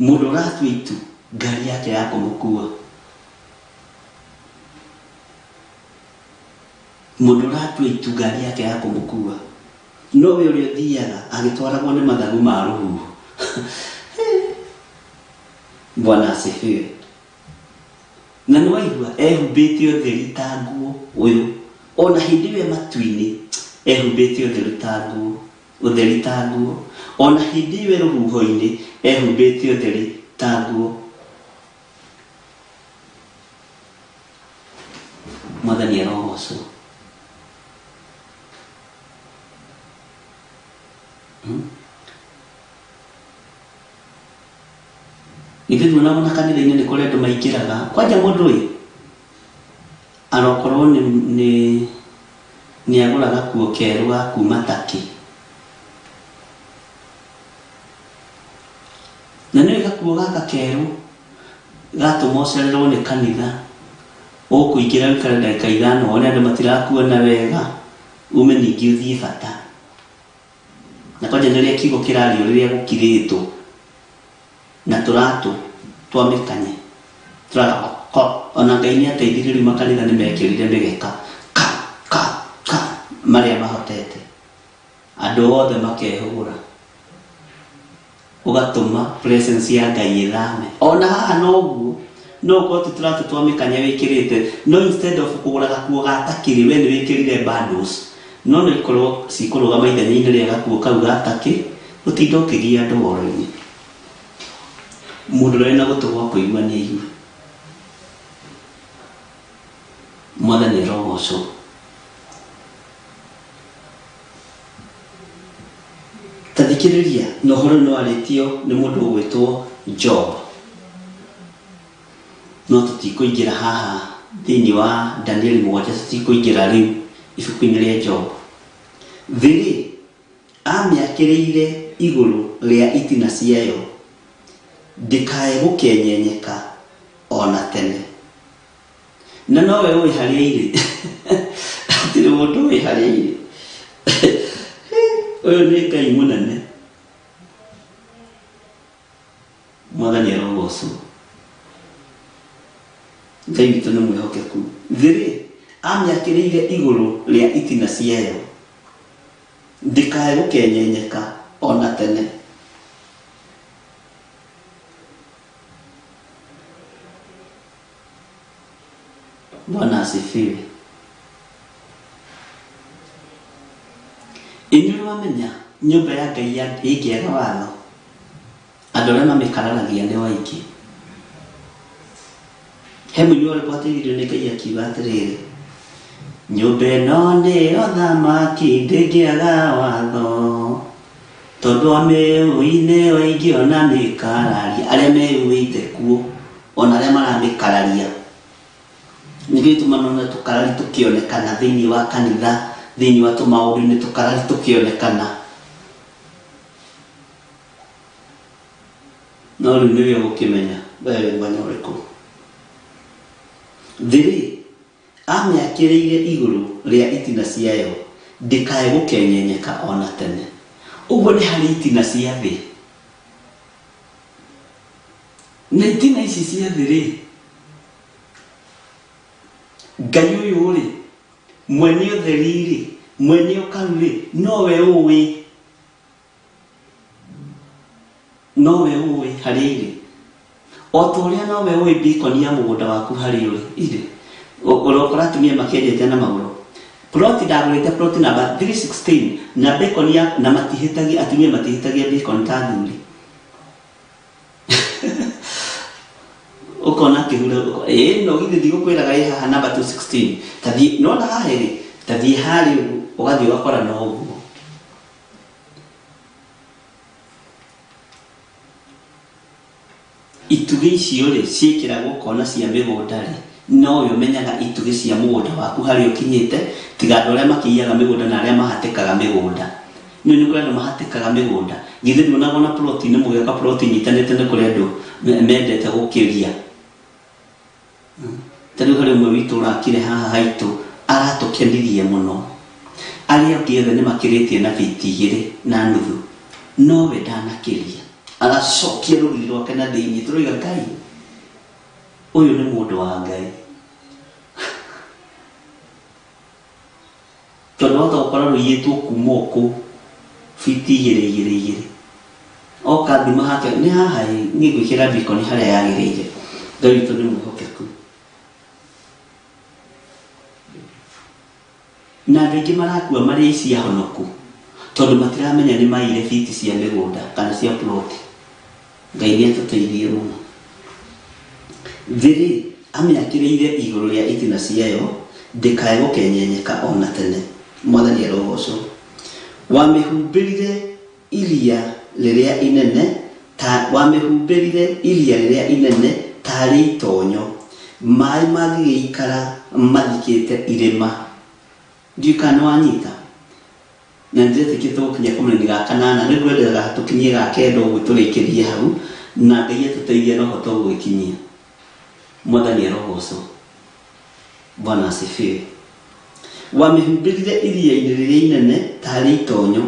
mũndũ ũratua itu ngari yake ya kũmũkua mũndũ ũratua itu ngari yake ya kũmũkua nowe ũrĩa ũthiaga agĩtwaragwo nĩ mathagu ma rũhuho Bwana asifiwe na nĩ waigua ehumbĩte ũtheri ta nguo ũyũ ona hĩndĩ ĩyo matu-inĩ ehumbĩte ũtheri ta nguo ona hĩndĩ ĩyo rũhuho-inĩ ehumbĩte ũtheri ta nguo Mwathani arogocwo ithuĩ tuonaga na kanitha-inĩ nĩ kũrĩ andũ maingĩraga kwanja mũndũ ũyũ arokorwo nĩ agũra gakuo kerũ ga kuma Turkey na nĩ gakuo gaka kerũ gatũma ũcererwo nĩ kanitha ũkũingĩra wĩkare ndagĩka ithano wone andũ matirakuona wega ume ningĩ ũthiĩ bata na kwanja rĩrĩa kiugo kĩrario rĩrĩa gũkirĩtwo na tũratũ twa mĩkanye ona Ngai nĩ ateithĩrĩrio makanitha nĩ mekĩrire mĩgeka marĩa mahotete andũ othe makehũgũra ũgatũma presence ya Ngai ĩthame ona haha noguo no ũkorwo ti tũratũ twa mĩkanye wĩkĩrĩte no instead of kũgũra gakuo ga Turkey we nĩ wĩkĩrire bundles no nĩ ikorwo cikũrũgama ithenya-inĩ rĩa gakuo kau ga Turkey ũtinda ũkĩgia andũ woro-inĩ mũndũ ũrĩa na gũtũ gwa kũigua nĩ aigue Mwathani arogocwo ta Thikiriria no horo no aretio ni mundu gwitwo Job. No tutikuingira haha thini wa Daniel 7 tutikuingira riu ibuku-ini ria Job. Thiri amiakiriire iguru ria itina ciayo ndikae gukenyenyeka ona tene. Na nowe ui haria iri atiri mundu ui haria iri uyu ni Ngai munene. Mwathani arogocwo. Ngai witũ nĩ mwĩhokeku. Thiri amiakĩrĩire igũrũ rĩa itina ciayo ndikae gũkenyenyeka ona tene. Bwana asifiwe. Inyuĩ wamenya nyũmba ya Ngai ĩngĩaga watho, andũ arĩa mamĩkararagia nĩ aingĩ. He mũnyuo arĩpoteithirio nĩ Ngai akiuga atĩrĩrĩ, nyũmba ĩno nĩyo thamaki ndĩngĩaga watho, tondũ amĩũi-inĩ aingĩ ona mĩkararia, arĩa meũĩte kuo ona arĩa maramĩkararia. Nĩkĩo tũmanona tũkarari tũkĩonekana thĩinĩ wa kanitha, thĩinĩ wa tũmaũndũ-inĩ tũkarari tũkĩonekana. No rĩu nĩwe ũgũkĩmenya wewe mwanya ũrĩkũ. Thiri amĩakĩrĩire igũrũ rĩa itina ciayo ndikae gũkenyenyeka ona tene. Ũguo nĩ harĩ itina cia thĩ. Na itina ici cia thĩ rĩ, Ngai ũyũ rĩ, mwene ũtheri rĩ, mwene ũkaru rĩ, nowe ũĩ. Nowe ũĩ harĩa irĩ. O ta ũrĩa nowe ũĩ mbikoni ya mũgũnda waku harĩa irĩ. Ũrokora atumia makĩenjete na magũrũ. Ploti ndagũrĩte ploti namba 316 na mbikoni ya na matihĩtagia, atumia matihĩtagia mbikoni ta thuri. Ukona kihura no githĩ ndigũkwĩraga ĩ haha namba 216. Tathi no na haha rĩ, tathi harĩ ũgathiĩ ũgakora no ũguo. Itugĩ icio rĩ ciĩkĩragwo kona cia mĩgũnda rĩ, no we ũmenyaga itugĩ cia mũgũnda waku harĩa ũkinyĩte, tiga andũ arĩa makĩiyaga mĩgũnda na arĩa mahatĩkaga mĩgũnda. Nĩ kũrĩ andũ mahatĩkaga mĩgũnda. Githĩ nduonagwo na ploti-inĩ mũgĩaka ploti nyitanĩte nĩ kũrĩ andũ mendete gũkĩria. Tarĩu harĩ ũmwe witũ ũrakire haha haitũ aratũkenirie mũno. Arĩa angĩ othe nĩ makĩrĩtie na biti 2.5 no we ndanakĩria. Agacokia rũgiri rwake na thĩinĩ. Tũroiga Ngai ũyũ nĩ mũndũ wa Ngai. Tondũ wahota gũkora rũiyĩtwo kuma ũkũ biti 2.5. Oka thima hake nĩ haha nĩ gwĩkĩra mbikoni harĩa yagĩrĩire. Ngai witũ nĩ mwĩhokeku. Na andũ aingĩ marakua marĩ ici ahonoku tondũ matiramenya nĩ maire biti cia mĩgũnda kana cia ploti. Ngai nĩ atũteithie mũno. Thiri amĩakĩrĩire igũrũ rĩa itina ciayo ndĩkae gũkenyenyeka ona tene. Mwathani arogocwo. Wamĩhumbĩrire iria rĩrĩa inene tarĩ itonyo, maĩ mangĩgĩikara mathikĩte irĩma. Ndiũĩ kana nĩ wanyita. Na ndĩretĩkĩtie gũkinya kamũnini ga 8 nĩ ngwendaga tũkinyie ga 9 ũguo tũrĩkĩrie hau na Ngai atũteithie na ũhota gũgĩkinyia. Mwathani arogocwo. Bwana asifiwe. Wamĩhumbĩrire iria-inĩ rĩrĩa inene tarĩ itonyo,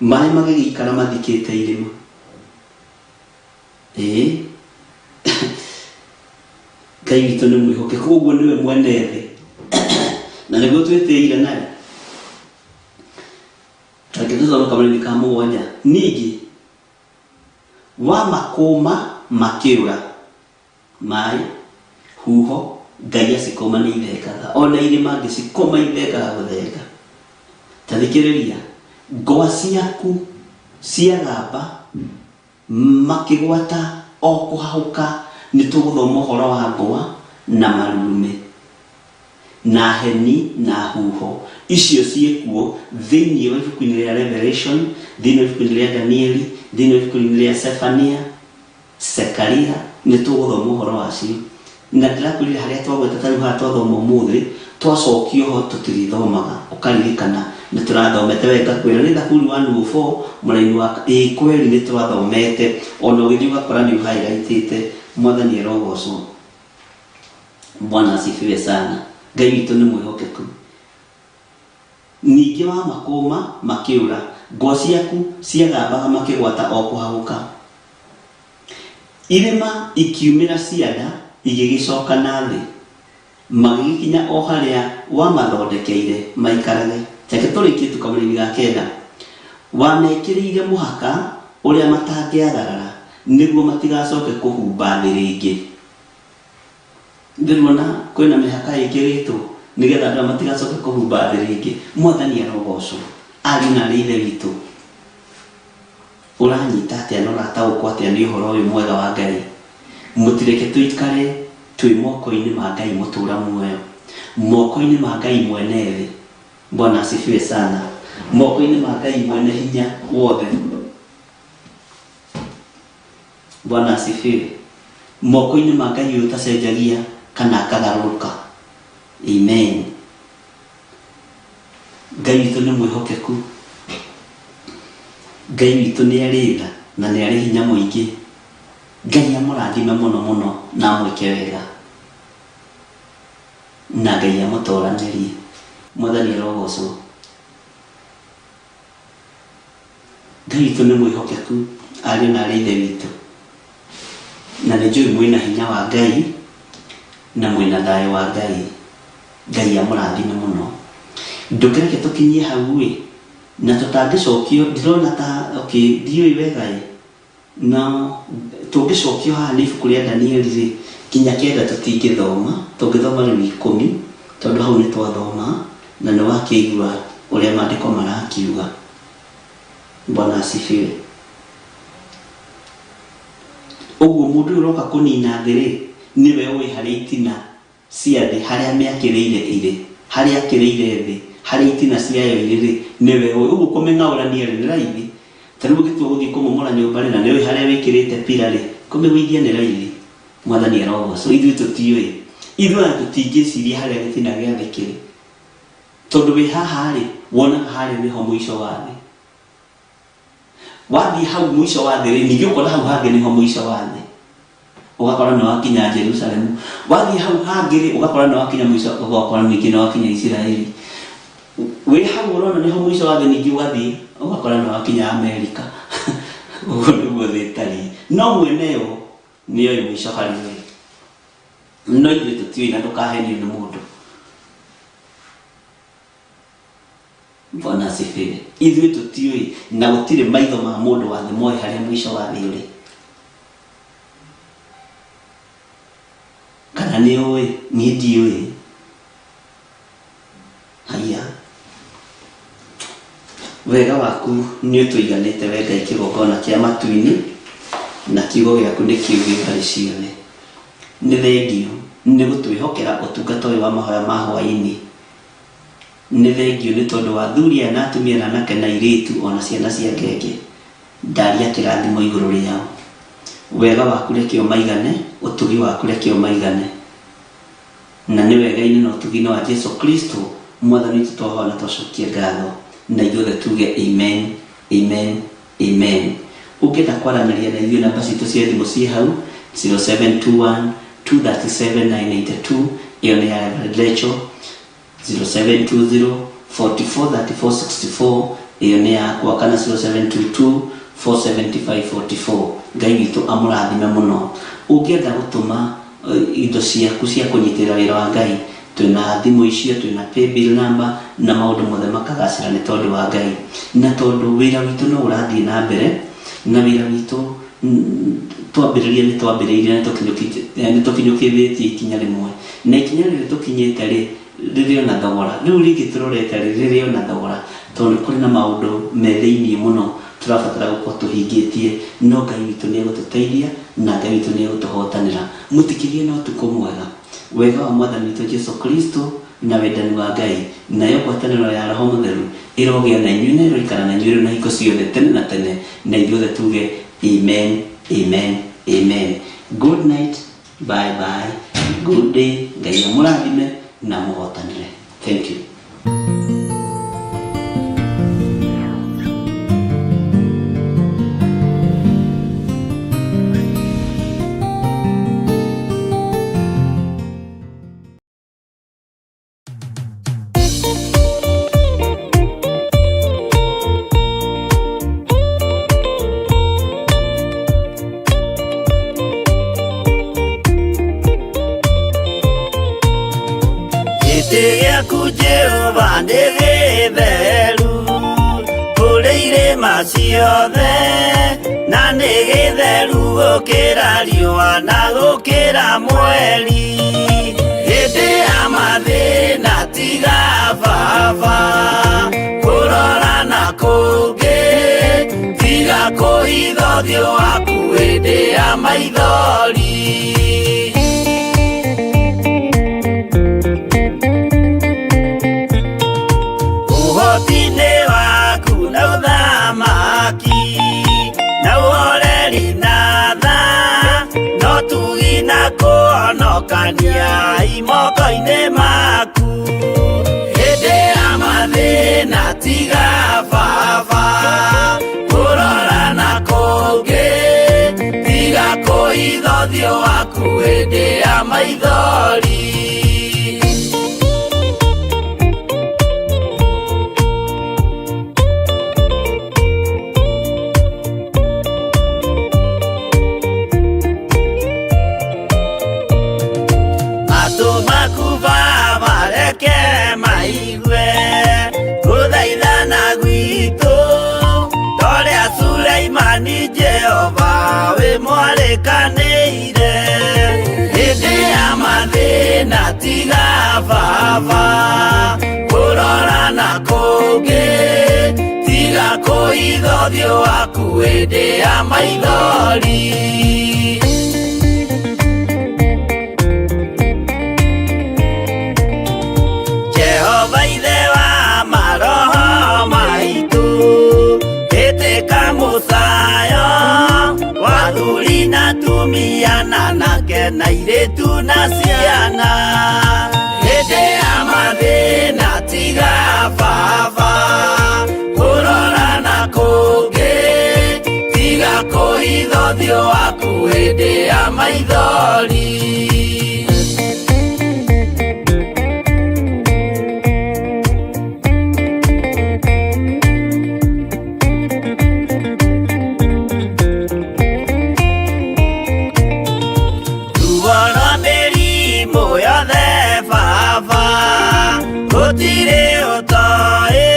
maĩ magĩgĩikara mathikĩte irĩma. Ngai witũ nĩ mwĩhokeku, ũguo nĩwe mwene thĩ na nĩguo twĩtĩĩire nawe. Tũthoma kamũnini ka 7. Ningĩ wa makũma makĩũra maĩ huho Ngai acikoma nĩ ithengaga, ona irĩma angĩcikoma ithengaga gũthenga. Ta thikĩrĩria, ngwa ciaku ciagamba makĩgwata o kũhahũka. Nĩ tũgũthoma ũhoro wa ngwa na marurumĩ. na heni na huho icio ciekuo thĩinĩ wa ibuku-inĩ rĩa Revelation, thĩinĩ wa ibuku-inĩ rĩa Danieli, thĩinĩ wa ibuku-inĩ rĩa Sefania, Sekaria, nĩ tũgũthoma ũhoro wacio. Na ndĩrakwĩrire harĩa twagweta tarĩu haha twathoma ũmũthĩ twacokio ho tũtirithomaga ũkaririkana nĩ tũrathomete wega kwĩra nĩ Thaburi 104 mũraini wa kweri nĩ twathomete ona ũgĩthiĩ ũgakora nĩ highlightĩte. Mwathani arogocwo. Bwana asifiwe sana. Ngai witũ nĩ mwĩhokeku. Ningĩ wa makũma makĩũra, ngo ciaku ciagambaga makĩgwata o kũhagũka. Irĩma ikiumĩra cianda igĩgĩcoka na thĩ, magĩkinya o harĩa wamathondekeire maikarage. Reke tũrĩkie tukamũrĩmi ga kenda. Wamekĩrĩire mũhaka ũrĩa matangĩagarara nĩguo matigacoke kũhumba thĩ rĩngĩ. Ndĩrona kwĩna mĩhaka ĩkĩrĩtwo nĩgetha andũ matigacoke kũhumba thĩ rĩngĩ. Mwathani arogocwo. Ari na ithe witũ, ũranyita atĩa na ũrataũkwo atĩa nĩ ũhoro ũyũ mwega wa Ngai. Mũtireke tũikare twĩ moko-inĩ ma Ngai mũtũra muoyo, moko-inĩ ma Ngai mwene thĩ. Bwana asifiwe sana. Moko-inĩ ma Ngai mwene hinya wothe. Bwana asifiwe. Moko-inĩ ma Ngai ũyũ tacenjagia kana akagarũrũka. Amen. Ngai witũ nĩ mwĩhokeku. Ngai witũ nĩ arĩ tha na nĩ arĩ hinya mũingĩ. Ngai amũrathime mũno mũno na amwĩke wega, na Ngai amũtoranĩrie. Mwathani arogocwo. Ngai witũ nĩ mwĩhokeku, ariũ na arĩ ithe witũ, na nĩ njũĩ mwĩna hinya wa Ngai na mwĩna thayũ wa Ngai. Ngai amũrathime mũno. Ndũkĩreke tũkinyie hau na tũtangĩcokio. Ndĩrona ta ndiũĩ wega na tũngĩcokio haha nĩ ibuku rĩa Danieli kinya kenda tũtingĩthoma, tũngĩthoma rĩu 10 tondũ hau nĩ twathoma na nĩ wakĩigua ũrĩa maandĩko marakiuga. Bwana asifiwe. Ũguo mũndũ ũyũ ũroka kũnina thĩ nĩwe ũĩ harĩa itina cia thĩ harĩa mĩakĩrĩire irĩ, harĩa akĩrĩire thĩ, harĩa itina ciayo irĩ nĩwe ũĩ. Ũguo kũmĩng'aũrania nĩ raithi. Tarĩu ũgĩtua gũthiĩ kũmomora nyũmba na nĩ ũĩ harĩa wĩkĩrĩte pira kũmĩgũithia nĩ raithi. Mwathani arogocwo. Ithuĩ tũtiũĩ. Ithuĩ tũtingĩciria harĩa gĩtina gĩa thĩ kĩrĩ, tondũ wĩ haha wonaga harĩa nĩho mũico wa thĩ. Wathiĩ hau mũico wa thĩ ningĩ ũkora hau hangĩ nĩho mũico wa thĩ, ũgakora nĩ wakinya Jerusalemu. Wathiĩ hau hangĩ ũgakora nĩ wakinya mũico, ũgakora ningĩ nĩ wakinya Isiraeli. Wĩ hau ũrona nĩho mũico wa thĩ ningĩ ũgathiĩ ũgakora nĩ wakinya Amerika. Ũguo nĩguo thĩ ĩtariĩ. No mwene yo nĩ oĩ mũico harĩ we. No ithuĩ tũtiũĩ na ndũkahenio nĩ mũndũ. Bwana asifiwe. Ithuĩ tũtiũĩ na gũtirĩ maitho ma mũndũ wa thĩ moĩ harĩa mũico wa thĩ ũrĩ. Kana nĩ ũĩ? Niĩ ndiũĩ. Haya. Wega waku nĩ ũtũiganĩte we Ngai kĩgongona kĩa matu-inĩ, na kiugo gĩaku nĩ kiuge harĩ ciothe. Nĩ thengio nĩ gũtwĩhokera ũtungata ũyũ wa mahoya ma hwaĩ-inĩ. Nĩ thengio nĩ tondũ wa athuri aya na atumia na anake na airĩtu ona ciana cia ngenge. Ndaria kĩrathimo igũrũ rĩao. Wega waku reke ũmaigane, ũtugi waku reke ũmaigane. Na nĩ wega-inĩ na ũtugi-inĩ wa Jesu Kristo Mwathani witũ twahoya na twacokia ngatho. Na ithuothe tuge amen, amen, amen. Ũngĩenda kwaranĩria na ithuĩ namba citũ cia thimũ ciĩ hau 0721 237 982. Iyo nĩ ya Rachel. 0720 44 34 64. Iyo nĩ yakwa kana 0722 475 44. Ngai witũ amũrathime mũno. Ũngĩenda gũtũma indo ciaku cia kũnyitĩrĩra wĩra wa Ngai, twĩna thimũ icio, twĩna paybill number na maũndũ mothe makagacĩra nĩ tondũ wa Ngai. Na tondũ wĩra witũ no ũrathiĩ na mbere, na wĩra witũ twambĩrĩria nĩ twambĩrĩirie na nĩ tũkinyũkĩrĩtie ikinya rĩmwe, na ikinya rĩrĩ tũkinyĩte rĩrĩ ona thogora. Rĩu rĩngĩ tũrorete rĩrĩ ona thogora, tondũ nĩ kũrĩ na maũndũ me thĩinĩ mũno tũrabatara gũkorwo tũhingĩtie. No Ngai witũ nĩ egũtũteithia na Ngai witũ nĩ egũtũhotanĩra. Mũtikĩgĩe na ũtukũ mwega. Wega wa Mwathani witũ Jesu Kristo na wendani wa Ngai nayo ngwatanĩro ya Roho Mũtheru ĩrogĩa na inyuĩ na ĩroikara na inyuĩ na hingo ciothe tene na tene, na ithuothe tuge amen, amen, amen. Good night, bye bye, good day. Ngai amũrathime na mũhotanĩre. Thank you. Jehova nĩ gĩtheru kũrĩ irĩma ciothe, na nĩ gĩtheru gũkĩra riũa na gũkĩra mweri. Hĩndĩ ya mathĩna tiga baba kũrora na kũngĩ, tiga kũhitha ũthiũ waku hĩndĩ ya maithori. Ũhoti-inĩ waku na ũthamaki na ũhoreri na tha, no tugi na kũhonokania imoko-inĩ maku. Hĩndĩ ya mathĩna tiga baba kũrora na kũngĩ, tiga kũhitha ũthiũ waku hĩndĩ ya maithori. Suleimani Jehova we mwarekanĩire, hĩndĩ ya mathĩna tiga baba kũrora na kũngĩ, tiga kũhitha ũthiũ waku hĩndĩ ya maithori. Jehova ithe wa maroho maitũ, mũcayo wathuri na tumia na nake na airĩtu na ciana. Hĩndĩ ya mathĩna tiga baba kũrora na kũngĩ, tiga kũhitha ũthiũ waku hĩndĩ ya maithori. Gũtirĩ ũtoĩ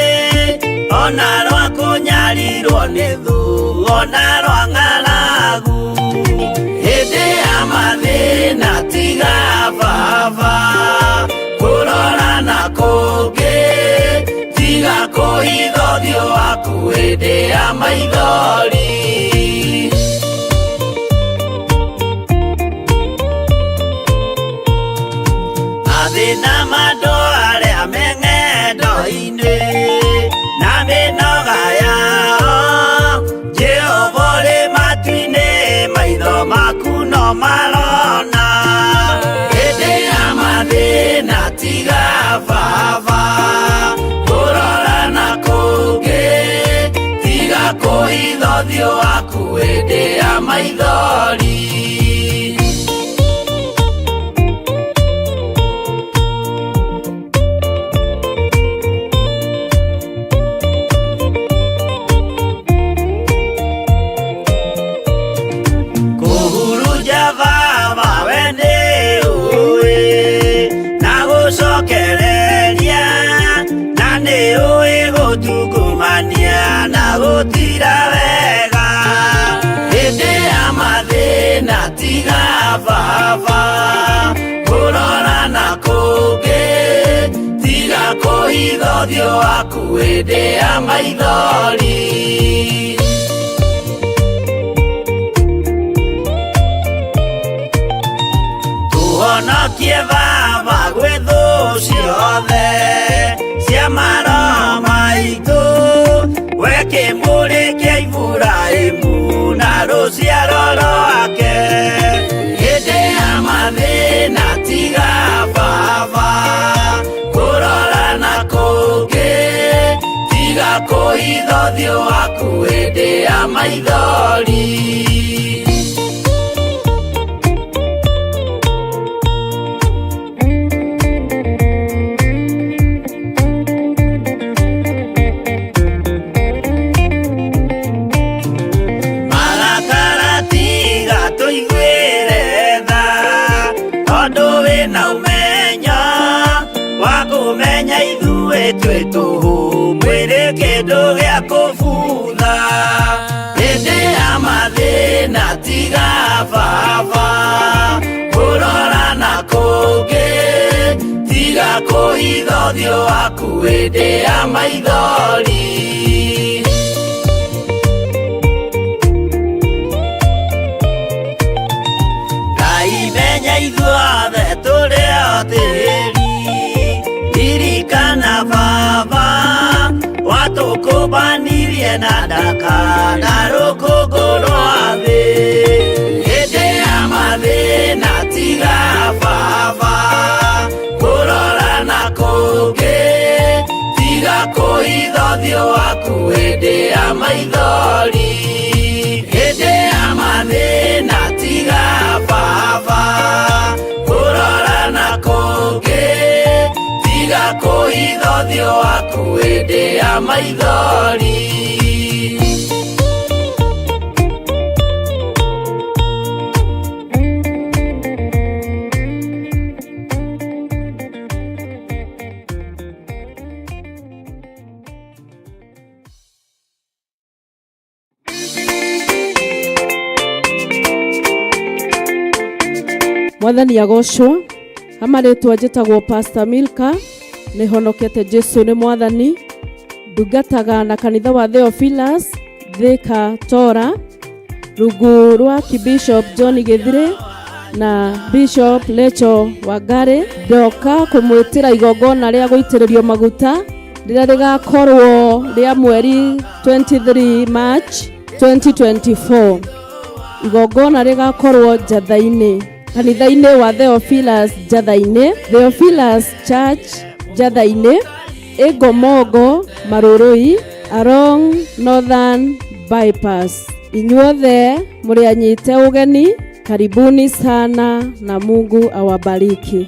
ona rwa kũnyarirwo nĩ thu ona rwa ng'aragu. Hĩndĩ ya mathĩna tiga baba kũrora na kũngĩ, tiga kũhitha ũthiũ waku hĩndĩ ya maithori. Mathĩna mandũ arĩa me ng'endo-inĩ na mĩnoga yao, Jehova ũrĩ matu-inĩ maitho maku no marona. Hĩndĩ ya mathĩna tiga baba kũrora na kũngĩ, tiga kũhitha ũthiũ waku hĩndĩ ya maithori. Gũtira wega hĩndĩ ya mathĩna tiga baba kũrora na kũngĩ, tiga kũhitha ũthiũ waku hĩndĩ ya maithori. Tũhonokie baba gwĩ thũ ciothe kũhitha ũthiũ waku hĩndĩ ya maithori. Twĩ tũhũ mwĩrĩ kĩndũ gĩa kũbutha hĩndĩ ya mathĩna tiga baba kũrora na kũngĩ tiga kũhitha ũthiũ waku hĩndĩ ya maithori. Ngai menya ithuothe tũrĩ o tĩri ririkana baba watũkũmbanirie na ndaka na rũkũngũ rwa thĩ hĩndĩ ya mathĩna tiga baba kũrora na kũngĩ tiga kũhitha ũthiũ waku hĩndĩ ya maithori. Hĩndĩ ya mathĩna tiga baba kũrora na kũngĩ tiga kũhitha ũthiũ waku hĩndĩ ya maithori. Mwathani agocwo. Amarĩtwa njĩtagwo Pastor Milka, nĩ honokete Jesu nĩ Mwathani, ndungataga na kanitha wa Theophilus Thika Tora, rungu rwa Bishop John Githire na Bishop Lecho Wangari. Ndoka kũmwĩtĩra igongona rĩa gũitĩrĩrio maguta rĩrĩa rĩgakorwo rĩa mweri 23 March 2024. Igongona rĩgakorwo Njatha-inĩ, kanitha-inĩ wa Theophilus Njatha-inĩ, Theophilus Church Njatha-inĩ, Egomongo Marũrũi along Northern Bypass. Inyuothe mũrĩanyite ũgeni, karibuni sana na Mungu awabariki.